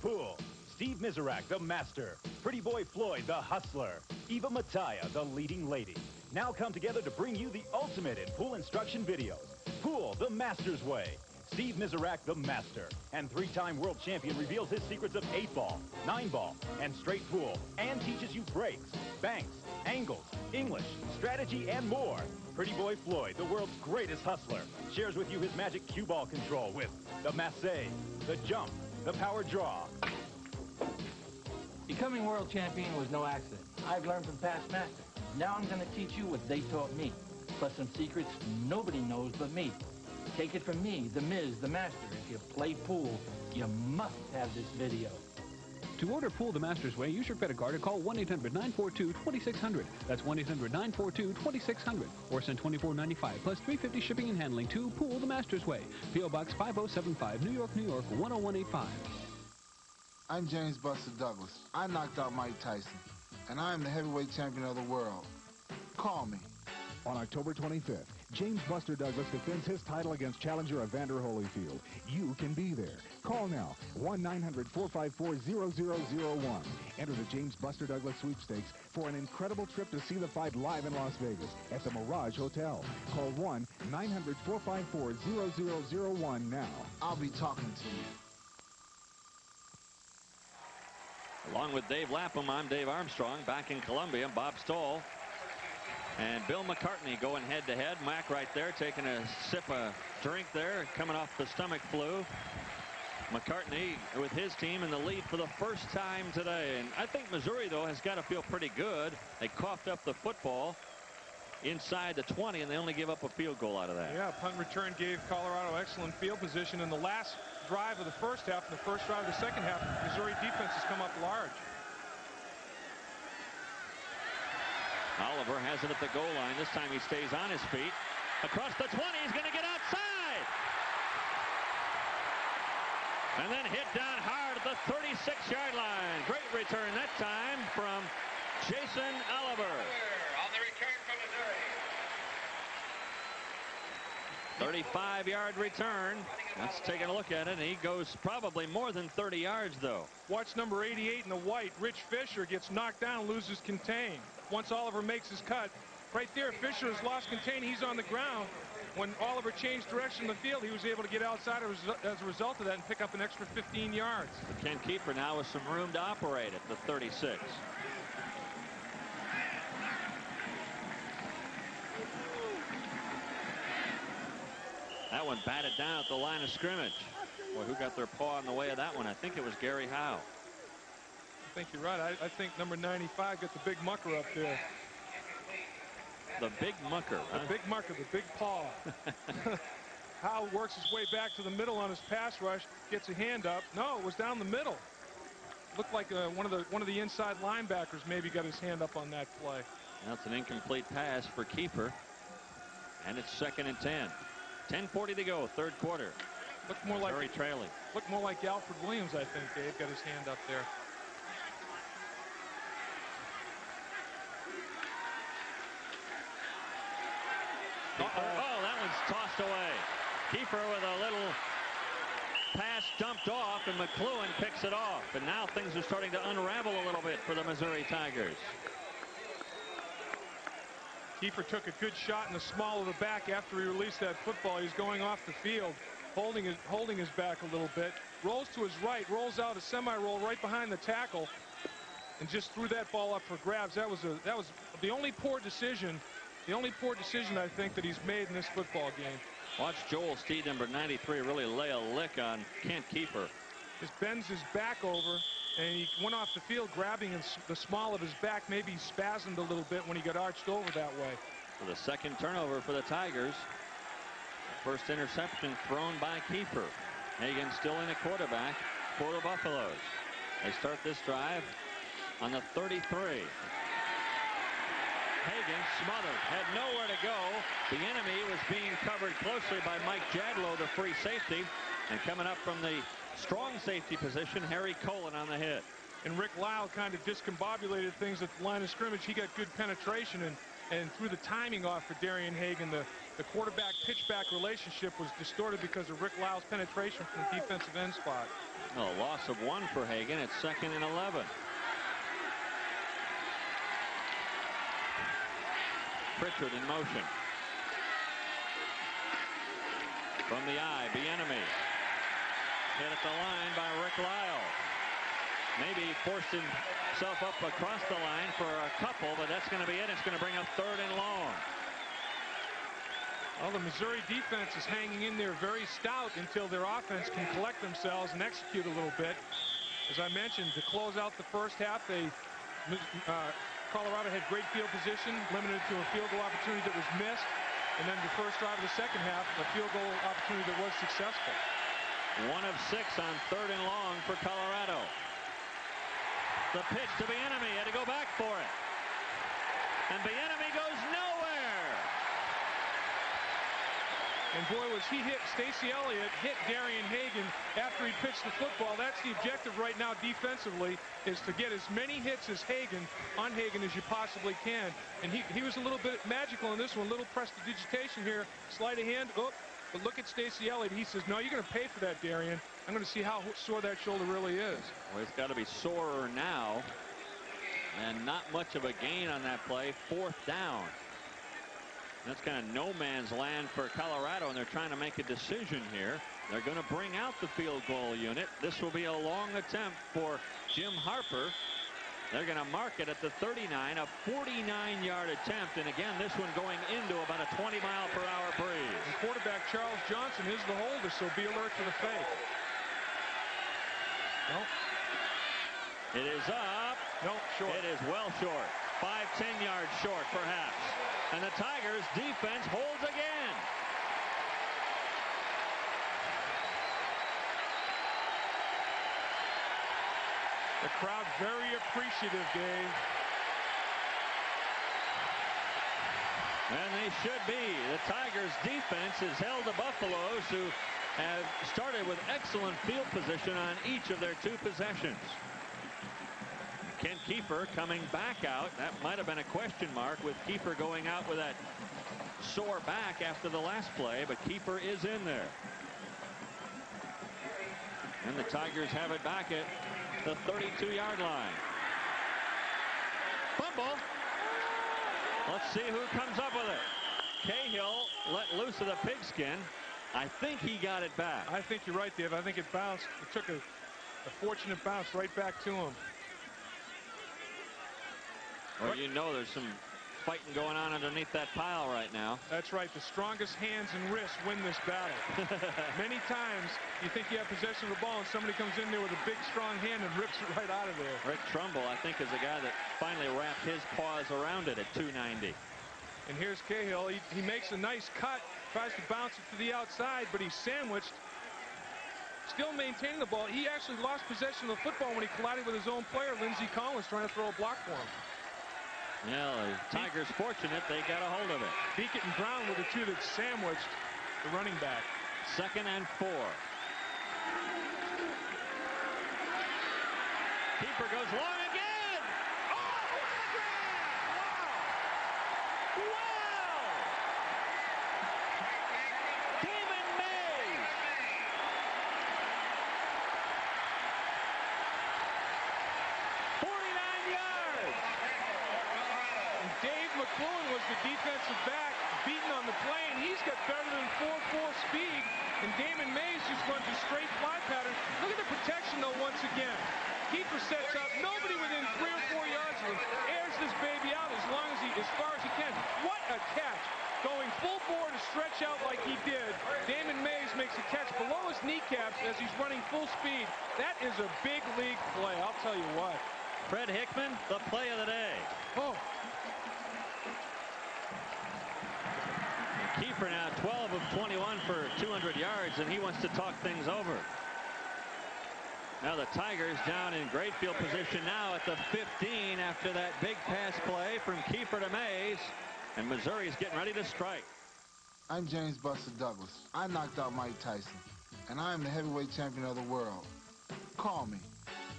Pool. Steve Miserak, the master. Pretty Boy Floyd, the hustler. Eva Mataya, the leading lady. Now come together to bring you the ultimate in pool instruction videos. Pool, the master's way. Steve Miserak, the master, and 3-time world champion, reveals his secrets of 8-ball, 9-ball, and straight pool, and teaches you breaks, banks, angles, English, strategy, and more. Pretty Boy Floyd, the world's greatest hustler, shares with you his magic cue ball control with the masse, the jump, the power draw. Becoming world champion was no accident. I've learned from past masters. Now I'm going to teach you what they taught me, plus some secrets nobody knows but me. Take it from me, the Miz, the master. If you play pool, you must have this video. To order Pool the Master's Way, use your credit card or call 1-800-942-2600. That's 1-800-942-2600. Or send $24.95 plus $3.50 shipping and handling to Pool the Master's Way. P.O. Box 5075, New York, New York, 10185. I'm James Buster Douglas. I knocked out Mike Tyson, and I am the heavyweight champion of the world. Call me. On October 25th, James Buster Douglas defends his title against challenger Evander Holyfield. You can be there. Call now, 1-900-454-0001. Enter the James Buster Douglas Sweepstakes for an incredible trip to see the fight live in Las Vegas at the Mirage Hotel. Call 1-900-454-0001 now. I'll be talking to you. Along with Dave Lapham, I'm Dave Armstrong. Back in Columbia, Bob Stoll and Bill McCartney going head-to-head. Mac right there taking a sip of drink there, coming off the stomach flu. McCartney with his team in the lead for the first time today. And I think Missouri, though, has got to feel pretty good. They coughed up the football inside the 20, and they only give up a field goal out of that. Yeah, punt return gave Colorado excellent field position in the last drive of the first half and the first drive of the second half. Missouri defense has come up large. Oliver has it at the goal line. This time he stays on his feet. Across the 20, he's going to get outside. And then hit down hard at the 36-yard line. Great return that time from Jason Oliver. On the return from Missouri. 35-yard return. Let's take a look at it. He goes probably more than 30 yards, though. Watch number 88 in the white. Rich Fisher gets knocked down, loses contain. Once Oliver makes his cut, right there, Fisher has lost contain. He's on the ground. When Oliver changed direction in the field, he was able to get outside as a result of that and pick up an extra 15 yards. Ken Keeper now with some room to operate at the 36. That one batted down at the line of scrimmage. Boy, who got their paw in the way of that one? I think it was Gary Howe. I think you're right. I think number 95 got the big mucker up there. The big mucker. The big mucker, the big paw. Howe works his way back to the middle on his pass rush, gets a hand up. No, it was down the middle. Looked like one of the inside linebackers maybe got his hand up on that play. That's an incomplete pass for Keeper. And it's 2nd and 10. 10:40 to go, third quarter. Looked more like trailing. Looked more like Alfred Williams, I think. Dave got his hand up there. Oh, that one's tossed away. Keeper with a little pass dumped off, and McLuhan picks it off. And now things are starting to unravel a little bit for the Missouri Tigers. Keeper took a good shot in the small of the back after he released that football. He's going off the field, holding his back a little bit. Rolls to his right, rolls out a semi-roll right behind the tackle, and just threw that ball up for grabs. That was the only poor decision. The only poor decision I think that he's made in this football game. Watch Joel Steed, number 93, really lay a lick on Kent Keeper. Just bends his back over, and he went off the field grabbing the small of his back. Maybe he spasmed a little bit when he got arched over that way. For the second turnover for the Tigers. The first interception thrown by Keeper. Hagan still in a quarterback for the Buffaloes. They start this drive on the 33. Hagan smothered, had nowhere to go. Bieniemy was being covered closely by Mike Jadlow, the free safety. And coming up from the strong safety position, Harry Colin on the hit. And Rick Lyle kind of discombobulated things at the line of scrimmage. He got good penetration and threw the timing off for Darian Hagan. The quarterback-pitchback relationship was distorted because of Rick Lyle's penetration from the defensive end spot. A loss of 1 for Hagan. It's 2nd and 11. Pritchard in motion. From the eye, Bieniemy. Hit at the line by Rick Lyle. Maybe forced himself up across the line for a couple, but that's going to be it. It's going to bring up 3rd and long. Well, the Missouri defense is hanging in there very stout until their offense can collect themselves and execute a little bit. As I mentioned, to close out the first half, Colorado had great field position, limited to a field goal opportunity that was missed. And then the first drive of the second half, a field goal opportunity that was successful. 1 of 6 on 3rd and long for Colorado. The pitch to Bieniemy, had to go back for it. And Bieniemy goes nowhere. And boy, was he hit. Stacy Elliott hit Darian Hagan after he pitched the football. That's the objective right now defensively, is to get as many hits as on Hagan as you possibly can. And he was a little bit magical in this one. Little prestidigitation here. Sleight of hand. Oh, but look at Stacy Elliott. He says, no, you're going to pay for that, Darian. I'm going to see how sore that shoulder really is. Well, it's got to be sorer now. And not much of a gain on that play. 4th down. That's kind of no man's land for Colorado, and they're trying to make a decision here. They're going to bring out the field goal unit. This will be a long attempt for Jim Harper. They're going to mark it at the 39, a 49-yard attempt. And again, this one going into about a 20-mile-per-hour breeze. And quarterback Charles Johnson is the holder, so be alert to the fake. Nope. It is up. Nope, short. It is well short. 5-10 yards short, perhaps. And the Tigers' defense holds again. The crowd very appreciative, Dave. And they should be. The Tigers' defense has held the Buffaloes, who have started with excellent field position on each of their 2 possessions. Kent Kiefer coming back out. That might have been a question mark with Kiefer going out with that sore back after the last play, but Kiefer is in there. And the Tigers have it back at the 32-yard line. Fumble. Let's see who comes up with it. Cahill let loose of the pigskin. I think he got it back. I think you're right, Dave. I think it bounced. It took a fortunate bounce right back to him. Well, you know there's some fighting going on underneath that pile right now. That's right. The strongest hands and wrists win this battle. Many times you think you have possession of the ball and somebody comes in there with a big strong hand and rips it right out of there. Rick Trumbull, I think, is the guy that finally wrapped his paws around it at 290. And here's Cahill. He makes a nice cut, tries to bounce it to the outside, but he's sandwiched. Still maintaining the ball. He actually lost possession of the football when he collided with his own player, Lindsay Collins, trying to throw a block for him. Yeah, the Tigers fortunate they got a hold of it. Beekett and Brown were the 2 that sandwiched the running back. 2nd and 4. Keeper goes long again. Oh, what a grab! Wow! Damon Mays. McClellan was the defensive back, beaten on the play, and he's got better than 4.4 speed. And Damon Mays just runs a straight fly pattern. Look at the protection, though, once again. Keeper sets up, nobody within 3 or 4 yards of him, airs this baby out as far as he can. What a catch. Going full bore to stretch out like he did. Damon Mays makes a catch below his kneecaps as he's running full speed. That is a big league play, I'll tell you what. Fred Hickman, the play of the day. Oh. Kiefer now 12 of 21 for 200 yards, and he wants to talk things over. Now the Tigers down in great field position now at the 15 after that big pass play from Kiefer to Mays. And Missouri's getting ready to strike. I'm James Buster Douglas. I knocked out Mike Tyson, and I am the heavyweight champion of the world. Call me.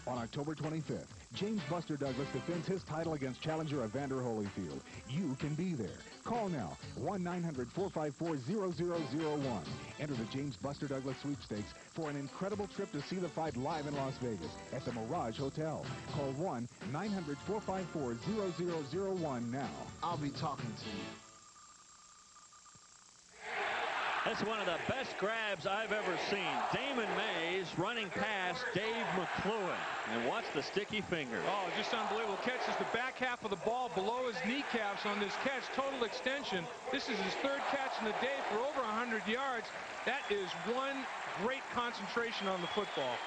On October 25th, James Buster Douglas defends his title against challenger Evander Holyfield. You can be there. Call now, 1-900-454-0001. Enter the James Buster Douglas Sweepstakes for an incredible trip to see the fight live in Las Vegas at the Mirage Hotel. Call 1-900-454-0001 now. I'll be talking to you. That's one of the best grabs I've ever seen. Damon Mays running past Dave McCluen. And watch the sticky finger. Oh, just unbelievable. Catches the back half of the ball below his kneecaps on this catch. Total extension. This is his third catch in the day for over 100 yards. That is one great concentration on the football.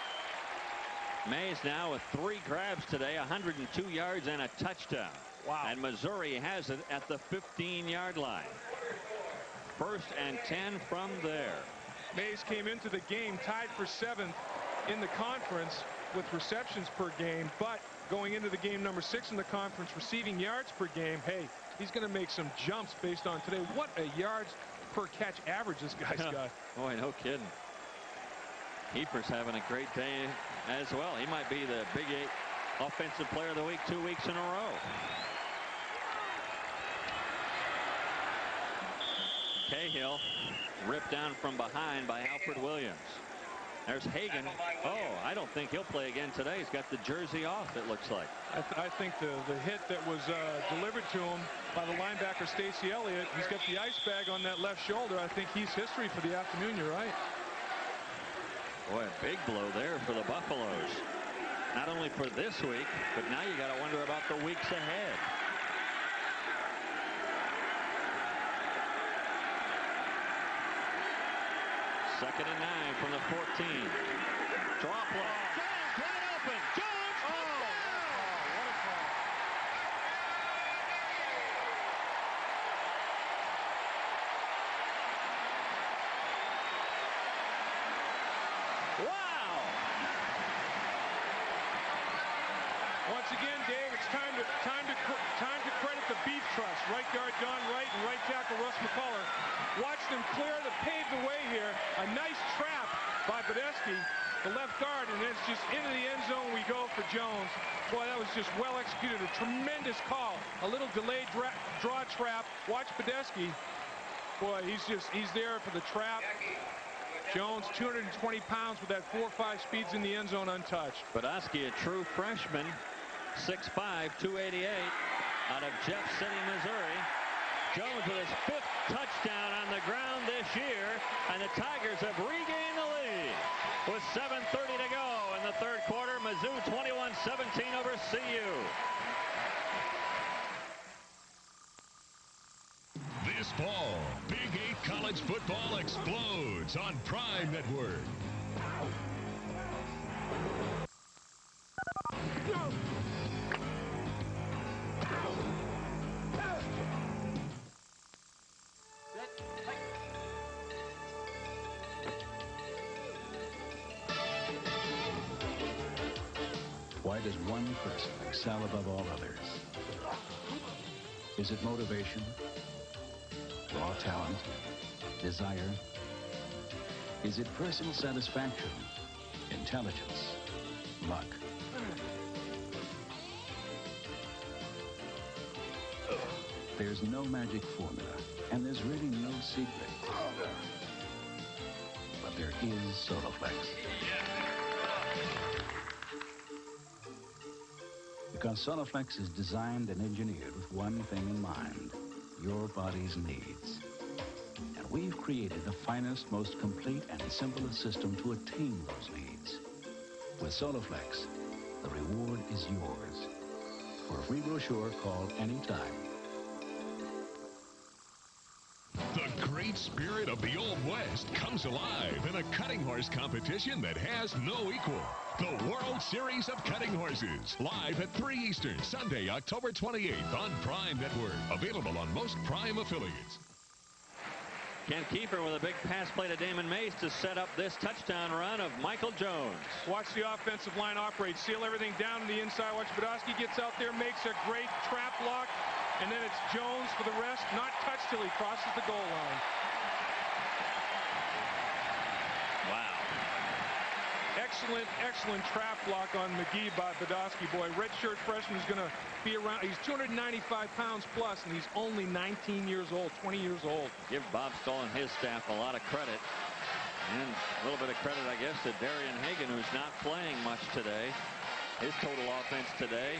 Mays now with 3 grabs today, 102 yards and a touchdown. Wow. And Missouri has it at the 15-yard line. 1st and 10 from there. Mays came into the game tied for 7th in the conference with receptions per game, but going into the game number 6 in the conference receiving yards per game. Hey, he's going to make some jumps based on today. What a yards per catch average this guy's got. Boy, no kidding. Kiefer's having a great day as well. He might be the Big 8 Offensive Player of the Week 2 weeks in a row. Cahill ripped down from behind by Alfred Williams. There's Hagan. Oh, I don't think he'll play again today. He's got the jersey off, it looks like. I think the hit that was delivered to him by the linebacker Stacey Elliott, he's got the ice bag on that left shoulder. I think he's history for the afternoon. You're right. Boy, a big blow there for the Buffaloes. Not only for this week, but now you got to wonder about the weeks ahead. Second and 9 from the 14. Draw play. Jones wide open. Jones touchdown! What a call. Wow! Once again, Dave, it's time to credit the Beef Trust. Right guard Don Wright and right tackle Russ McCullough. Watch them clear the pave the way here. A nice trap by Badesky, the left guard, and it's just into the end zone we go for Jones. Boy, that was just well executed. A tremendous call. A little delayed draw trap. Watch Badesky. Boy, he's there for the trap. Jones, 220 pounds with that 4.5 speeds in the end zone untouched. Badesky, a true freshman, 6'5", 288, out of Jeff City, Missouri. Jones with his 5th touchdown on the ground this year, and the Tigers have regained the lead with 7:30 to go in the 3rd quarter. Mizzou 21-17 over CU. This fall, Big 8 college football explodes on Prime Network. Why does one person excel above all others? Is it motivation, raw talent, desire? Is it personal satisfaction, intelligence, luck? There's no magic formula, and there's really no secret. But there is Soloflex. Because Soloflex is designed and engineered with one thing in mind, your body's needs. And we've created the finest, most complete, and simplest system to attain those needs. With Soloflex, the reward is yours. For a free brochure, call anytime. The great spirit of the Old West comes alive in a cutting horse competition that has no equal. The World Series of Cutting Horses, live at 3 Eastern, Sunday, October 28th on Prime Network. Available on most Prime affiliates. Kent Kiefer with a big pass play to Damon Mays to set up this touchdown run of Michael Jones. Watch the offensive line operate. Seal everything down on the inside. Watch Badowski gets out there, makes a great trap block, and then it's Jones for the rest. Not touched till he crosses the goal line. Wow. Excellent trap block on McGee by Badowski. Boy, redshirt freshman is going to be around. He's 295 pounds plus, and he's only 19 years old, 20 years old. Give Bob Stoll and his staff a lot of credit. And a little bit of credit, I guess, to Darian Hagan, who's not playing much today. His total offense today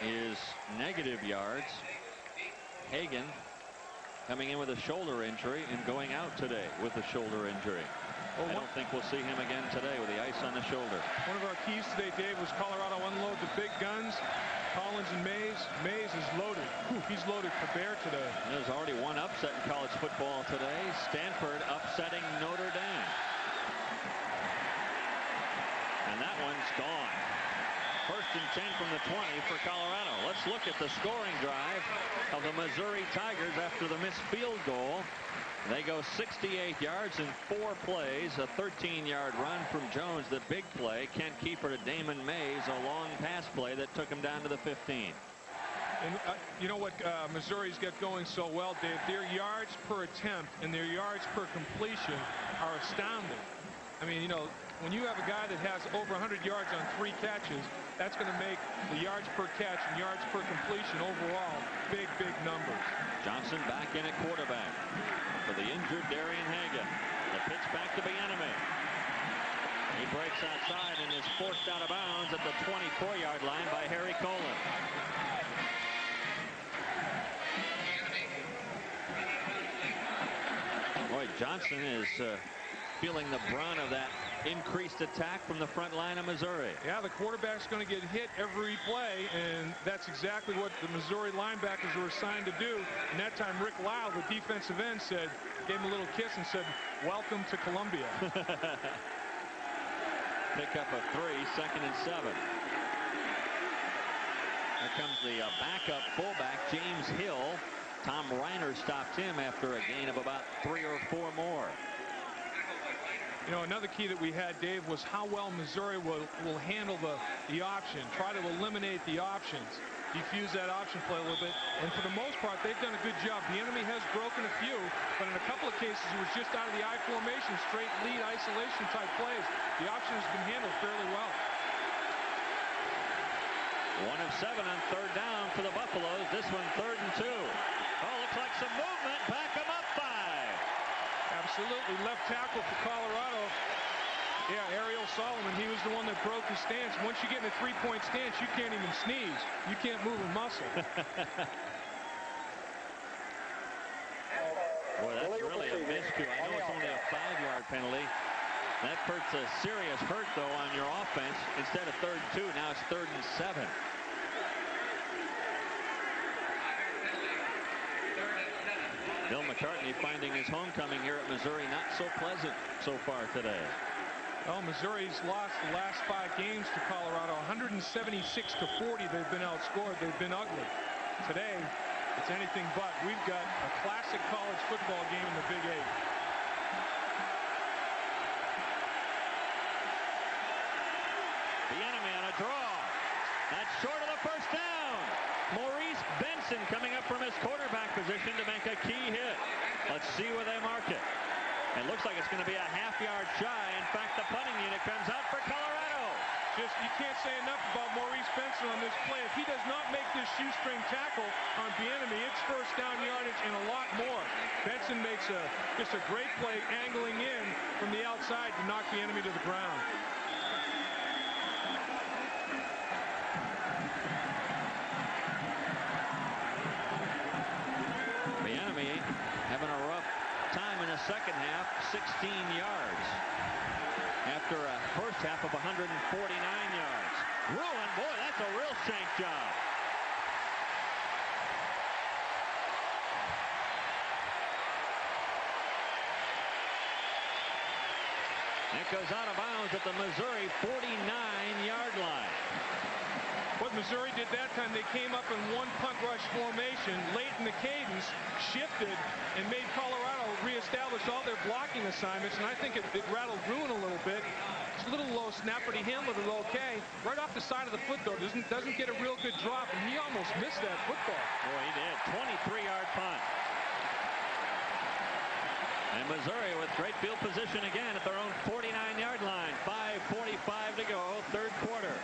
is negative yards. Hagan coming in with a shoulder injury and going out today with a shoulder injury. I don't think we'll see him again today with the ice on the shoulder. One of our keys today, Dave, was Colorado unload the big guns. Collins and Mays. Mays is loaded. He's loaded for bear today. There's already one upset in college football today. Stanford upsetting Notre Dame. And that one's gone. 1st and 10 from the 20 for Colorado. Let's look at the scoring drive of the Missouri Tigers after the missed field goal. They go 68 yards in 4 plays. A 13-yard run from Jones, the big play. Kent Kiefer to Damon Mays, a long pass play that took him down to the 15. And you know what Missouri's got going so well, Dave? Their yards per attempt and their yards per completion are astounding. I mean, you know, when you have a guy that has over 100 yards on 3 catches, that's going to make the yards per catch and yards per completion overall big numbers. Johnson back in at quarterback for the injured Darian Hagan. The pitch back to Bieniemy. He breaks outside and is forced out of bounds at the 24-yard line by Harry Colin. Boy, Johnson is feeling the brunt of that increased attack from the front line of Missouri. Yeah, the quarterback's going to get hit every play, and that's exactly what the Missouri linebackers were assigned to do. And that time, Rick Lyle, the defensive end, gave him a little kiss and said, "Welcome to Columbia." Pick up a 3, 2nd and 7. Here comes the backup fullback, James Hill. Tom Reiner stopped him after a gain of about 3 or 4 more. You know, another key that we had, Dave, was how well Missouri will handle the option, try to eliminate the options, defuse that option play a little bit. And for the most part, they've done a good job. Bieniemy has broken a few, but in a couple of cases, it was just out of the I formation, straight lead isolation type plays. The option has been handled fairly well. 1 of 7 on 3rd down for the Buffaloes. This one 3rd and 2. Oh, looks like some movement. Back them up 5. Absolutely. Left tackle for Colorado. Yeah, Ariel Solomon, he was the one that broke his stance. Once you get in a 3-point stance, you can't even sneeze. You can't move a muscle. Boy, that's really a miscue. I know it's only a 5-yard penalty. That puts a serious hurt, though, on your offense. Instead of 3rd and 2, now it's 3rd and 7. Bill McCartney finding his homecoming here at Missouri not so pleasant so far today. Well, Missouri's lost the last 5 games to Colorado. 176-40. They've been outscored. They've been ugly. Today, it's anything but. We've got a classic college football game in the Big 8. Bieniemy on a draw. That's short of the 1st down. Maurice Benson coming up from his quarterback position to make a key hit. Let's see where they mark it. It looks like it's going to be a half-yard shy. In fact, the punting unit comes out for Colorado. You can't say enough about Maurice Benson on this play. If he does not make this shoestring tackle on Bieniemy, it's 1st down yardage and a lot more. Benson makes just a great play, angling in from the outside to knock Bieniemy to the ground. Bieniemy having a rough time in the 2nd half, 16 yards. After a 1st half of 149 yards. Ruin, boy, that's a real shank job. It goes out of bounds at the Missouri 49-yard line. What Missouri did that time, they came up in one punt rush formation late in the cadence, shifted, and made Colorado reestablish all their blocking assignments, and I think it rattled Bruin a little bit. It's a little low snap, but he handled it okay. Right off the side of the foot, though, doesn't get a real good drop, and he almost missed that football. Boy, he did. 23-yard punt. And Missouri with great field position again at their own 49-yard line. 5:45 to go, third quarter.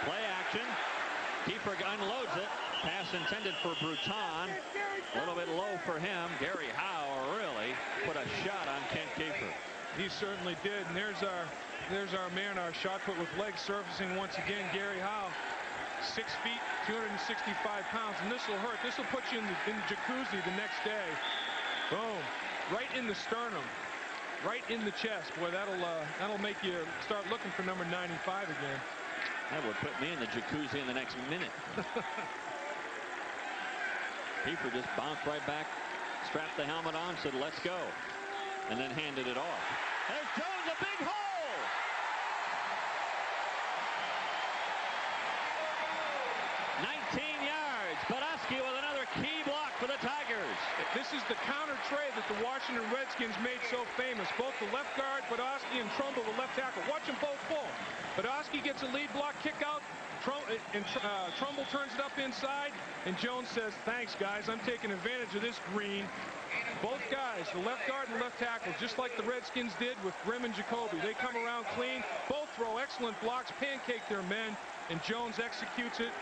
Play action. Kiefer unloads it. Pass intended for Bruton. A little bit low for him. Gary Howe really put a shot on Kent Kiefer. He certainly did. And there's our man, our shot put with legs surfacing once again, Gary Howe. 6 feet, 265 pounds, and this will hurt. This will put you in the jacuzzi the next day. Boom. Right in the sternum. Right in the chest. Boy, that'll make you start looking for number 95 again. That would put me in the jacuzzi in the next minute. Kiefer just bounced right back, strapped the helmet on, said, let's go, and then handed it off. There's Jones, a big hole! Bodowski with another key block for the Tigers. This is the counter trade that the Washington Redskins made so famous. Both the left guard, Bodowski, and Trumbull, the left tackle. Watch them both pull. Bodowski gets a lead block, kick out, Trumbull turns it up inside, and Jones says, thanks, guys. I'm taking advantage of this green. Both guys, the left guard and left tackle, just like the Redskins did with Grimm and Jacoby. They come around clean. Both throw excellent blocks, pancake their men, and Jones executes it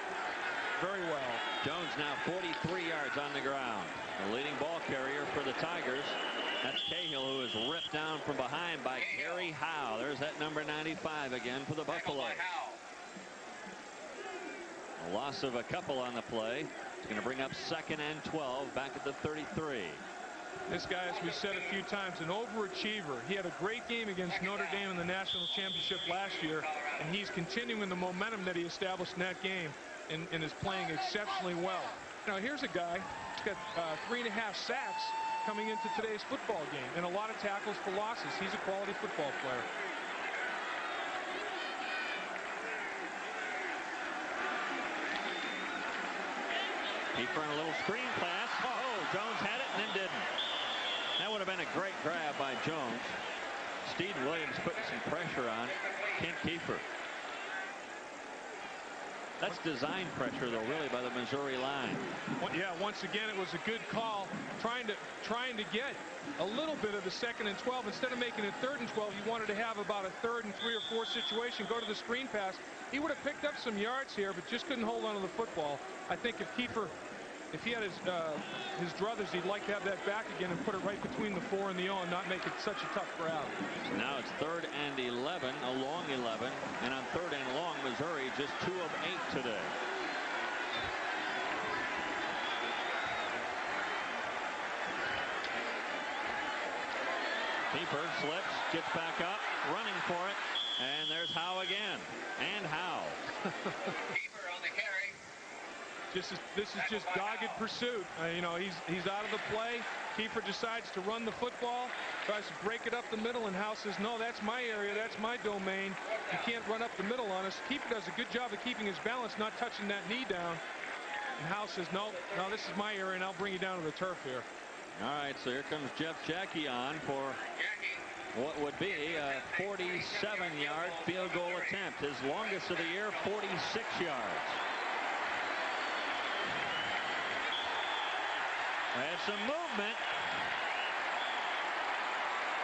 very well. Jones now 43 yards on the ground. The leading ball carrier for the Tigers. That's Cahill, who is ripped down from behind by Gary Howe. There's that number 95 again for the Buffaloes. A loss of a couple on the play. It's going to bring up 2nd and 12 back at the 33. This guy, as we said a few times, an overachiever. He had a great game against Notre Dame in the national championship last year, and he's continuing the momentum that he established in that game. And is playing exceptionally well. Now here's a guy who's got 3.5 sacks coming into today's football game, and a lot of tackles for losses. He's a quality football player. Kiefer on a little screen pass. Oh, Jones had it and then didn't. That would have been a great grab by Jones. Steve Williams putting some pressure on Kent Kiefer. That's design pressure, though, really, by the Missouri line. Yeah, once again, it was a good call. Trying to get a little bit of the 2nd and 12. Instead of making it 3rd and 12, you wanted to have about a 3rd and 3 or 4 situation. Go to the screen pass. He would have picked up some yards here, but just couldn't hold on to the football. I think if Kiefer, if he had his druthers, he'd like to have that back again and put it right between the 4 and the 0 and not make it such a tough grab. Now it's 3rd and 11, a long 11, and on 3rd and long, Missouri just 2 of 8 today. Kiefer slips, gets back up, running for it, and there's Howe again, and Howe. Kiefer on the carry. This is just dogged pursuit. You know, he's out of the play. Kiefer decides to run the football, tries to break it up the middle, and Howe says, no, that's my area, that's my domain. You can't run up the middle on us. Kiefer does a good job of keeping his balance, not touching that knee down. And Howe says, no, this is my area, and I'll bring you down to the turf here. All right, so here comes Jeff Jackie on for what would be a 47-yard field goal attempt. His longest of the year, 46 yards. There's some movement.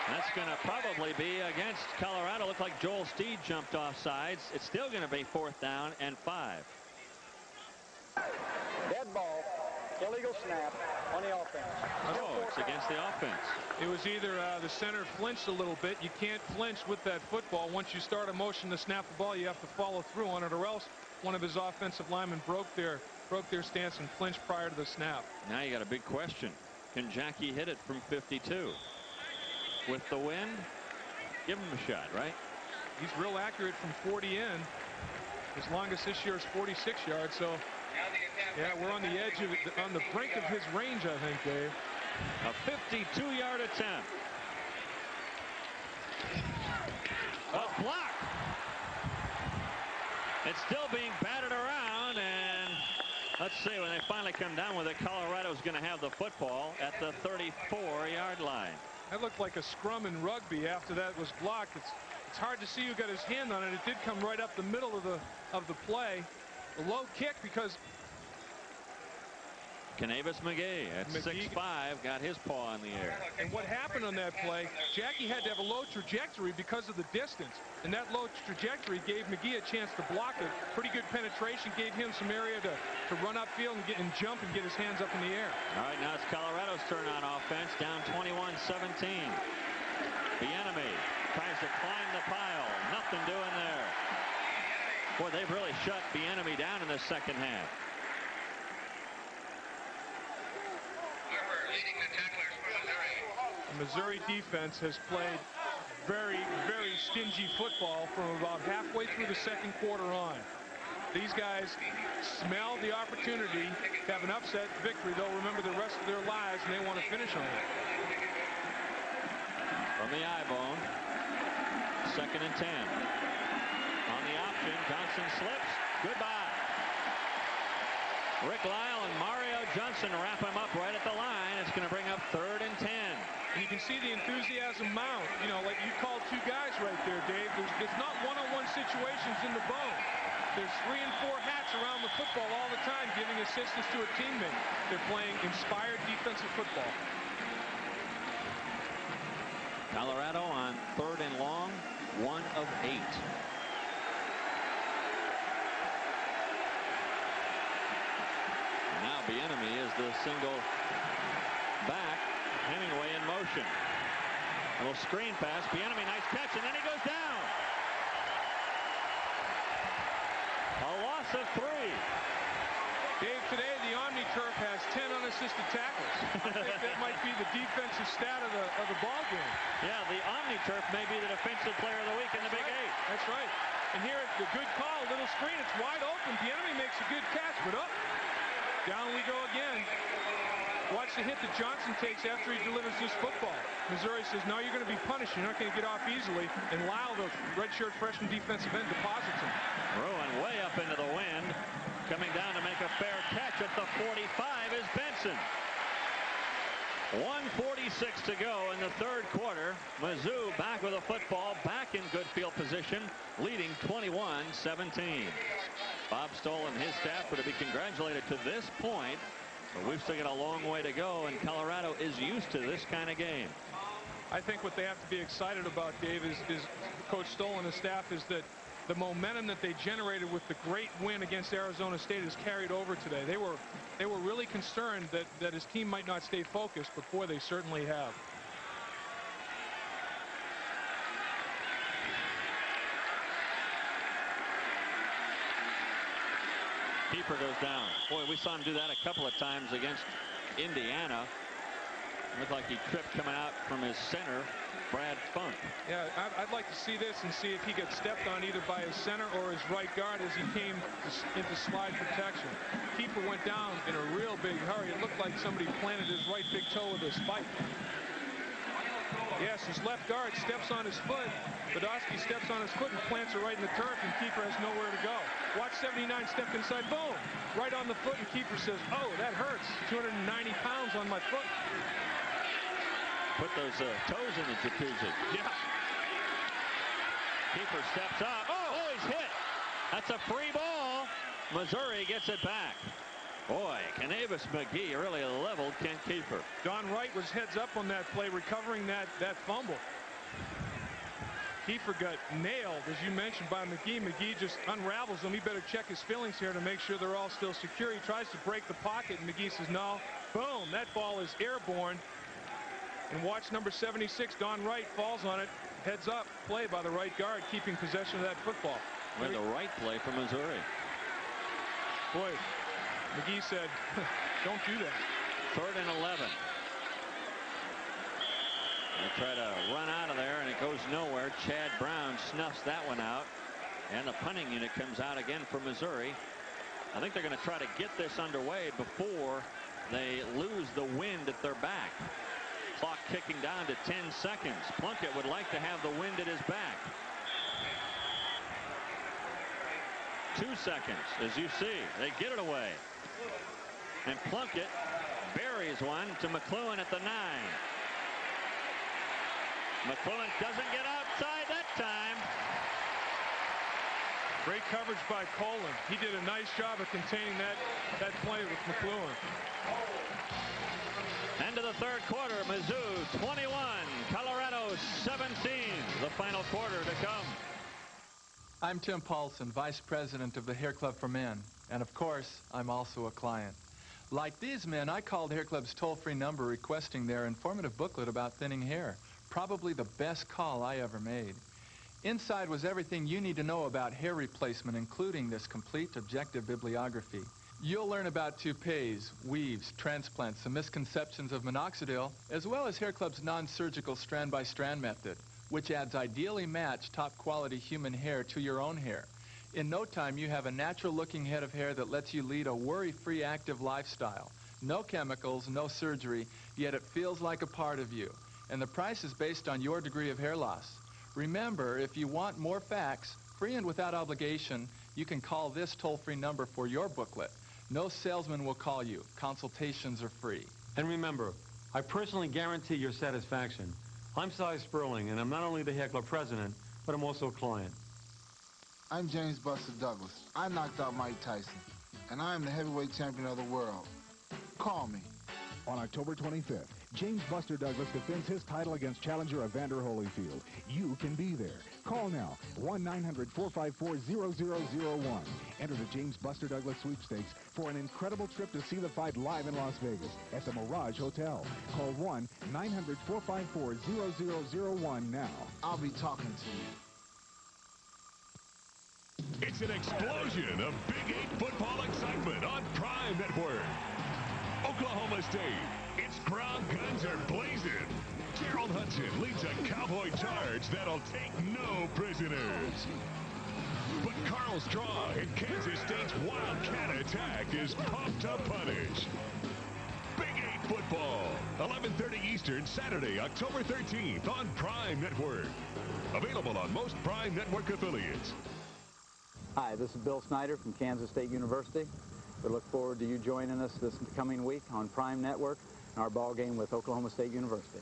That's going to probably be against Colorado. Looked like Joel Steed jumped off sides. It's still going to be 4th down and 5. Dead ball. Illegal snap on the offense. Oh, it's against the offense. It was either the center flinched a little bit. You can't flinch with that football. Once you start a motion to snap the ball, you have to follow through on it, or else one of his offensive linemen broke their stance and flinched prior to the snap. Now you got a big question. Can Jackie hit it from 52? With the wind, give him a shot, right? He's real accurate from 40 in. His longest this year is 46 yards, so yeah, we're on the edge of it, on the brink of his range, I think, Dave. A 52-yard attempt. blocked. It's still being batted around, and let's see, when they finally come down with it, Colorado's going to have the football at the 34-yard line. That looked like a scrum in rugby after that was blocked. It's hard to see who got his hand on it. It did come right up the middle of the play. A low kick because Canavis McGee at 6'5", got his paw in the air. And what happened on that play, Jackie had to have a low trajectory because of the distance. And that low trajectory gave McGee a chance to block it. Pretty good penetration, gave him some area to run upfield and jump and get his hands up in the air. All right, now it's Colorado's turn on offense, down 21-17. Bieniemy tries to climb the pile. Nothing doing there. Boy, they've really shut Bieniemy down in the second half. The Missouri defense has played very, very stingy football from about halfway through the second quarter on. These guys smell the opportunity to have an upset victory. They'll remember the rest of their lives, and they want to finish on it. From the eye bone, 2nd and 10. On the option, Johnson slips. Goodbye. Rick Lyle and Mario Johnson wrap him up right at the line. It's going to bring up 3rd and 10. And you can see the enthusiasm mount. You know, like you called 2 guys right there, Dave. There's not one-on-one situations in the bone. There's 3 and 4 hats around the football all the time, giving assistance to a teammate. They're playing inspired defensive football. Colorado on 3rd and long, 1 of 8. Now Bieniemy is the single back. Hemingway in motion. A little screen pass. Bieniemy, nice catch, and then he goes down. A loss of 3. Dave, today the Omni-Turf has 10 unassisted tackles. I think that might be the defensive stat of the ball game. Yeah, the Omni-Turf may be the defensive player of the week in the Big 8. That's right. And here, the good call, little screen. It's wide open. Bieniemy makes a good catch, but down we go again. Watch the hit that Johnson takes after he delivers this football. Missouri says, no, you're going to be punished. You're not going to get off easily. And Lyle, the redshirt freshman defensive end, deposits him. Rowan way up into the wind. Coming down to make a fair catch at the 45 is Benson. 1:46 to go in the 3rd quarter. Mizzou back with a football, back in good field position, leading 21-17. Bob Stoll and his staff are to be congratulated to this point. But we've still got a long way to go, and Colorado is used to this kind of game. I think what they have to be excited about, Dave, is Coach Stoll and his staff, is that the momentum that they generated with the great win against Arizona State is carried over today. They were really concerned that his team might not stay focused, but boy, they certainly have. Keeper goes down. Boy, we saw him do that a couple of times against Indiana. Looked like he tripped coming out from his center, Brad Funk. Yeah, I'd like to see this and see if he gets stepped on either by his center or his right guard as he came into slide protection. Keeper went down in a real big hurry. It looked like somebody planted his right big toe with a spike. Yes, his left guard steps on his foot. Badowski steps on his foot and plants it right in the turf, and Keeper has nowhere to go. Watch 79 step inside, boom, right on the foot, and Keeper says, oh, that hurts. 290 pounds on my foot. Put those toes in the jacuzzi. Yeah. Keeper steps up. Oh, he's hit. That's a free ball. Missouri gets it back. Boy, Canavis McGee really leveled Kent Keeper. Don Wright was heads up on that play, recovering that fumble. Keeper got nailed, as you mentioned, by McGee. McGee just unravels him. He better check his feelings here to make sure they're all still secure. He tries to break the pocket, and McGee says, no. Boom, that ball is airborne. And watch number 76, Don Wright, falls on it. Heads up play by the right guard, keeping possession of that football. With the right play for Missouri. Boy, McGee said, don't do that. 3rd and 11. They try to run out of there, and it goes nowhere. Chad Brown snuffs that one out. And the punting unit comes out again for Missouri. I think they're going to try to get this underway before they lose the wind at their back. Clock kicking down to 10 seconds. Plunkett would like to have the wind at his back. 2 seconds. As you see, they get it away. And Plunkett buries one to McLuhan at the 9. McLuhan doesn't get outside that time. Great coverage by Colin. He did a nice job of containing that play with McLuhan. End of the third quarter, Mizzou 21, Colorado 17. The final quarter to come. I'm Tim Paulson, Vice President of the Hair Club for Men. And of course, I'm also a client. Like these men, I called Hair Club's toll-free number requesting their informative booklet about thinning hair. Probably the best call I ever made. Inside was everything you need to know about hair replacement, including this complete objective bibliography. You'll learn about toupees, weaves, transplants, the misconceptions of minoxidil, as well as Hair Club's non-surgical strand-by-strand method, which adds ideally matched top-quality human hair to your own hair. In no time, you have a natural-looking head of hair that lets you lead a worry-free, active lifestyle. No chemicals, no surgery, yet it feels like a part of you. And the price is based on your degree of hair loss. Remember, if you want more facts, free and without obligation, you can call this toll-free number for your booklet. No salesman will call you. Consultations are free. And remember, I personally guarantee your satisfaction. I'm Cy Sperling, and I'm not only the Hair Club president, but I'm also a client. I'm James Buster Douglas. I knocked out Mike Tyson, and I am the heavyweight champion of the world. Call me. On October 25th, James Buster Douglas defends his title against challenger Evander Holyfield. You can be there. Call now, 1-900-454-0001. Enter the James Buster Douglas Sweepstakes for an incredible trip to see the fight live in Las Vegas at the Mirage Hotel. Call 1-900-454-0001 now. I'll be talking to you. It's an explosion of Big 8 football excitement on Prime Network. Oklahoma State, its ground guns are blazing. Gerald Hudson leads a cowboy charge that'll take no prisoners. But Carl Strong and Kansas State's Wildcat attack is pumped to punish. Big 8 football, 11:30 Eastern, Saturday, October 13th on Prime Network. Available on most Prime Network affiliates. Hi, this is Bill Snyder from Kansas State University. We look forward to you joining us this coming week on Prime Network in our ball game with Oklahoma State University.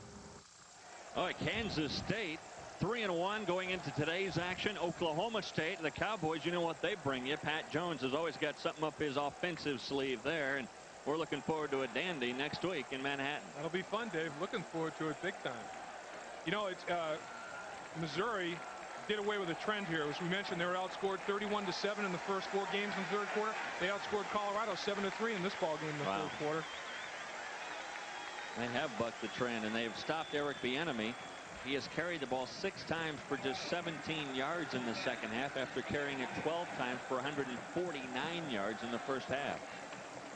All right, Kansas State 3-1 going into today's action. Oklahoma State, the Cowboys, you know what they bring you. Pat Jones has always got something up his offensive sleeve there, and we're looking forward to a dandy next week in Manhattan. That'll be fun, Dave. Looking forward to it big time. You know, it's Missouri did away with a trend here. As we mentioned, they were outscored 31-7 in the first 4 games in the third quarter. They outscored Colorado 7-3 in this ball game in the third quarter. They have bucked the trend, and they've stopped Eric Bieniemy. He has carried the ball 6 times for just 17 yards in the second half after carrying it 12 times for 149 yards in the first half.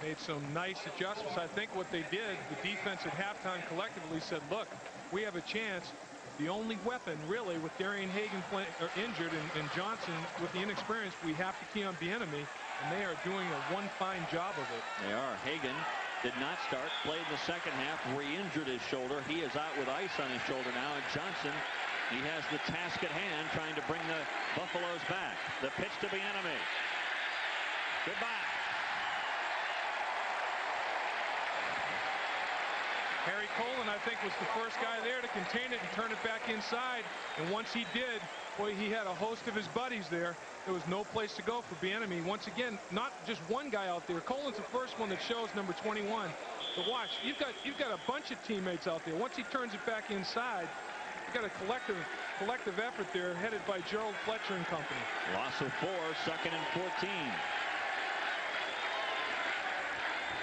Made some nice adjustments. I think what they did, the defense at halftime collectively said, look, we have a chance. The only weapon, really, with Darian Hagan injured and Johnson with the inexperience, we have to key on Bieniemy, and they are doing one fine job of it. They are. Hagan did not start, played the second half, re-injured his shoulder. He is out with ice on his shoulder now, and Johnson, he has the task at hand trying to bring the Buffaloes back. The pitch to Bieniemy. Goodbye. Harry Colin, I think, was the first guy there to contain it and turn it back inside. And once he did, boy, he had a host of his buddies there. There was no place to go for Bieniemy. Once again, not just one guy out there. Colin's the first one that shows number 21. But watch, you've got a bunch of teammates out there. Once he turns it back inside, you've got a collective effort there headed by Gerald Fletcher and company. Loss of 4, 2nd and 14.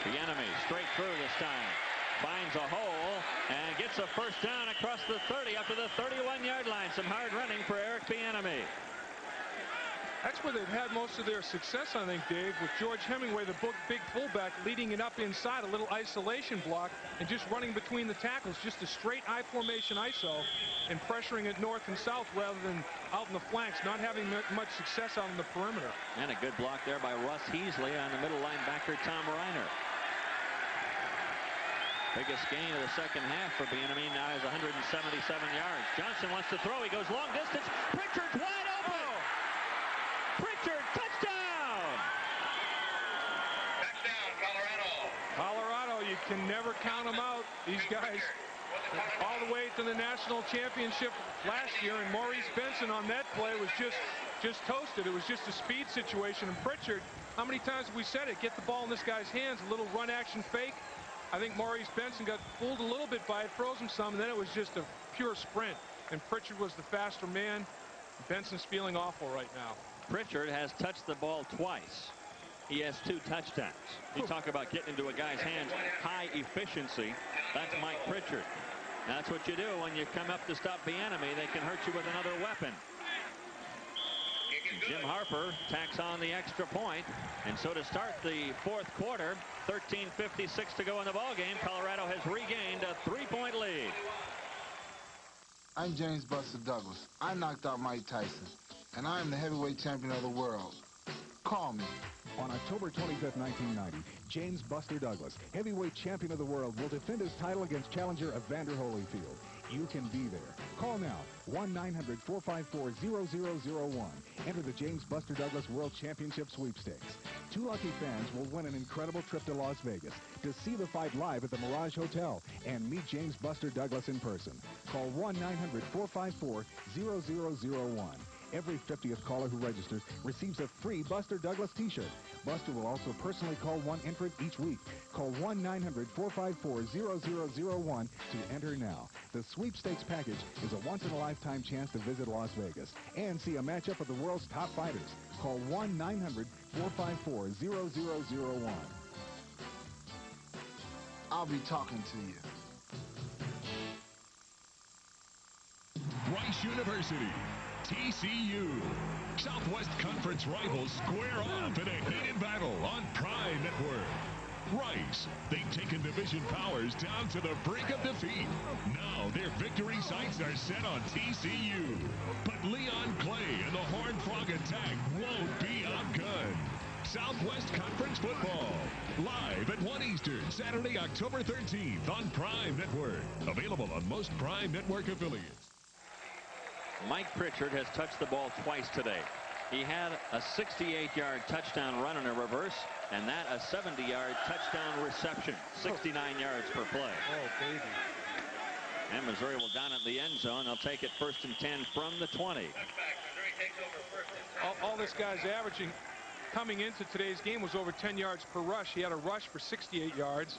Bieniemy straight through this time. Finds a hole and gets a first down across the 30 up to the 31-yard line. Some hard running for Eric Bieniemy. That's where they've had most of their success, I think, Dave, with George Hemingway, the big fullback, leading it up inside, a little isolation block, and just running between the tackles, just a straight I formation ISO, and pressuring it north and south rather than out in the flanks, not having much success out on the perimeter. And a good block there by Russ Heasley on the middle linebacker, Tom Reiner. Biggest gain of the second half for Bieniemy now is 177 yards. Johnson wants to throw. He goes long distance. Pritchard's wide open. Pritchard, touchdown! can never count them out. These guys all the way to the national championship last year, and Maurice Benson on that play was just toasted. It was just a speed situation. And Pritchard, how many times have we said it? Get the ball in this guy's hands, a little run action fake. I think Maurice Benson got fooled a little bit by it, froze him some, and then it was just a pure sprint. And Pritchard was the faster man. Benson's feeling awful right now. Pritchard has touched the ball twice. He has 2 touchdowns. You talk about getting into a guy's hands, high efficiency. That's Mike Pritchard. That's what you do when you come up to stop Bieniemy. They can hurt you with another weapon. Jim Harper tacks on the extra point. And so to start the 4th quarter, 13:56 to go in the ballgame, Colorado has regained a 3-point lead. I'm James Buster Douglas. I knocked out Mike Tyson, and I am the heavyweight champion of the world. Call me. On October 25th, 1990, James Buster Douglas, heavyweight champion of the world, will defend his title against challenger Evander Holyfield. You can be there. Call now, 1-900-454-0001. Enter the James Buster Douglas World Championship Sweepstakes. 2 lucky fans will win an incredible trip to Las Vegas to see the fight live at the Mirage Hotel and meet James Buster Douglas in person. Call 1-900-454-0001. Every 50th caller who registers receives a free Buster Douglas t-shirt. Buster will also personally call 1 entrant each week. Call 1-900-454-0001 to enter now. The sweepstakes package is a once-in-a-lifetime chance to visit Las Vegas and see a matchup of the world's top fighters. Call 1-900-454-0001. I'll be talking to you. Rice University, TCU. Southwest Conference rivals square off in a heated battle on Prime Network. Rice, they've taken division powers down to the brink of defeat. Now their victory sights are set on TCU. But Leon Clay and the Horned Frog attack won't be outgunned. Southwest Conference football, live at 1 Eastern, Saturday, October 13th on Prime Network. Available on most Prime Network affiliates. Mike Pritchard has touched the ball twice today. He had a 68-yard touchdown run in a reverse, and that a 70-yard touchdown reception. 69 yards per play. Oh, baby. And Missouri will down at the end zone. They'll take it 1st and 10 from the 20. All this guy's averaging coming into today's game was over 10 yards per rush. He had a rush for 68 yards,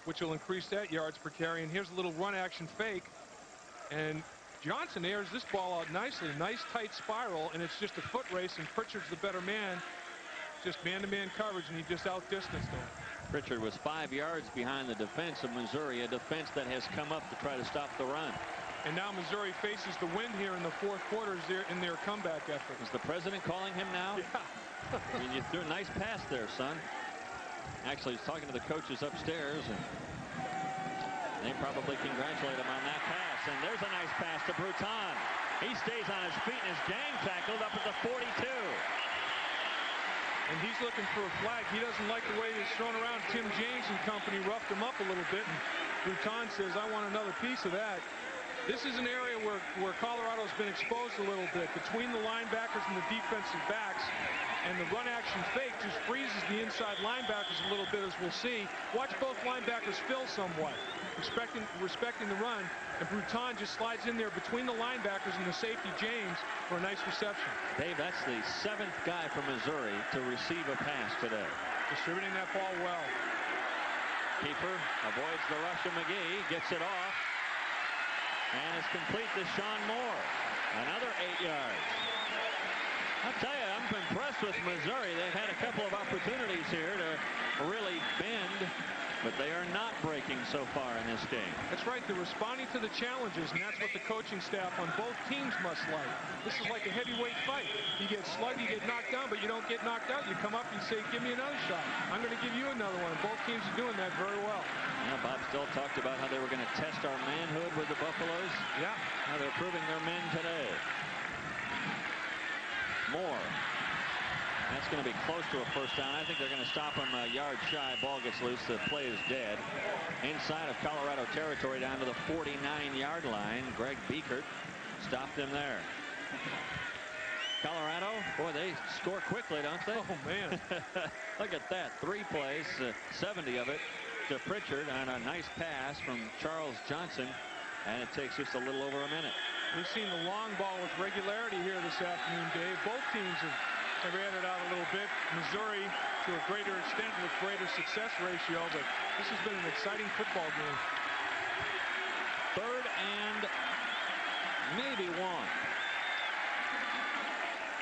which will increase that yards per carry. And here's a little run action fake. And Johnson airs this ball out nicely. Nice tight spiral, and it's just a foot race, and Pritchard's the better man. Just man-to-man coverage, and he just outdistanced him. Pritchard was 5 yards behind the defense of Missouri, a defense that has come up to try to stop the run. And now Missouri faces the wind here in the 4th quarter in their comeback effort. Is the president calling him now? Yeah. I mean, you threw a nice pass there, son. Actually, he's talking to the coaches upstairs, and they probably congratulate him on that pass. And there's a nice pass to Bruton. He stays on his feet and is gang tackled up at the 42. And he's looking for a flag. He doesn't like the way he's thrown around. Tim James and company roughed him up a little bit, and Bruton says, I want another piece of that. This is an area where Colorado's been exposed a little bit between the linebackers and the defensive backs, and the run action fake just freezes the inside linebackers a little bit, as we'll see. Watch both linebackers fill somewhat, respecting the run, and Bruton just slides in there between the linebackers and the safety James for a nice reception. Dave, that's the 7th guy from Missouri to receive a pass today. Distributing that ball well. Keeper avoids the rush of McGee, gets it off, and it's complete to Sean Moore. Another 8 yards. I'll tell you, I'm impressed with Missouri. They've had a couple of opportunities here to really bend, but they are not breaking so far in this game. That's right. They're responding to the challenges, and that's what the coaching staff on both teams must like. This is like a heavyweight fight. You get slugged, you get knocked down, but you don't get knocked out. You come up and say, give me another shot. I'm going to give you another one. Both teams are doing that very well. Yeah, Bob Still talked about how they were going to test our manhood with the Buffaloes. Yeah. Now they're proving their men today. Moore. That's going to be close to a first down. I think they're going to stop him a yard shy. Ball gets loose. The play is dead. Inside of Colorado territory down to the 49-yard line. Greg Beekert stopped him there. Colorado, boy, they score quickly, don't they? Oh, man. Look at that. 3 plays, 70 of it. to Pritchard on a nice pass from Charles Johnson, and it takes just a little over a minute. We've seen the long ball with regularity here this afternoon, Dave. Both teams have aired it out a little bit. Missouri to a greater extent with greater success ratio, but this has been an exciting football game. 3rd and maybe 1.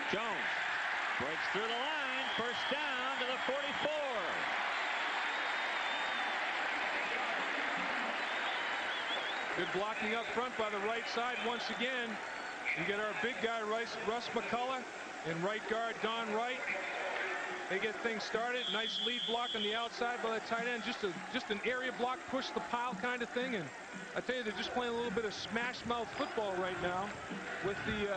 Jones breaks through the line. First down to the 44. Good blocking up front by the right side once again. You get our big guy, Russ McCullough, and right guard, Don Wright. They get things started. Nice lead block on the outside by the tight end. Just an area block, push the pile kind of thing. And I tell you, they're just playing a little bit of smash mouth football right now with the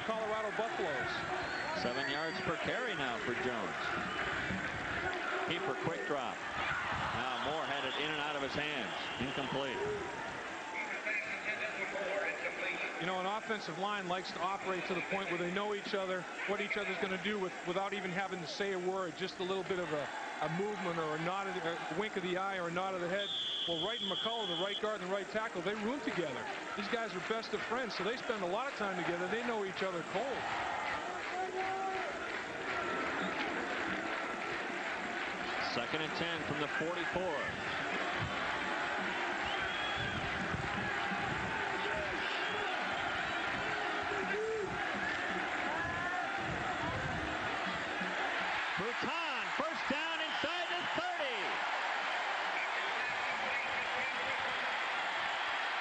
Colorado Buffaloes. 7 yards per carry now for Jones. Keeper quick drop. Now Moore had it in and out of his hands. Incomplete. You know, an offensive line likes to operate to the point where they know each other, what each other's going to do without even having to say a word. Just a little bit of a movement or a nod, a wink of the eye or a nod of the head. Well, Wright and McCullough, the right guard and the right tackle, they room together. These guys are best of friends, so they spend a lot of time together. They know each other cold. Second and 10 from the 44. Bruton, first down inside the 30.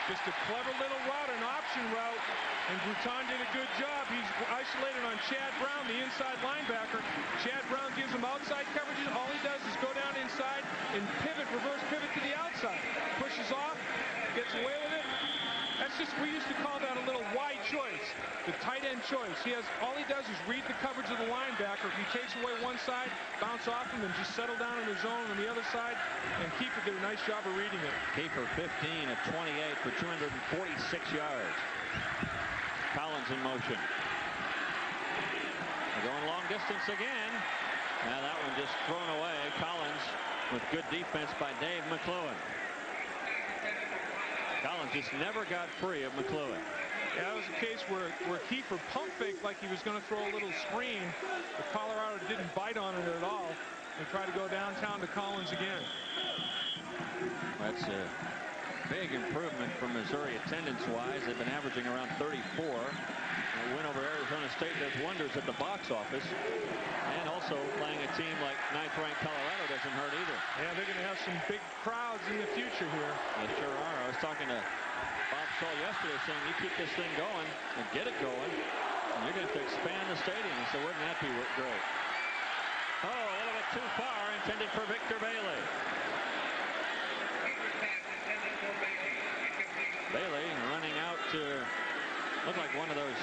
Just a clever little route, an option route, and Bruton did a good job. He's isolated on Chad Brown, the inside linebacker. Chad Brown gives him outside coverages. All he does is go down inside and pivot, reverse pivot to the outside. Pushes off, gets away with it. That's just, we used to call that a little wide choice, the tight end choice. All he does is read the coverage of the linebacker. If he takes away one side, bounce off him and just settle down in the zone on the other side, and Kiefer did a nice job of reading it. Kiefer 15 of 28 for 246 yards. Collins in motion. They're going long distance again. Now that one just thrown away. Collins with good defense by Dave McClellan. Collins just never got free of McClellan. Yeah, that was a case where Kiefer pump faked like he was going to throw a little screen, but Colorado didn't bite on it at all and tried to go downtown to Collins again. That's a big improvement from Missouri attendance-wise. They've been averaging around 34. A win over Arizona State does wonders at the box office. And also playing a team like 9th-ranked Colorado doesn't hurt either. Yeah, they're going to have some big crowds in the future here. They sure are. I was talking to Bob Shaw yesterday saying, you keep this thing going and get it going, and you're going to have to expand the stadium. He said, wouldn't that be great? Oh, a little bit too far, intended for Victor Bailey. Bailey running out to look like one of those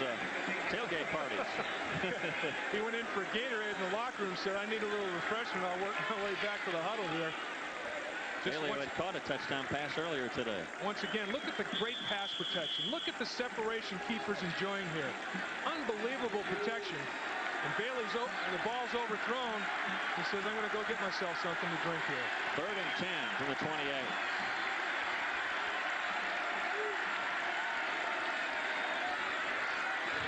tailgate parties. He went in for a Gatorade in the locker room, said, I need a little refreshment. I'll work my way back to the huddle here. Bailey had caught a touchdown pass earlier today. Once again, look at the great pass protection. Look at the separation Kiefer's enjoying here. Unbelievable protection. And the ball's overthrown. He says, I'm going to go get myself something to drink here. 3rd and 10 from the 28.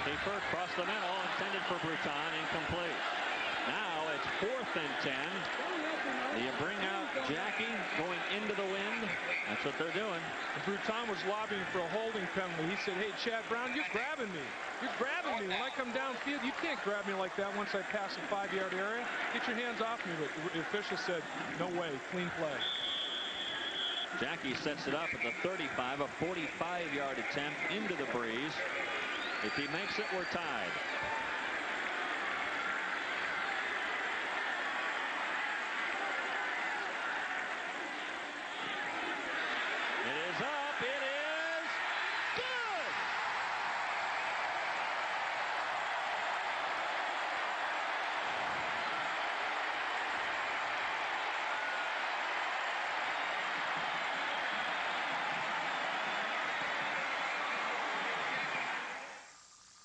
Kiefer across the middle, intended for Bruton, incomplete. Now it's 4th and 10. You bring out Jackie going into the wind. That's what they're doing. And Bruton was lobbying for a holding penalty. He said, hey, Chad Brown, you're grabbing me. You're grabbing me. When I come downfield, you can't grab me like that once I pass a 5-yard area. Get your hands off me. But the official said, no way, clean play. Jackie sets it up at the 35, a 45-yard attempt into the breeze. If he makes it, we're tied. It is up. It is good.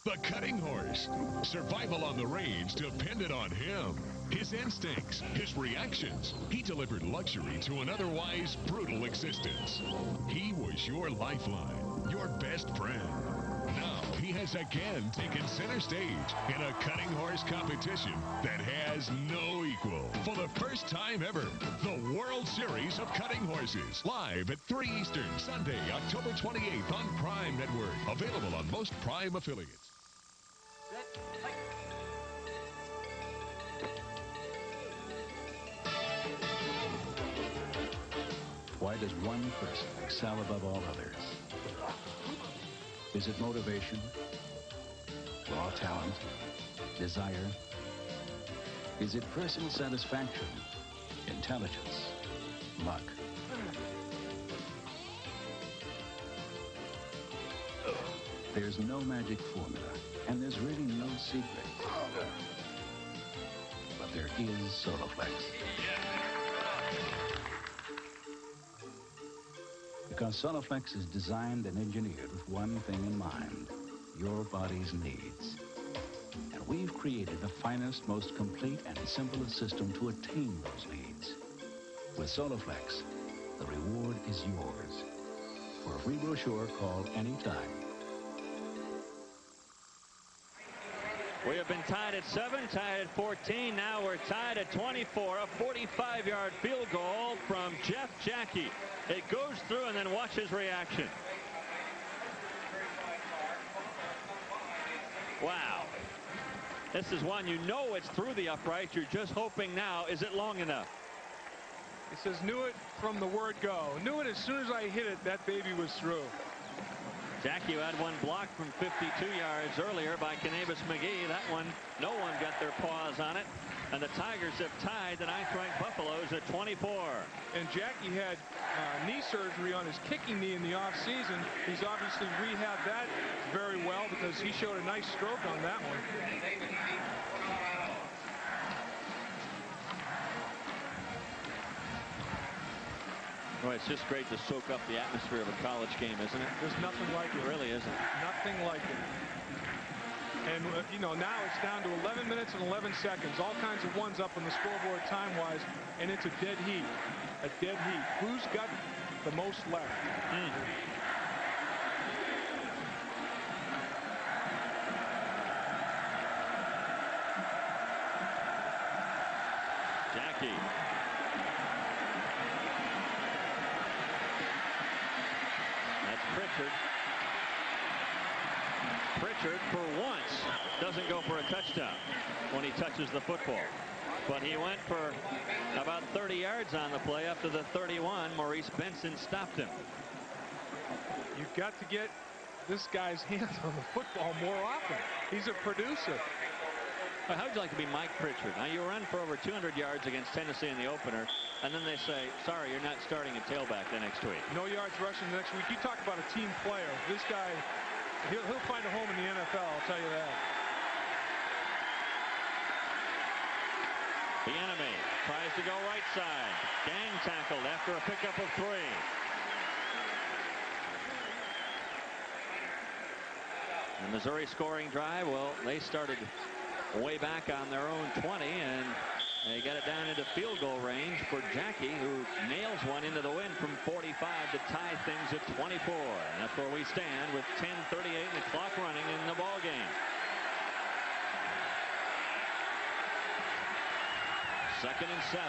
The Cutting Horse. Survival on the range depended on him. his instincts, his reactions. He delivered luxury to an otherwise brutal existence. He was your lifeline, your best friend. Now, he has again taken center stage in a cutting horse competition that has no equal. For the first time ever, the World Series of Cutting Horses. Live at 3 Eastern, Sunday, October 28th on Prime Network. Available on most Prime affiliates. Why does one person excel above all others? Is it motivation, raw talent, desire? Is it personal satisfaction, intelligence, luck? There's no magic formula, and there's really no secret. But there is Soloflex. Because Soloflex is designed and engineered with one thing in mind, your body's needs. And we've created the finest, most complete, and simplest system to attain those needs. With Soloflex, the reward is yours. For a free brochure, call anytime. We have been tied at 7, tied at 14. Now we're tied at 24. A 45-yard field goal from Jeff Jackie. It goes through, and then watch his reaction. Wow. This is one, you know it's through the upright. You're just hoping now, is it long enough? He says, knew it from the word go. Knew it as soon as I hit it, that baby was through. Jackie had one blocked from 52 yards earlier by Canavis McGee. That one, no one got their paws on it. And the Tigers have tied the 9th-ranked Buffaloes at 24. And Jackie had knee surgery on his kicking knee in the offseason. He's obviously rehabbed that very well because he showed a nice stroke on that one. Well, it's just great to soak up the atmosphere of a college game, isn't it? There's nothing like it. It really isn't. Nothing like it. And, you know, now it's down to 11 minutes and 11 seconds. All kinds of ones up on the scoreboard time-wise, and it's a dead heat. A dead heat. Who's got the most left? Jackie. That's Pritchard. Pritchard, for once, doesn't go for a touchdown when he touches the football. But he went for about 30 yards on the play. Up to the 31, Maurice Benson stopped him. You've got to get this guy's hands on the football more often. He's a producer. Well, how'd you like to be Mike Pritchard? Now, you run for over 200 yards against Tennessee in the opener, and then they say, sorry, you're not starting a tailback the next week. No yards rushing the next week. You talk about a team player. This guy, he'll find a home in the NFL, I'll tell you that. Bieniemy tries to go right side. Gang tackled after a pickup of 3. The Missouri scoring drive, well, they started way back on their own 20, and they got it down into field goal range for Jackie, who nails one into the wind from 45 to tie things at 24. And that's where we stand with 10:38 and the clock running in the ball game. Second and 7.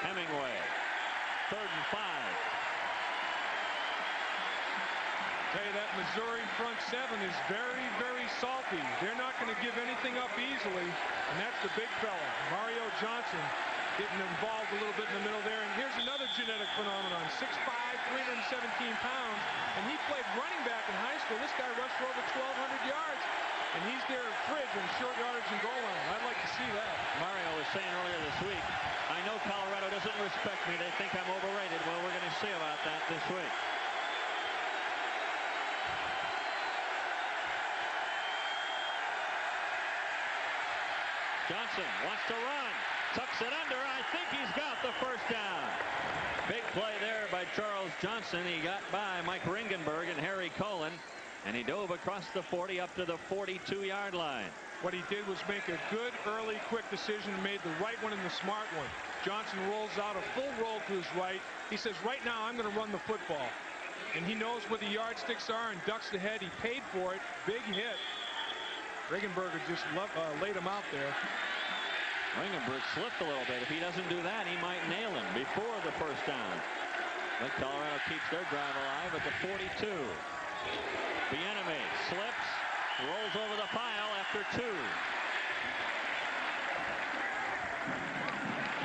Hemingway. 3rd and 5. Tell you that Missouri front 7 is very, very salty. They're not going to give anything up easily, and that's the big fella, Mario Johnson, getting involved a little bit in the middle there. And here's another genetic phenomenon, 6'5", 317 pounds, and he played running back in high school. This guy rushed for over 1,200 yards, and he's their fridge in short yardage and goal line. I'd like to see that. Mario was saying earlier this week, I know Colorado doesn't respect me. They think I'm overrated. Well, we're going to see about that this week. Johnson wants to run, tucks it under. I think he's got the first down. Big play there by Charles Johnson. He got by Mike Ringenberg and Harry Cullen. And he dove across the 40 up to the 42-yard line. What he did was make a good, early, quick decision, made the right one and the smart one. Johnson rolls out a full roll to his right. He says, right now, I'm going to run the football. And he knows where the yardsticks are and ducks the head. He paid for it. Big hit. Regenberger just laid him out there. Regenberg slipped a little bit. If he doesn't do that, he might nail him before the first down. But Colorado keeps their drive alive at the 42. Bieniemy slips, rolls over the pile after 2.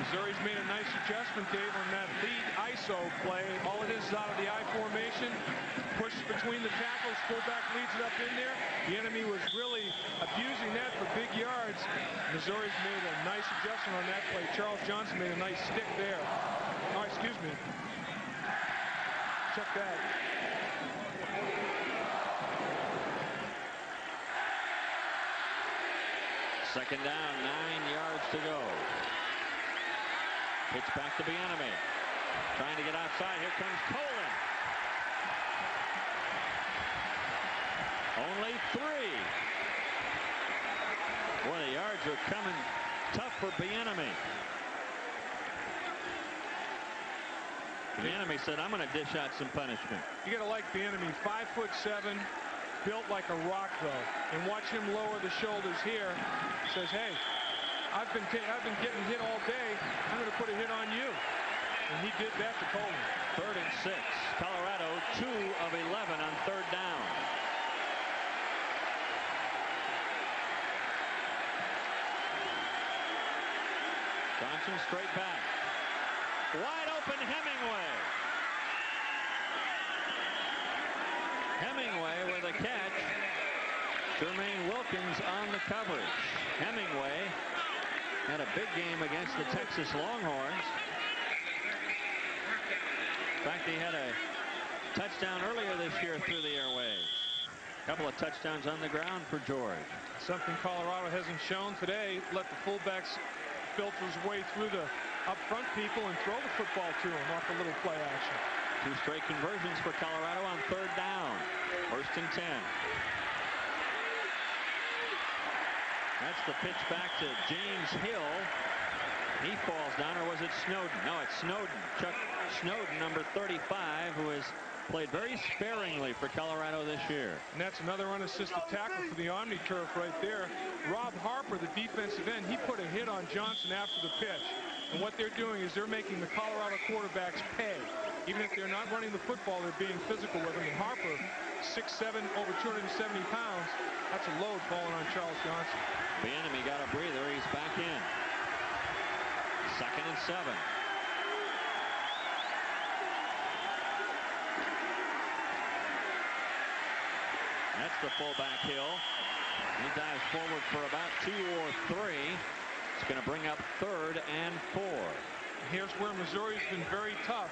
Missouri's made a nice adjustment, Dave, on that lead ISO play. All it is out of the I formation. Push between the tackles. Fullback leads it up in there. Bieniemy was really abusing that for big yards. Missouri's made a nice adjustment on that play. Charles Johnson made a nice stick there. Oh, excuse me. Check that. Second down, 9 yards to go. Pitch back to Bieniemy. Trying to get outside. Here comes Colin. Only 3. Boy, the yards are coming tough for Bieniemy. Bieniemy said, I'm going to dish out some punishment. You got to like Bieniemy, 5'7", built like a rock, though. And watch him lower the shoulders here. Says, hey, I've been getting hit all day. I'm going to put a hit on you. And he did that to Coleman. 3rd and 6. Colorado 2 of 11 on 3rd down. Johnson straight back. Wide open Hemingway. Hemingway with a catch. Jermaine Wilkins on the coverage. Hemingway had a big game against the Texas Longhorns. In fact, he had a touchdown earlier this year through the airwaves. A couple of touchdowns on the ground for George. Something Colorado hasn't shown today. Let the fullbacks filter his way through the up front people and throw the football to him off a little play action. 2 straight conversions for Colorado on 3rd down. 1st and 10. That's the pitch back to James Hill. He falls down, or was it Snowden? No, it's Snowden. Chuck Snowden, number 35, who has played very sparingly for Colorado this year. And that's another unassisted tackle for the Omni-Turf right there. Rob Harper, the defensive end, he put a hit on Johnson after the pitch. And what they're doing is they're making the Colorado quarterbacks pay. Even if they're not running the football, they're being physical with him. And Harper, 6'7", over 270 pounds. That's a load falling on Charles Johnson. Bieniemy got a breather. He's back in. 2nd and 7. That's the fullback Hill. He dives forward for about 2 or 3. It's going to bring up 3rd and 4. Here's where Missouri's been very tough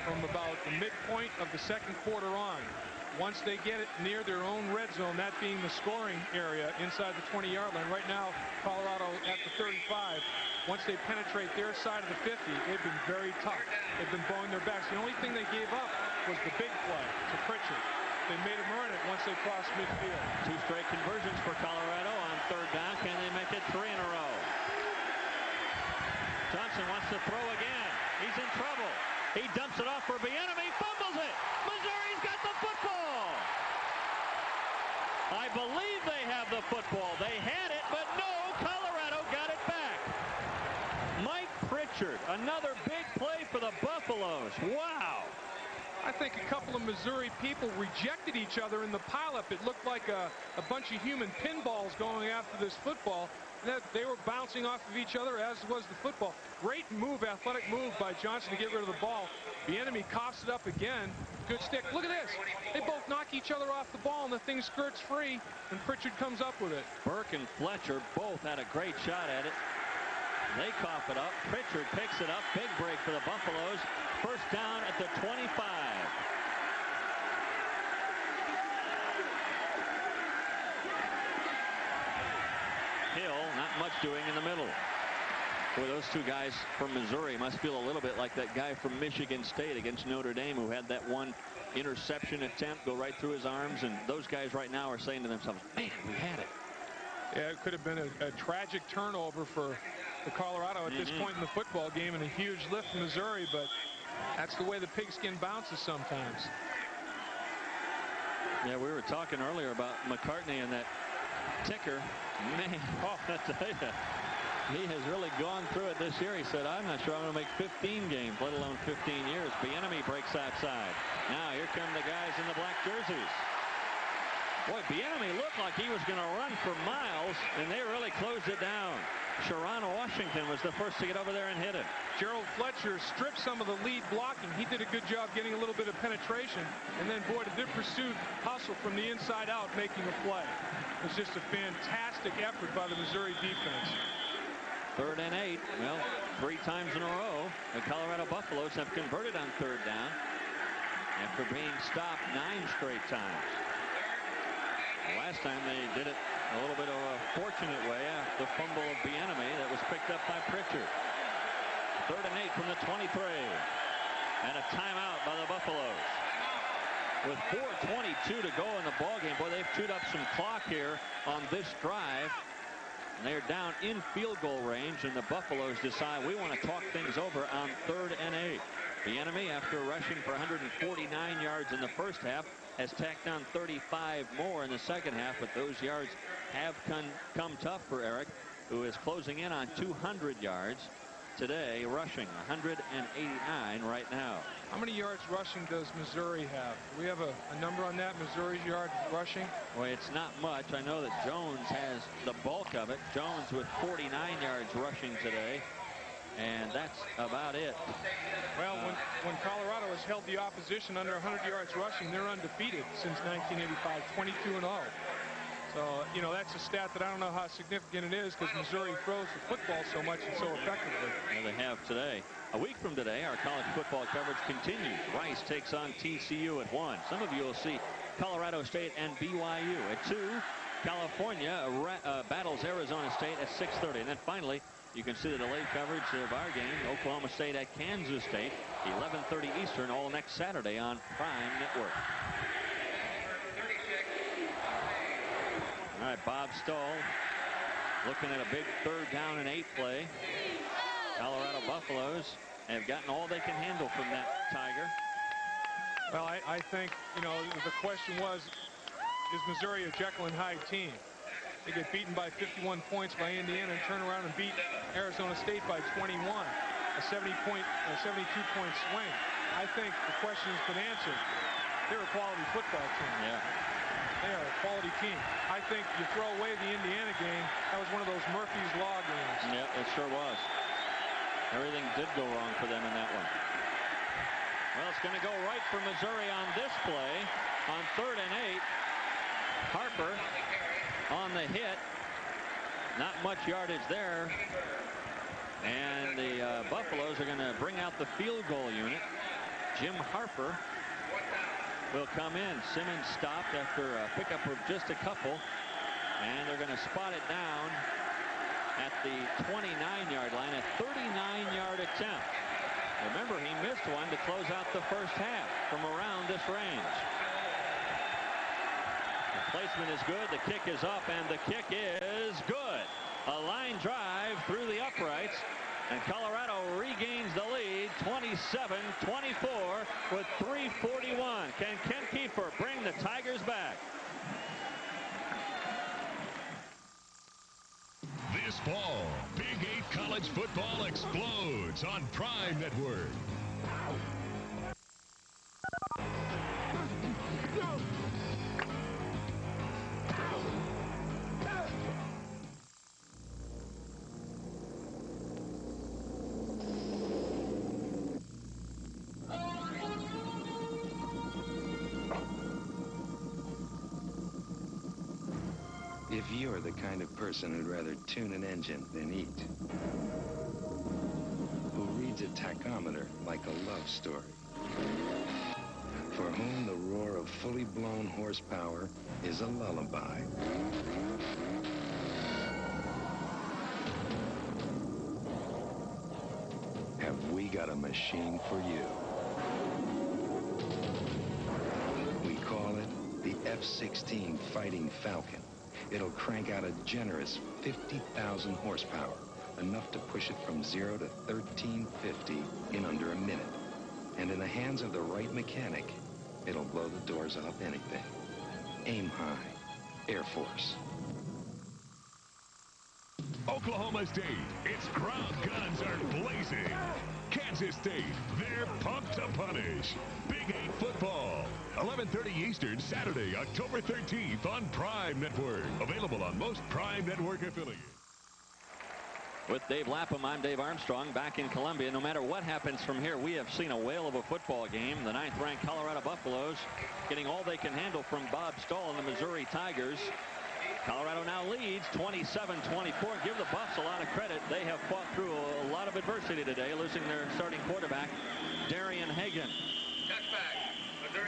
from about the midpoint of the 2nd quarter on. Once they get it near their own red zone, that being the scoring area inside the 20-yard line. Right now, Colorado at the 35. Once they penetrate their side of the 50, they've been very tough. They've been blowing their backs. The only thing they gave up was the big play to Pritchard. They made him earn it once they crossed midfield. 2 straight conversions for Colorado on 3rd down. Can they make it 3 in a row? Johnson wants to throw again. He's in trouble. He dumps it off for Bieniemy. Fumbles it. Missouri's got the football. I believe they have the football. They had it, but no, Colorado got it back. Mike Pritchard, another big play for the Buffaloes. Wow. I think a couple of Missouri people rejected each other in the pileup. It looked like a bunch of human pinballs going after this football. They were bouncing off of each other, as was the football. Great move, athletic move by Johnson to get rid of the ball. Bieniemy coughs it up again. Good stick. Look at this. They both knock each other off the ball, and the thing skirts free, and Pritchard comes up with it. Burke and Fletcher both had a great shot at it. They cough it up. Pritchard picks it up. Big break for the Buffaloes. 1st down at the 25. Hill, not much doing in the middle. Boy, those 2 guys from Missouri must feel a little bit like that guy from Michigan State against Notre Dame who had that one interception attempt go right through his arms, and those guys right now are saying to themselves, man, we had it. Yeah, it could have been a tragic turnover for Colorado at this point in the football game, and a huge lift for Missouri, but that's the way the pigskin bounces sometimes. Yeah, we were talking earlier about McCartney and that ticker. Man, I tell you, he has really gone through it this year. He said, I'm not sure I'm going to make 15 games, let alone 15 years. Bieniemy breaks outside. Now here come the guys in the black jerseys. Boy, Bieniemy looked like he was going to run for miles, and they really closed it down. Sharon Washington was the first to get over there and hit it. Gerald Fletcher stripped some of the lead blocking. He did a good job getting a little bit of penetration. And then, boy, did the pursuit hustle from the inside out, making a play. It was just a fantastic effort by the Missouri defense. 3rd and 8. Well, 3 times in a row, the Colorado Buffaloes have converted on 3rd down after being stopped 9 straight times. Last time they did it a little bit of a fortunate way after the fumble of Bieniemy that was picked up by Pritchard. 3rd and 8 from the 23. And a timeout by the Buffaloes. With 4:22 to go in the ballgame, boy, they've chewed up some clock here on this drive. And they're down in field goal range, and the Buffaloes decide we want to talk things over on 3rd and 8. Bieniemy, after rushing for 149 yards in the first half, has tacked on 35 more in the second half, but those yards have come tough for Eric, who is closing in on 200 yards today, rushing 189 right now. How many yards rushing does Missouri have? Do we have a number on that, Missouri's yards rushing? Well, it's not much. I know that Jones has the bulk of it. Jones with 49 yards rushing today, and that's about it. Well, when Colorado has held the opposition under 100 yards rushing, they're undefeated since 1985, 22-0. So, you know, that's a stat that I don't know how significant it is because Missouri throws the football so much and so effectively. And they have today. A week from today, our college football coverage continues. Rice takes on TCU at 1. Some of you will see Colorado State and BYU at 2. California battles Arizona State at 6:30. And then finally, you can see the delayed coverage of our game, Oklahoma State at Kansas State, 11:30 Eastern, all next Saturday on Prime Network. All right, Bob Stoll looking at a big 3rd down and 8 play. Colorado Buffaloes have gotten all they can handle from that Tiger. Well, I think, you know, the question was, is Missouri a Jekyll and Hyde team? They get beaten by 51 points by Indiana and turn around and beat Arizona State by 21. A 72-point swing. I think the question has been answered. They're a quality football team. Yeah. They are a quality team. I think you throw away the Indiana game, that was one of those Murphy's Law games. Yeah, it sure was. Everything did go wrong for them in that one. Well, it's going to go right for Missouri on this play on 3rd and 8. Harper on the hit. Not much yardage there. And the Buffaloes are going to bring out the field goal unit. Jim Harper will come in. Simmons stopped after a pickup of just a couple. And they're going to spot it down at the 29-yard line, a 39-yard attempt. Remember, he missed one to close out the first half from around this range. The placement is good. The kick is up, and the kick is good. A line drive through the uprights, and Colorado regains the lead, 27-24 with 3:41. Can Kent Kiefer bring the Tigers back? This fall, Big 8 college football explodes on Prime Network. If you're the kind of person who'd rather tune an engine than eat, who reads a tachometer like a love story, for whom the roar of fully blown horsepower is a lullaby, have we got a machine for you. F-16 Fighting Falcon. It'll crank out a generous 50,000 horsepower, enough to push it from 0 to 1350 in under a minute. And in the hands of the right mechanic, it'll blow the doors off anything. Aim high. Air Force. Oklahoma State, its ground guns are blazing. Kansas State, they're pumped to punish. Big 8 football. 11:30 Eastern, Saturday, October 13th on Prime Network. Available on most Prime Network affiliates. With Dave Lapham, I'm Dave Armstrong, back in Columbia. No matter what happens from here, we have seen a whale of a football game. The 9th-ranked Colorado Buffaloes getting all they can handle from Bob Stoll and the Missouri Tigers. Colorado now leads 27-24. Give the Buffs a lot of credit. They have fought through a lot of adversity today, losing their starting quarterback, Darian Hagan.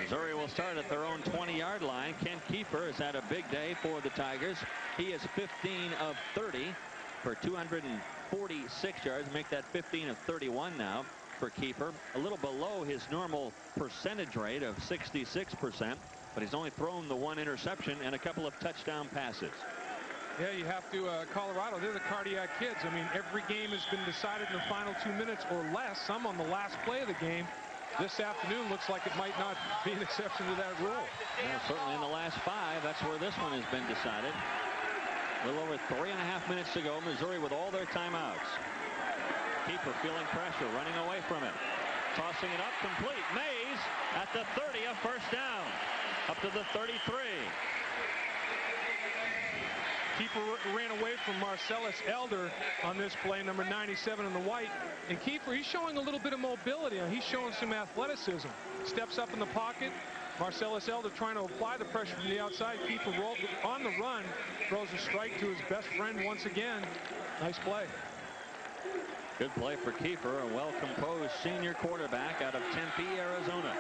Missouri will start at their own 20-yard line. Kent Kiefer has had a big day for the Tigers. He is 15 of 30 for 246 yards. Make that 15 of 31 now for Kiefer. A little below his normal percentage rate of 66%. But he's only thrown the one interception and a couple of touchdown passes. Yeah, you have to, Colorado, they're the cardiac kids. I mean, every game has been decided in the final 2 minutes or less, some on the last play of the game. This afternoon looks like it might not be an exception to that rule. Well, certainly in the last 5, that's where this one has been decided. A little over 3.5 minutes to go. Missouri with all their timeouts. Kiefer feeling pressure, running away from it. Tossing it up, complete. Mays at the 30, a first down. Up to the 33. Kiefer ran away from Marcellus Elder on this play, number 97 in the white. And Kiefer, he's showing a little bit of mobility. He's showing some athleticism. Steps up in the pocket. Marcellus Elder trying to apply the pressure from the outside. Kiefer rolled on the run, throws a strike to his best friend once again. Nice play. Good play for Kiefer, a well-composed senior quarterback out of Tempe, Arizona.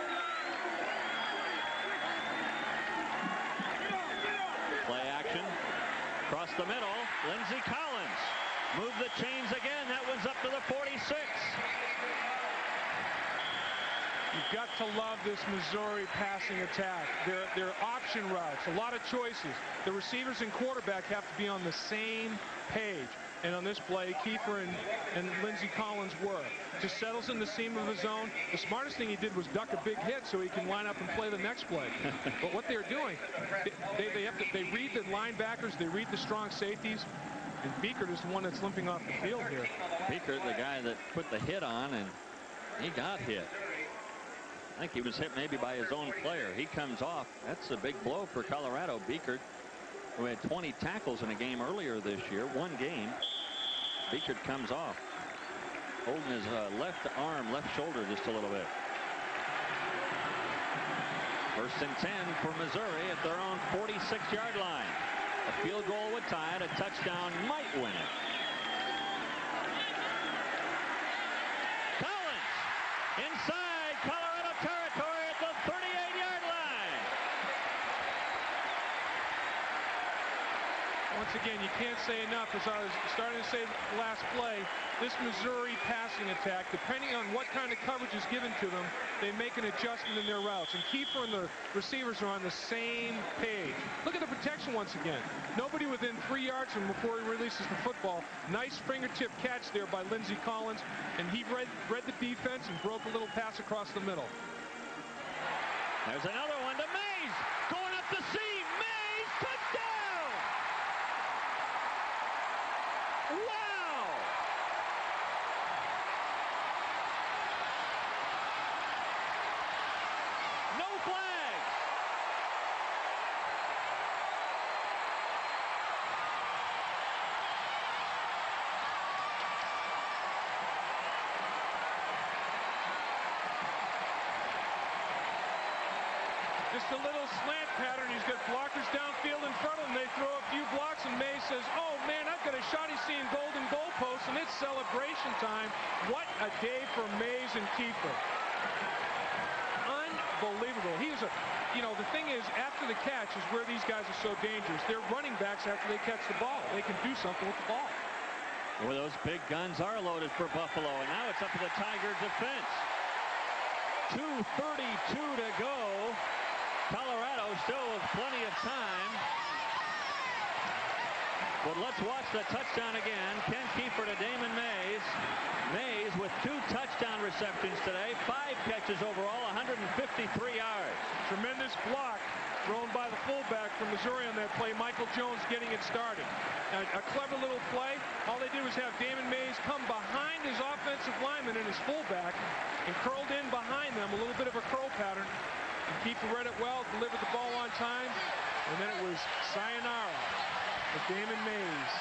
Play action. Across the middle, Lindsay Collins. Move the chains again. That one's up to the 46. You've got to love this Missouri passing attack. Their option routes, a lot of choices. The receivers and quarterback have to be on the same page. And on this play, Kiefer and Lindsay Collins were. Just settles in the seam of his zone. The smartest thing he did was duck a big hit so he can line up and play the next play. But what they're doing, they read the linebackers, they read the strong safeties, and Biechert is the one that's limping off the field here. Biechert, the guy that put the hit on, and he got hit. I think he was hit maybe by his own player. He comes off. That's a big blow for Colorado. Biechert, who had 20 tackles in a game earlier this year, one game. Biechert comes off, holding his left arm, left shoulder just a little bit. 1st and 10 for Missouri at their own 46-yard line. A field goal would tie it. A touchdown might win it. Collins inside Colorado territory at the 38-yard line. Once again, you can't say enough, as I was starting to say last play, this Missouri passing attack, depending on what kind of coverage is given to them, they make an adjustment in their routes. And Kiefer and the receivers are on the same page. Look at the protection once again. Nobody within 3 yards from him before he releases the football. Nice fingertip catch there by Lindsay Collins, and he read the defense and broke a little pass across the middle. There's another one to Mays, going up the seam. Mays, touchdown! Wow! No flags. Just a little slant pattern. He's got blockers downfield in front of him. They throw a few blocks, and Mays says, oh, man, I've got a shot. He's seeing golden goalposts, and it's celebration time. What a day for Mays and Kiefer. Unbelievable. He is the thing is, after the catch is where these guys are so dangerous. They're running backs after they catch the ball. They can do something with the ball. Well, those big guns are loaded for Buffalo, and now it's up to the Tiger defense. 2:32 to go. Colorado still with plenty of time. But let's watch the touchdown again. Ken Kiefer to Damon Mays. Mays with 2 touchdown receptions today. 5 catches overall, 153 yards. Tremendous block thrown by the fullback from Missouri on that play. Michael Jones getting it started. A clever little play. All they did was have Damon Mays come behind his offensive lineman and his fullback and curled in behind them, a little bit of a curl pattern. And Kiefer read it well, delivered the ball on time, and then it was sayonara with Damon Mays.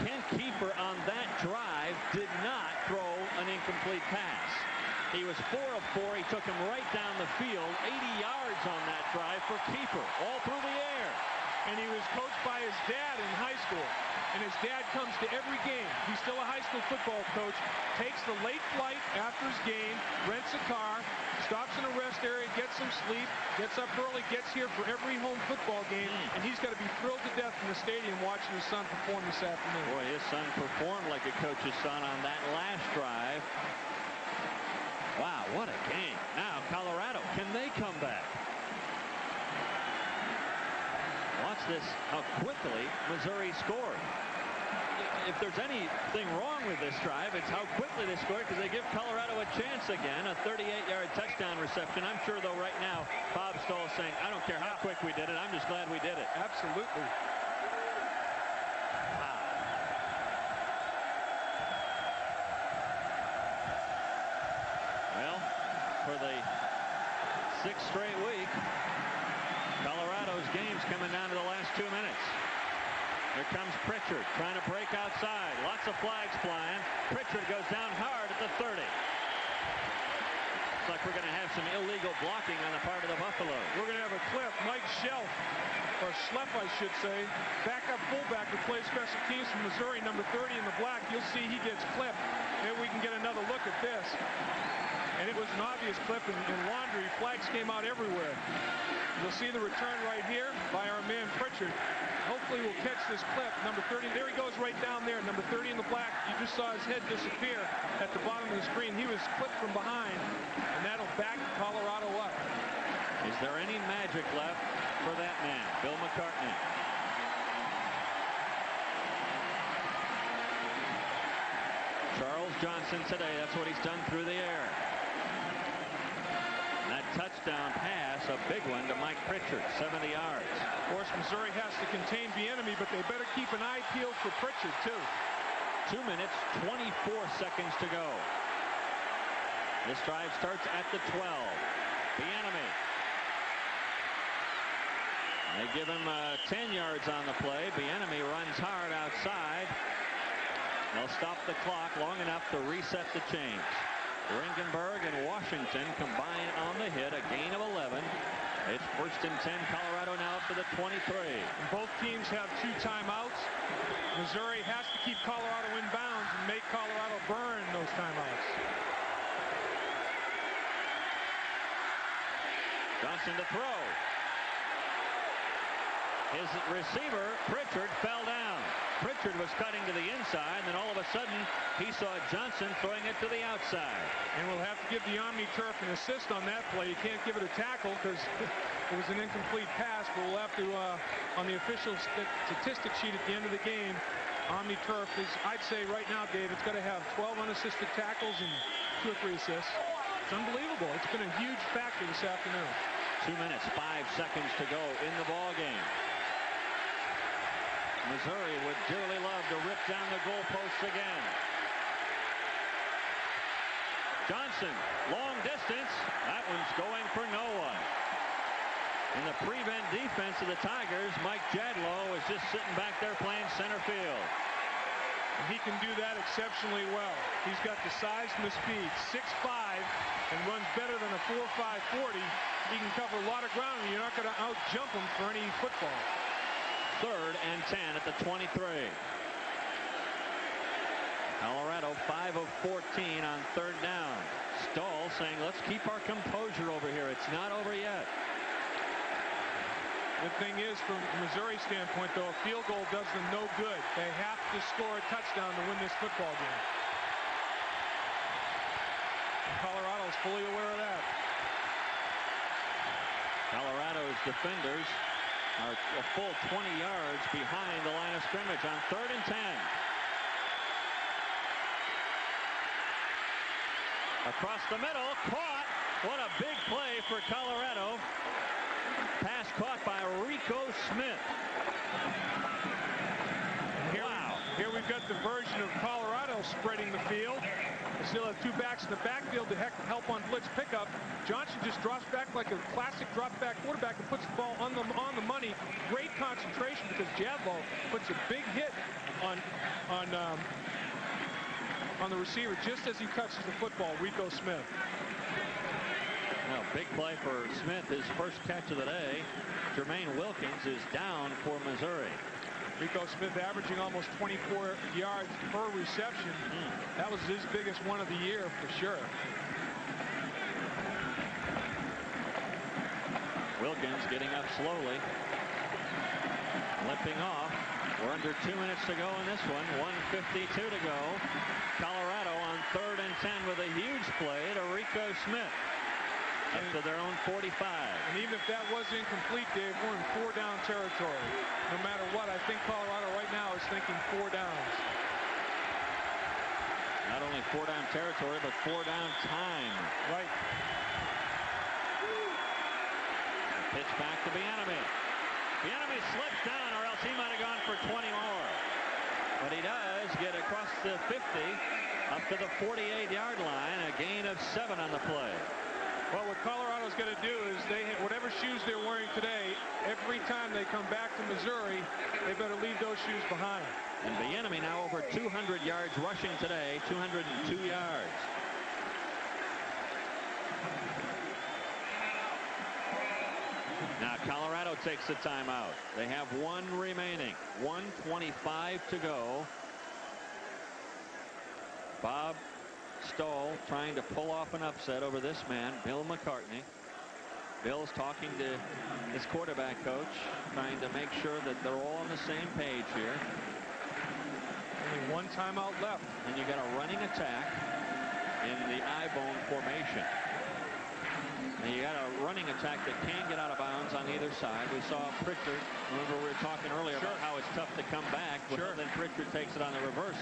Ken Kiefer on that drive did not throw an incomplete pass. He was 4 of 4. He took him right down the field. 80 yards on that drive for Kiefer, all through the air. And he was coached by his dad in high school. And his dad comes to every game. He's still a high school football coach. Takes the late flight after his game, rents a car, stops in a rest area, gets some sleep, gets up early, gets here for every home football game. And he's got to be thrilled to death in the stadium watching his son perform this afternoon. Boy, his son performed like a coach's son on that last drive. Wow, what a game. Now, Colorado, can they come back? Watch this, how quickly Missouri scored. If there's anything wrong with this drive, it's how quickly they scored, because they give Colorado a chance again, a 38-yard touchdown reception. I'm sure, though, right now, Bob Stoll's saying, I don't care how quick we did it, I'm just glad we did it. Absolutely. Well, for the 6th straight week, Colorado's game's coming down to the last 2 minutes. Here comes Pritchard trying to break outside. Lots of flags flying. Pritchard goes down hard at the 30. Looks like we're going to have some illegal blocking on the part of the Buffaloes. We're going to have a clip. Mike Shelf, or Schlepp, I should say, backup fullback who plays special teams from Missouri, number 30 in the black. You'll see he gets clipped. Maybe we can get another look at this. And it was an obvious clip in laundry. Flags came out everywhere. You'll see the return right here by our man Pritchard. Hopefully we'll catch this clip. Number 30, there he goes right down there. Number 30 in the black. You just saw his head disappear at the bottom of the screen. He was clipped from behind, and that'll back Colorado up. Is there any magic left for that man, Bill McCartney? Charles Johnson today, that's what he's done through the air. And that touchdown pass, a big one to Mike Pritchard, 70 yards. Of course, Missouri has to contain Bieniemy, but they better keep an eye peeled for Pritchard, too. 2 minutes, 24 seconds to go. This drive starts at the 12. Bieniemy. They give him 10 yards on the play. Bieniemy runs hard outside. They'll stop the clock long enough to reset the chains. Ringenberg and Washington combine on the hit, a gain of 11. It's 1st and 10. Colorado now up to the 23. And both teams have 2 timeouts. Missouri has to keep Colorado in bounds and make Colorado burn those timeouts. Johnson to throw. His receiver, Pritchard, fell down. Pritchard was cutting to the inside, and then all of a sudden, he saw Johnson throwing it to the outside. And we'll have to give the Omni Turf an assist on that play. You can't give it a tackle because it was an incomplete pass, but we'll have to, on the official statistic sheet at the end of the game, Omni Turf is, I'd say right now, Dave, it's got to have 12 unassisted tackles and 2 or 3 assists. It's unbelievable. It's been a huge factor this afternoon. 2 minutes, 5 seconds to go in the ball game. Missouri would dearly love to rip down the goalposts again. Johnson, long distance. That one's going for no one. In the prevent defense of the Tigers, Mike Jadlow is just sitting back there playing center field. And he can do that exceptionally well. He's got the size and the speed. 6'5", and runs better than a 4.5 40. He can cover a lot of ground, and you're not going to out-jump him for any football. 3rd and 10 at the 23. Colorado 5 of 14 on 3rd down. Stoll saying, let's keep our composure over here. It's not over yet. The thing is, from Missouri's standpoint, though, a field goal does them no good. They have to score a touchdown to win this football game. And Colorado's fully aware of that. Colorado's defenders are a full 20 yards behind the line of scrimmage on 3rd and 10. Across the middle, caught. What a big play for Colorado. Pass caught by Rico Smith. Wow. Here we've got the version of Colorado spreading the field. They still have 2 backs in the backfield to help on blitz pickup. Johnson just drops back like a classic drop back quarterback and puts the ball on the money. Great concentration because Jadlow puts a big hit on the receiver just as he touches the football. Rico Smith. Well, big play for Smith. His first catch of the day. Jermaine Wilkins is down for Missouri. Rico Smith averaging almost 24 yards per reception. That was his biggest one of the year for sure. Wilkins getting up slowly. Limping off. We're under 2 minutes to go in this one. 1:52 to go. Colorado on 3rd and 10 with a huge play to Rico Smith. Up to their own 45. And even if that was incomplete, Dave, we're in 4-down territory. No matter what, I think Colorado right now is thinking 4 downs. Not only 4-down territory, but 4-down time. Right. Pitch back to Bieniemy. Bieniemy slips down, or else he might have gone for 20 more. But he does get across the 50, up to the 48-yard line, a gain of 7 on the play. Well, what Colorado's going to do is whatever shoes they're wearing today, every time they come back to Missouri, they better leave those shoes behind. And Bieniemy now over 200 yards rushing today, 202 yards. Now Colorado takes the timeout. They have 1 remaining. 1:25 to go. Bob Stoll trying to pull off an upset over this man, Bill McCartney. Bill's talking to his quarterback coach, trying to make sure that they're all on the same page here. Only 1 timeout left. And you got a running attack in the I-bone formation. And you got a running attack that can get out of bounds on either side. We saw Pritchard. Remember, we were talking earlier about how it's tough to come back. Well, then Pritchard takes it on the reverse,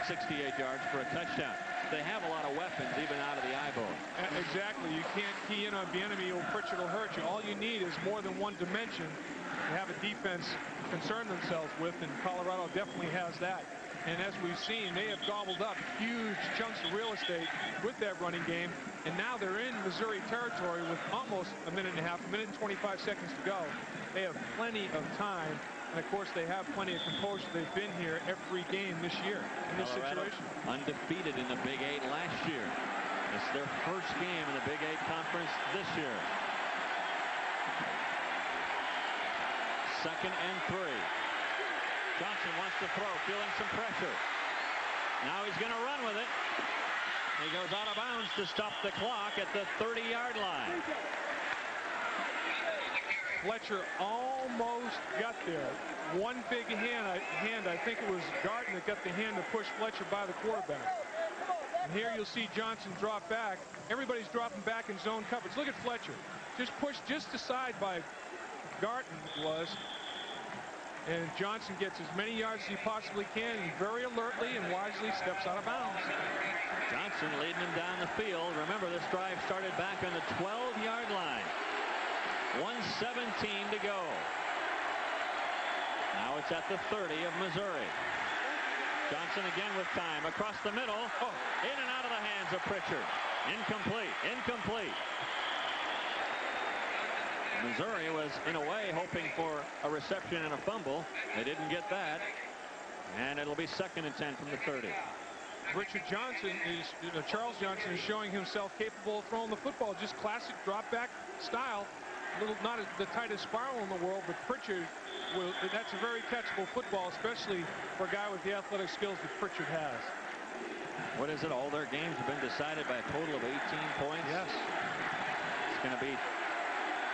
68 yards for a touchdown. They have a lot of weapons even out of the I-bone. Exactly. You can't key in on Bieniemy or Pritchard will hurt you. All you need is more than one dimension to have a defense concern themselves with, and Colorado definitely has that. And as we've seen, they have gobbled up huge chunks of real estate with that running game. And now they're in Missouri territory with almost a minute and a half, 1 minute and 25 seconds to go. They have plenty of time. And, of course, they have plenty of composure. They've been here every game this year in this situation. Undefeated in the Big 8 last year. It's their first game in the Big 8 conference this year. 2nd and 3. Johnson wants to throw, feeling some pressure. Now he's going to run with it. He goes out of bounds to stop the clock at the 30-yard line. Fletcher almost got there. One big hand, I think it was Garton that got the hand to push Fletcher by the quarterback. And here you'll see Johnson drop back. Everybody's dropping back in zone coverage. Look at Fletcher. Just pushed just aside by Garton was. And Johnson gets as many yards as he possibly can, and very alertly and wisely steps out of bounds. Johnson leading him down the field. Remember, this drive started back on the 12-yard line. 1:17 to go. Now it's at the 30 of Missouri. Johnson again with time across the middle. Oh, in and out of the hands of Pritchard. Incomplete. Incomplete. Missouri was, in a way, hoping for a reception and a fumble. They didn't get that. And it'll be 2nd and 10 from the 30. Richard Johnson Charles Johnson is showing himself capable of throwing the football. Just classic drop back style. Not the tightest spiral in the world, but Pritchard, that's a very catchable football, especially for a guy with the athletic skills that Pritchard has. What is it? All their games have been decided by a total of 18 points. Yes. It's going to be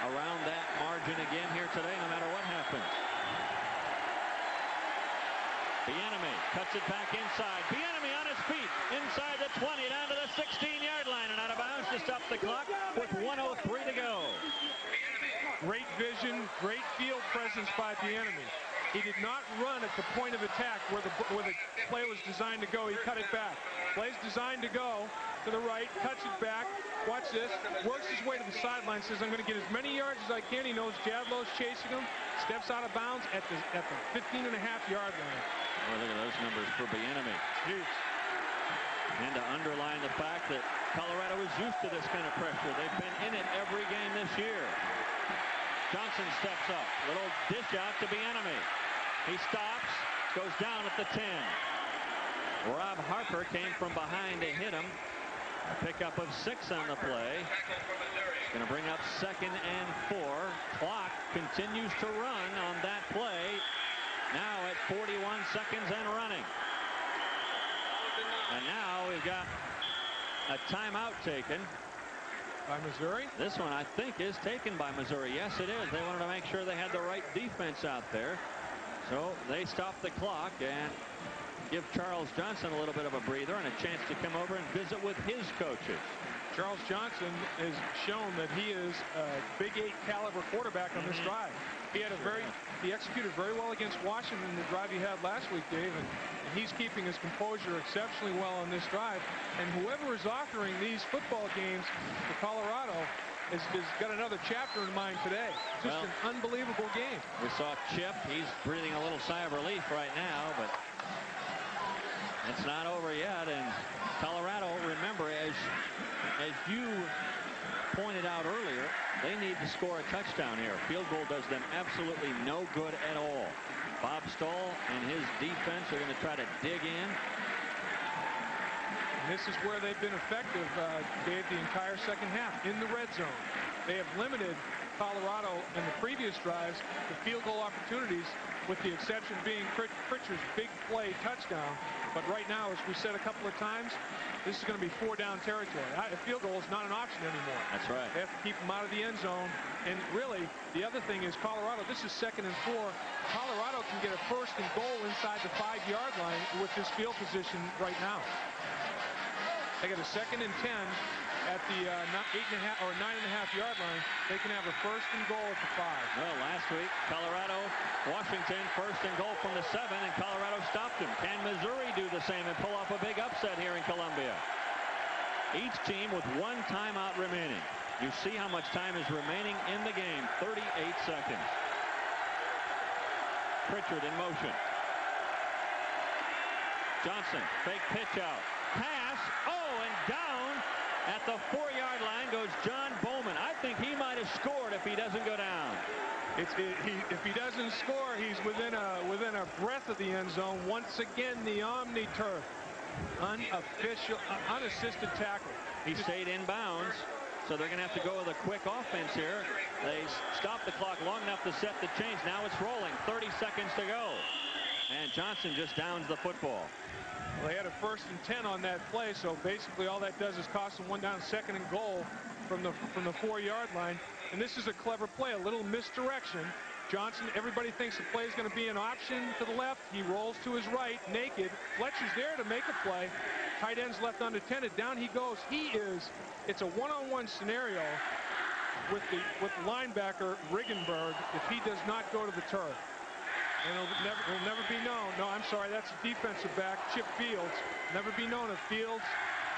around that margin again here today, no matter what happens. Bieniemy Cuts it back inside. Bieniemy on his feet. Inside the 20, down to the 16-yard line, and out of bounds to stop the clock with 1:03 to go. Great vision, great field presence by Bieniemy. He did not run at the point of attack where the play was designed to go. He cut it back. Play's designed to go to the right, cuts it back. Watch this. Works his way to the sideline. Says, I'm going to get as many yards as I can. He knows Jadlow's chasing him. Steps out of bounds at the 15.5-yard line. Oh, look at those numbers for Bieniemy. And to underline the fact that Colorado is used to this kind of pressure. They've been in it every game this year. Johnson steps up. Little dish out to Bieniemy. He stops. Goes down at the 10. Rob Harper came from behind to hit him. A pickup of 6 on the play. It's going to bring up 2nd and 4. Clock continues to run on that play. Now at 41 seconds and running. And now we've got a timeout taken. By Missouri? This one, I think, is taken by Missouri. Yes, it is. They wanted to make sure they had the right defense out there. So they stop the clock and give Charles Johnson a little bit of a breather and a chance to come over and visit with his coaches. Charles Johnson has shown that he is a Big 8 caliber quarterback on this drive. He executed very well against Washington in the drive he had last week, Dave, and he's keeping his composure exceptionally well on this drive. And whoever is authoring these football games for Colorado has got another chapter in mind today. Just an unbelievable game. We saw Chip. He's breathing a little sigh of relief right now, but it's not over yet. And Colorado, remember, as you pointed out earlier, they need to score a touchdown here. Field goal does them absolutely no good at all. Bob Stoll and his defense are going to try to dig in. And this is where they've been effective, Dave, the entire second half in the red zone. They have limited Colorado in the previous drives to field goal opportunities, with the exception being Pritchard's big play touchdown. But right now, as we said a couple of times, this is going to be 4-down territory. A field goal is not an option anymore. That's right. They have to keep them out of the end zone. And really, the other thing is Colorado, this is 2nd and 4. Colorado can get a 1st and goal inside the 5-yard line with this field position right now. They get a 2nd and 10 at the 8.5 or 9.5-yard line. They can have a 1st and goal at the 5. Well, last week, Colorado, Washington, 1st and goal from the 7, and Colorado stopped him. Can Missouri do the same and pull off a big upset here in Columbia? Each team with 1 timeout remaining. You see how much time is remaining in the game. 38 seconds. Pritchard in motion. Johnson, fake pitch out. Pass. Oh, and down at the 4-yard line goes John Bowman. I think he might have scored if he doesn't go down. If he doesn't score, he's within a breath of the end zone. Once again, the Omni-Turf. Unofficial, unassisted tackle. He stayed in bounds, so they're going to have to go with a quick offense here. They stopped the clock long enough to set the change. Now it's rolling. 30 seconds to go. And Johnson just downs the football. Well, they had a 1st and 10 on that play, so basically all that does is cost them 1 down, 2nd and goal from the 4-yard line. And this is a clever play, a little misdirection. Johnson, everybody thinks the play is going to be an option to the left. He rolls to his right, naked. Fletcher's there to make a play. Tight end's left unattended. Down he goes. It's a one-on-one scenario with the linebacker Riggenberg if he does not go to the turf. And it'll never be known. No, I'm sorry, that's a defensive back, Chip Fields. Never be known if Fields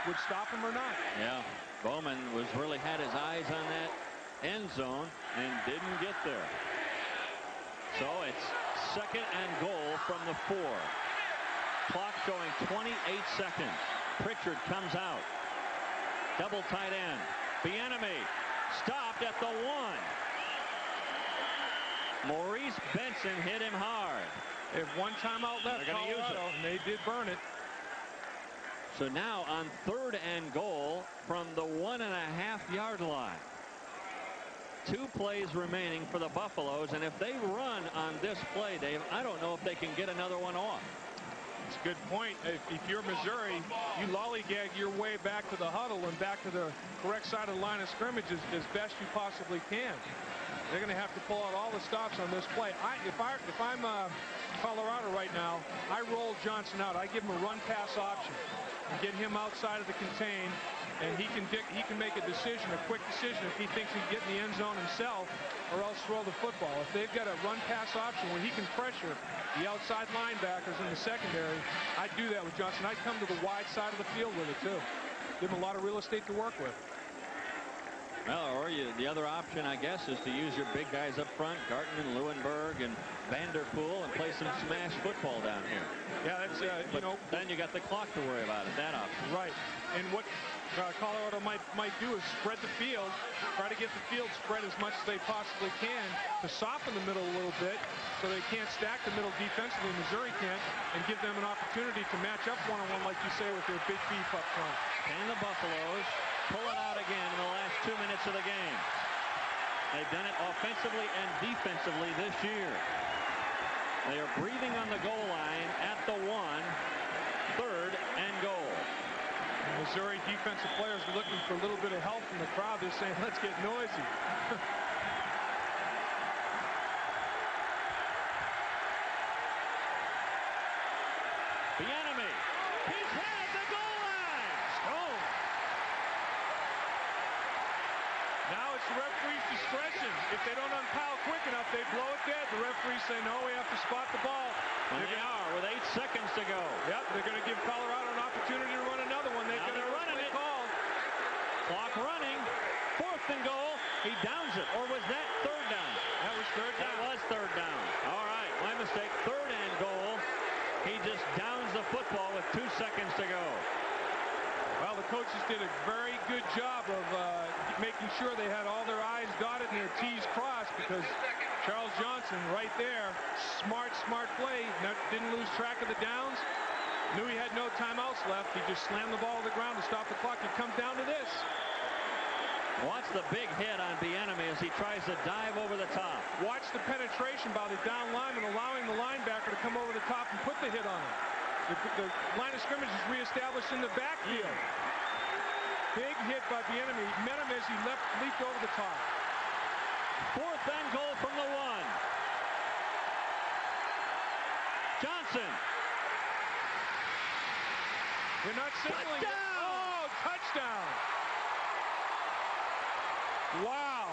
would stop him or not. Yeah, Bowman really had his eyes on that end zone and didn't get there. So it's 2nd and goal from the 4. Clock going 28 seconds. Pritchard comes out. Double tight end. Bieniemy stopped at the 1. Maurice Benson hit him hard. They have 1 timeout left, Colorado, and they did burn it. So now on 3rd and goal from the 1.5-yard line. 2 plays remaining for the Buffaloes, and if they run on this play, Dave, I don't know if they can get another one off. It's a good point. If you're Missouri, you lollygag your way back to the huddle and back to the correct side of the line of scrimmage as best you possibly can. They're going to have to pull out all the stops on this play. If I'm Colorado right now, I roll Johnson out. I give him a run-pass option and get him outside of the contain, and he can make a decision, a quick decision, if he thinks he can get in the end zone himself, or else throw the football. If they've got a run-pass option where he can pressure the outside linebackers in the secondary, I'd do that with Johnson. I'd come to the wide side of the field with it, too. Give him a lot of real estate to work with. Well, or the other option, I guess, is to use your big guys up front, Gartman, Lewenberg, and Vanderpool, and play some smash football down here. Yeah, that's, you know. Then you got the clock to worry about at that option. Right. And what Colorado might do is spread the field, try to get the field spread as much as they possibly can to soften the middle a little bit so they can't stack the middle defensively, Missouri can't, and give them an opportunity to match up one-on-one, like you say, with their big beef up front. And the Buffaloes pull it out again in the last 2 minutes of the game. They've done it offensively and defensively this year. They are breathing on the goal line at the 1, 3rd and goal. Missouri defensive players are looking for a little bit of help from the crowd. They're saying, let's get noisy. Bieniemy, he's had the goal line. Stone. Now it's the referee's discretion. If they don't unpile quick enough, they blow it dead. The referees say, no, we have to spot the ball. And they are with 8 seconds to go. Yep, they're going to give Colorado an opportunity to run another one. They're running it. Called. Clock running. 4th and goal. He downs it. Or was that 3rd down? That was 3rd down. That was 3rd down. All right, my mistake. 3rd and goal. He just downs the football with 2 seconds to go. Well, the coaches did a very good job of making sure they had all their I's dotted and their T's crossed, because Charles Johnson right there, smart play, didn't lose track of the downs, knew he had no timeouts left. He just slammed the ball to the ground to stop the clock. It comes down to this. Watch the big hit on Bieniemy as he tries to dive over the top. Watch the penetration by the down lineman, allowing the linebacker to come over the top and put the hit on him. The line of scrimmage is reestablished in the backfield. Big hit by Bieniemy. He met him as he leaped over the top. 4th and goal from the 1. Johnson. They're not signaling. Touchdown! Oh, touchdown. Wow.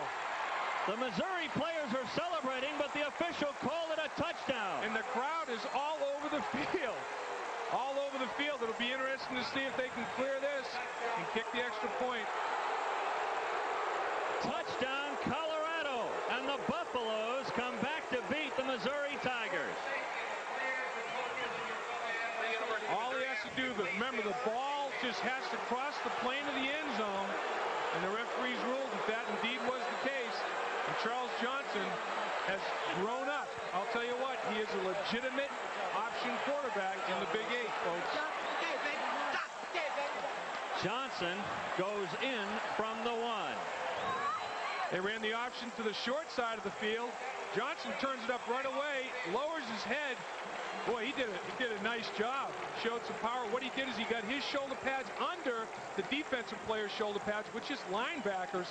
The Missouri players are celebrating, but the official called it a touchdown. And the crowd is all over the field. All over the field. It'll be interesting to see if they can clear this and kick the extra point. Touchdown, Colorado. And the Buffaloes come back to beat the Missouri Tigers. All he has to do, but remember, the ball just has to cross the plane of the end zone. And the referees ruled that that indeed was the case. And Charles Johnson has grown up. I'll tell you what, he is a legitimate option quarterback in the Big 8, folks. Johnson goes in from the 1. They ran the option to the short side of the field. Johnson turns it up right away, lowers his head. Boy, he did a nice job. Showed some power. What he did is he got his shoulder pads under the defensive player's shoulder pads, which is linebackers.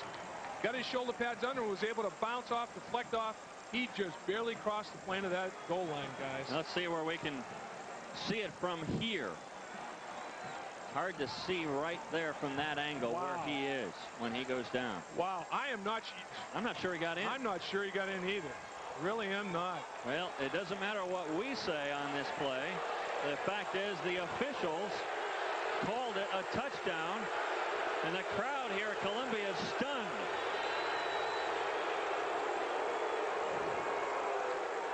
Got his shoulder pads under and was able to bounce off, deflect off. He just barely crossed the plane of that goal line, guys. Let's see where we can see it from here. Hard to see right there from that angle where he is when he goes down. Wow, I'm not sure he got in. I'm not sure he got in either. Really am not. Well, it doesn't matter what we say on this play. The fact is the officials called it a touchdown, and the crowd here at Columbia is stunned.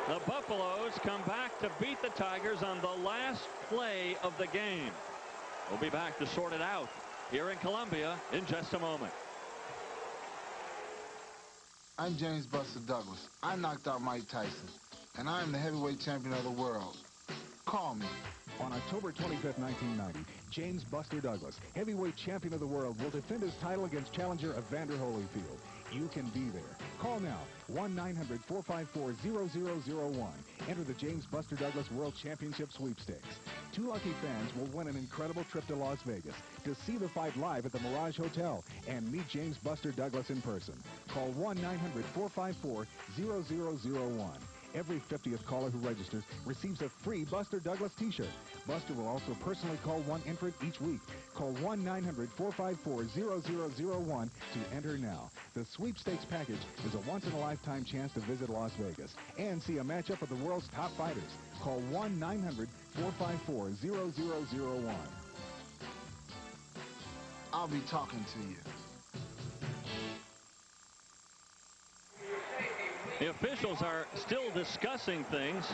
The Buffaloes come back to beat the Tigers on the last play of the game. We'll be back to sort it out here in Columbia in just a moment. I'm James Buster Douglas. I knocked out Mike Tyson, and I am the heavyweight champion of the world. Call me. On October 25th, 1990, James Buster Douglas, heavyweight champion of the world, will defend his title against challenger Evander Holyfield. you can be there. Call now, 1-900-454-0001. Enter the James Buster Douglas World Championship Sweepstakes. 2 lucky fans will win an incredible trip to Las Vegas to see the fight live at the Mirage Hotel and meet James Buster Douglas in person. Call 1-900-454-0001. Every 50th caller who registers receives a free Buster Douglas t-shirt. Buster will also personally call one entrant each week. Call 1-900-454-0001 to enter now. The Sweepstakes package is a once-in-a-lifetime chance to visit Las Vegas and see a matchup of the world's top fighters. Call 1-900-454-0001. I'll be talking to you. The officials are still discussing things,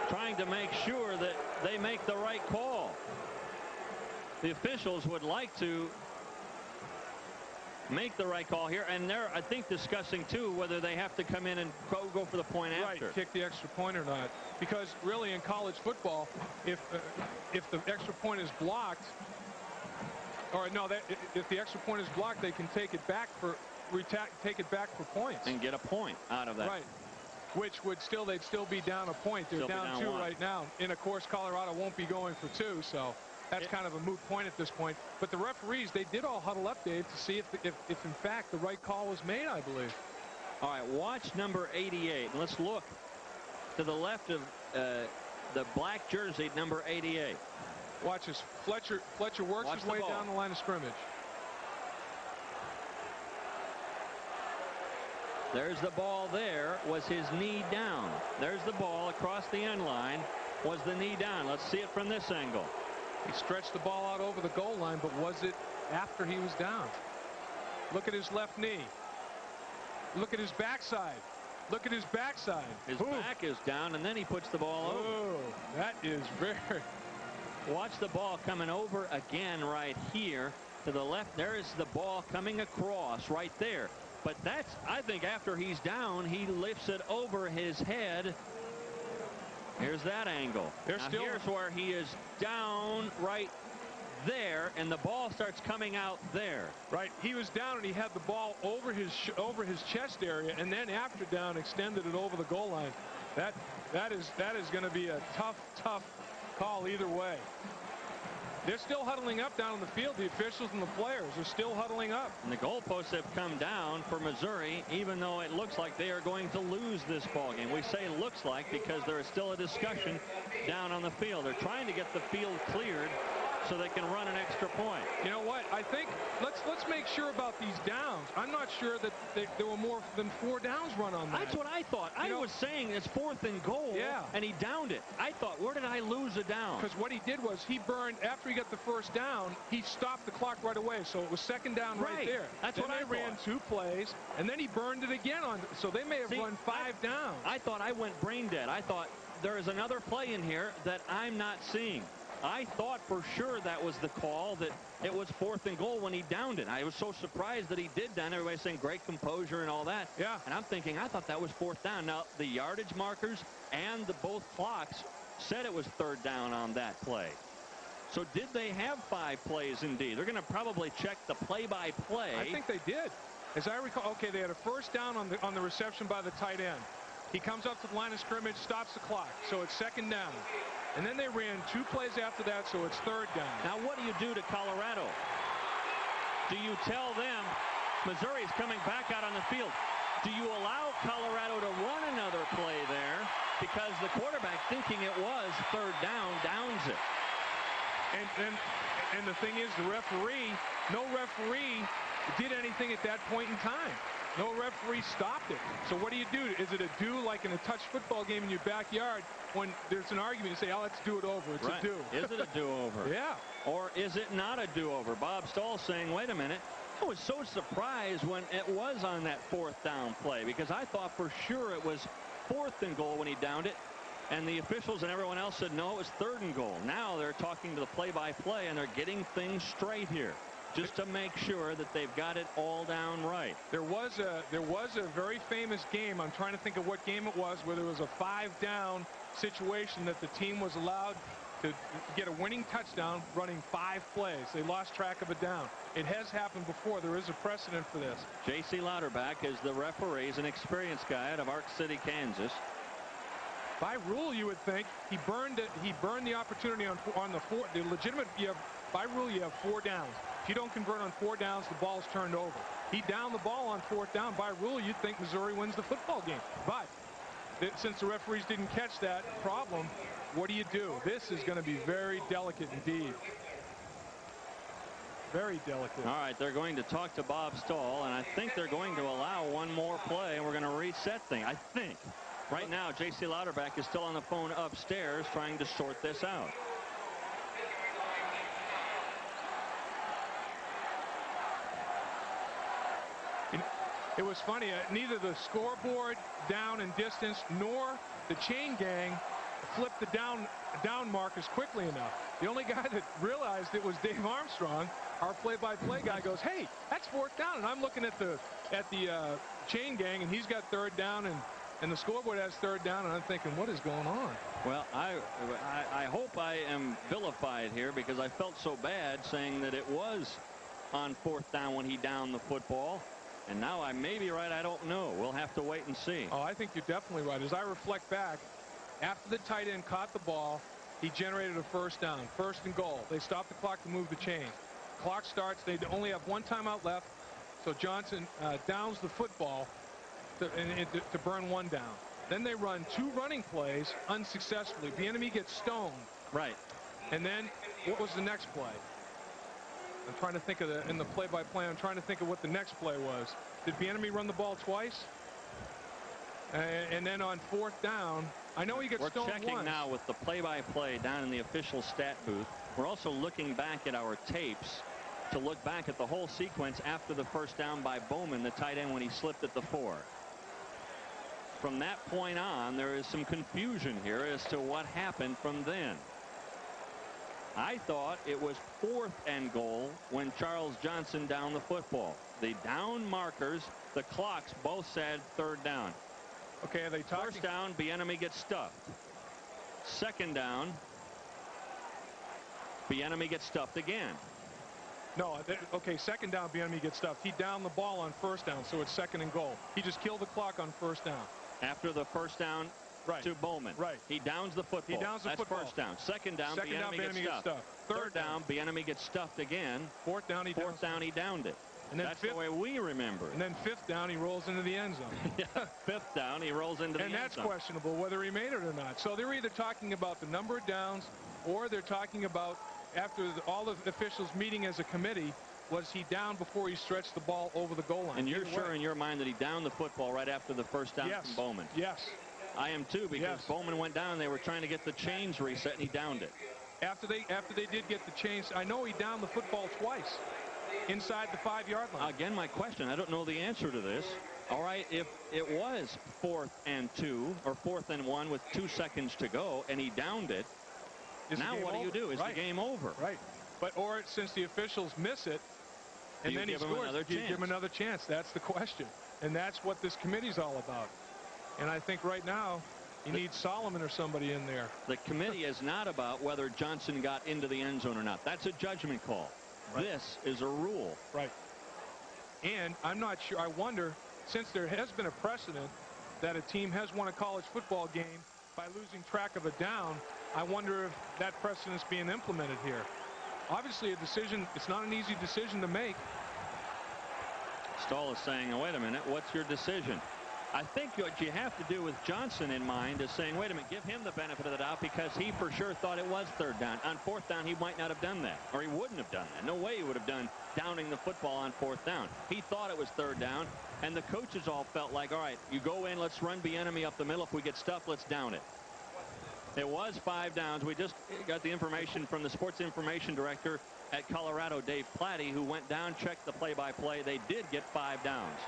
trying to make sure that they make the right call. The officials would like to make the right call here, and they're, I think, discussing, too, whether they have to come in and go for the point after. Right, kick the extra point or not. Because, really, in college football, if the extra point is blocked, or no, if the extra point is blocked, they can take it back for points and get a point out of that. Right, which would they'd still be down a point. They're down 2 right now, and of course Colorado won't be going for 2, so that's kind of a moot point at this point. But the referees, they did all huddle up, Dave, to see if in fact the right call was made, I believe. All right, watch number 88. Let's look to the left of the black jersey, number 88. Watch as Fletcher works his way down the line of scrimmage. There's the ball there. Was his knee down? There's the ball across the end line. Was the knee down? Let's see it from this angle. He stretched the ball out over the goal line, but was it after he was down? Look at his left knee. Look at his backside. Look at his backside. His back is down, and then he puts the ball over. That is very... Watch the ball coming over again right here to the left. There is the ball coming across right there. But that's, I think, after he's down, he lifts it over his head. Here's that angle. Here's where he is down right there, and the ball starts coming out there. Right. He was down, and he had the ball over his chest area, and then after down, extended it over the goal line. That is going to be a tough call either way. They're still huddling up down on the field. The officials and the players are still huddling up. And the goalposts have come down for Missouri, even though it looks like they are going to lose this ball game. We say looks like because there is still a discussion down on the field. They're trying to get the field cleared so they can run an extra point. You know what? I think let's make sure about these downs. I'm not sure that there were more than 4 downs run on that. That's what I thought. I was saying it's 4th and goal, and he downed it. I thought, where did I lose a down? Because what he did was he burned, after he got the first down, he stopped the clock right away. So it was 2nd down right there. That's what I thought. They ran 2 plays, and then he burned it again on. So they may have run 5 downs. I thought I went brain dead. I thought there is another play in here that I'm not seeing. I thought for sure that was the call, that it was 4th and goal when he downed it. I was so surprised that he did down. Everybody's saying great composure and all that. Yeah. And I'm thinking, I thought that was 4th down. Now, the yardage markers and both clocks said it was 3rd down on that play. So did they have 5 plays indeed? They're going to probably check the play-by-play. I think they did. As I recall, okay, they had a 1st down on the reception by the tight end. He comes up to the line of scrimmage, stops the clock. So it's 2nd down. And then they ran 2 plays after that, so it's 3rd down. Now, what do you do to Colorado? Do you tell them Missouri's coming back out on the field? Do you allow Colorado to run another play there because the quarterback, thinking it was 3rd down, downs it? And the thing is, no referee did anything at that point in time. No referee stopped it. So what do you do? Is it a do like in a touch football game in your backyard when there's an argument? You say, oh, let's do it over. It's a do. Is it a do-over? Yeah. Or is it not a do-over? Bob Stahl saying, wait a minute. I was so surprised when it was on that 4th down play because I thought for sure it was 4th and goal when he downed it. And the officials and everyone else said, no, it was 3rd and goal. Now they're talking to the play-by-play, and they're getting things straight here, just to make sure that they've got it all down right. There was a very famous game. I'm trying to think of what game it was, where there was a 5-down situation that the team was allowed to get a winning touchdown running 5 plays. They lost track of a down. It has happened before. There is a precedent for this. J.C. Louderback is the referee. He's an experienced guy out of Ark City, Kansas. By rule, you would think he burned the opportunity on the legitimate. By rule, you have 4 downs. If you don't convert on 4 downs, the ball's turned over. He downed the ball on 4th down. By rule, you'd think Missouri wins the football game. But since the referees didn't catch that problem, what do? This is going to be very delicate indeed. Very delicate. All right, they're going to talk to Bob Stahl, and I think they're going to allow one more play, and we're going to reset things. I think. Right now, J.C. Louderback is still on the phone upstairs trying to sort this out. It was funny. Neither the scoreboard, down and distance, nor the chain gang flipped the down markers quickly enough. The only guy that realized it was Dave Armstrong. Our play-by-play guy goes, "Hey, that's 4th down," and I'm looking at the chain gang, and he's got 3rd down, and the scoreboard has 3rd down, and I'm thinking, what is going on? Well, I hope I am vilified here, because I felt so bad saying that it was on 4th down when he downed the football. And now I may be right. I don't know. We'll have to wait and see. Oh, I think you're definitely right. As I reflect back, after the tight end caught the ball, he generated a 1st down, 1st and goal. They stopped the clock to move the chains. Clock starts. They only have 1 timeout left. So Johnson downs the football to burn 1 down. Then they run 2 running plays unsuccessfully. Bieniemy gets stoned. Right. And then what was the next play? I'm trying to think of in the play-by-play. I'm trying to think of what the next play was. Did Bieniemy run the ball twice? And then on 4th down, I know he gets stoned once. We're checking now with the play-by-play down in the official stat booth. We're also looking back at our tapes to look back at the whole sequence after the 1st down by Bowman, the tight end, when he slipped at the 4. From that point on, there is some confusion here as to what happened from then. I thought it was 4th and goal when Charles Johnson downed the football. The down markers, the clocks both said 3rd down. Okay, are they talking? 1st down, Bieniemy gets stuffed. 2nd down, Bieniemy gets stuffed again. No, okay, 2nd down, Bieniemy gets stuffed. He downed the ball on 1st down, so it's 2nd and goal. He just killed the clock on 1st down. After the 1st down to Bowman. Right. He downs the football. He downs the football. That's 1st down. 2nd down, Bieniemy gets stuffed. 3rd down, Bieniemy gets stuffed again. 4th down, he downed it. And then that's the way we remember it. And then 5th down, he rolls into the end zone. Yeah, 5th down, he rolls into the end zone. And that's questionable whether he made it or not. So they're either talking about the number of downs, or they're talking about after all the officials meeting as a committee, was he down before he stretched the ball over the goal line? And you're sure in your mind that he downed the football right after the 1st down from Bowman? Yes. I am too, because Bowman went down and they were trying to get the chains reset, and he downed it. After they did get the chains, I know he downed the football twice inside the 5-yard line. Again, my question, I don't know the answer to this. All right, if it was 4th and 2 or 4th and 1 with 2 seconds to go and he downed it, now what do you do? Is the game over? Right. Or since the officials miss it and then he scores, do you give him another chance? That's the question. And that's what this committee's all about. And I think right now he needs Solomon or somebody in there. The committee is not about whether Johnson got into the end zone or not. That's a judgment call. Right. This is a rule. Right. And I'm not sure. I wonder, since there has been a precedent that a team has won a college football game by losing track of a down, I wonder if that precedent is being implemented here. Obviously, a decision, it's not an easy decision to make. Stahl is saying, oh, wait a minute, what's your decision? I think what you have to do with Johnson in mind is saying, wait a minute, give him the benefit of the doubt, because he for sure thought it was 3rd down. On 4th down, he might not have done that, or he wouldn't have done that. No way he would have done downing the football on 4th down. He thought it was 3rd down, and the coaches all felt like, all right, you go in, let's run Bieniemy up the middle. If we get stuffed, let's down it. It was 5 downs. We just got the information from the sports information director at Colorado, Dave Platty, who went down, checked the play-by-play. They did get 5 downs.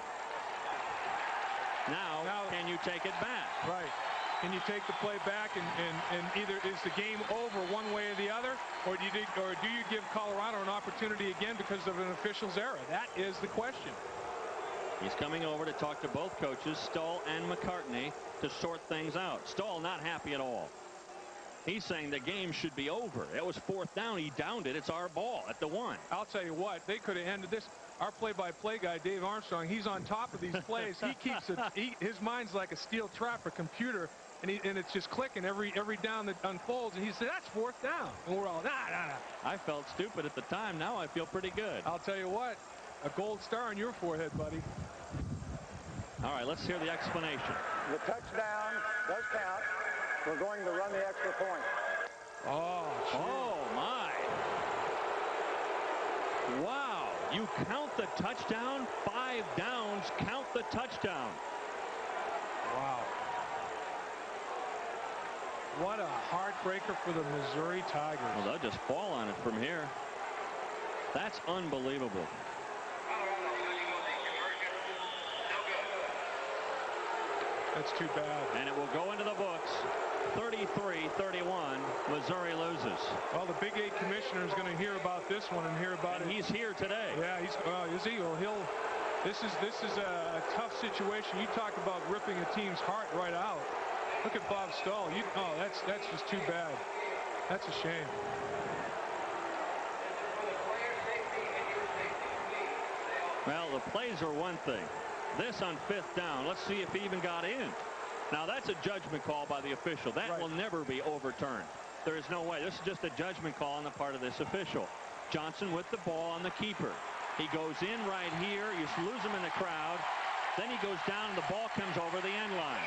Now, can you take it back? Right. Can you take the play back and either is the game over one way or the other, or do you give Colorado an opportunity again because of an official's error? That is the question. He's coming over to talk to both coaches, Stahl and McCartney, to sort things out. Stahl not happy at all. He's saying the game should be over. It was 4th down. He downed it. It's our ball at the 1. I'll tell you what, they could have ended this. Our play-by-play guy, Dave Armstrong, he's on top of these plays. He keeps it. His mind's like a steel trap, a computer, and it's just clicking every down that unfolds. And he said, "That's 4th down," and we're all, nah. I felt stupid at the time. Now I feel pretty good. I'll tell you what, a gold star on your forehead, buddy. All right, let's hear the explanation. The touchdown does count. We're going to run the extra point. Oh my. Wow. You count the touchdown. 5 downs. Count the touchdown. Wow. What a heartbreaker for the Missouri Tigers. Well, they'll just fall on it from here. That's unbelievable. That's too bad. And it will go into the books. 33-31. Missouri loses. Well, the Big 8 commissioner is going to hear about this one and hear about it. He's here today. Yeah, is he? Well, this is a tough situation. You talk about ripping a team's heart right out. Look at Bob Stahl. That's just too bad. That's a shame. Well, the plays are one thing. This on 5th down. Let's see if he even got in. Now, that's a judgment call by the official. That will never be overturned. There is no way. This is just a judgment call on the part of this official. Johnson with the ball on the keeper. He goes in right here. You lose him in the crowd. Then he goes down, and the ball comes over the end line.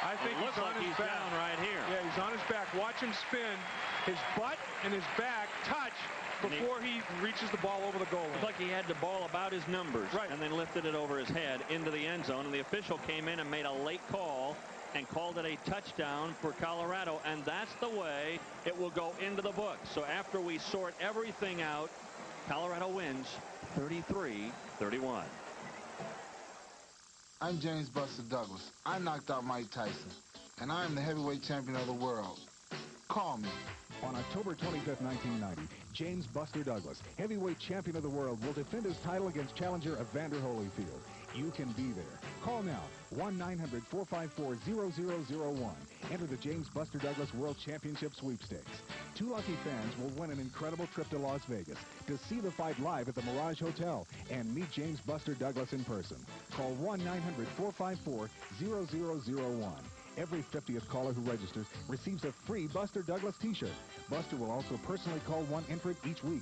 I think it looks like he's down right here. Yeah, he's on his back. Watch him spin. His butt and his back touch before he reaches the ball over the goal line. It's like he had the ball about his numbers and then lifted it over his head into the end zone. And the official came in and made a late call and called it a touchdown for Colorado. And that's the way it will go into the book. So after we sort everything out, Colorado wins 33-31. I'm James Buster Douglas. I knocked out Mike Tyson, and I am the heavyweight champion of the world. Call me. On October 25th, 1990, James Buster Douglas, heavyweight champion of the world, will defend his title against challenger Evander Holyfield. You can be there. Call now, 1-900-454-0001. Enter the James Buster Douglas World Championship Sweepstakes. 2 lucky fans will win an incredible trip to Las Vegas to see the fight live at the Mirage Hotel and meet James Buster Douglas in person. Call 1-900-454-0001. Every 50th caller who registers receives a free Buster Douglas t-shirt. Buster will also personally call one entrant each week.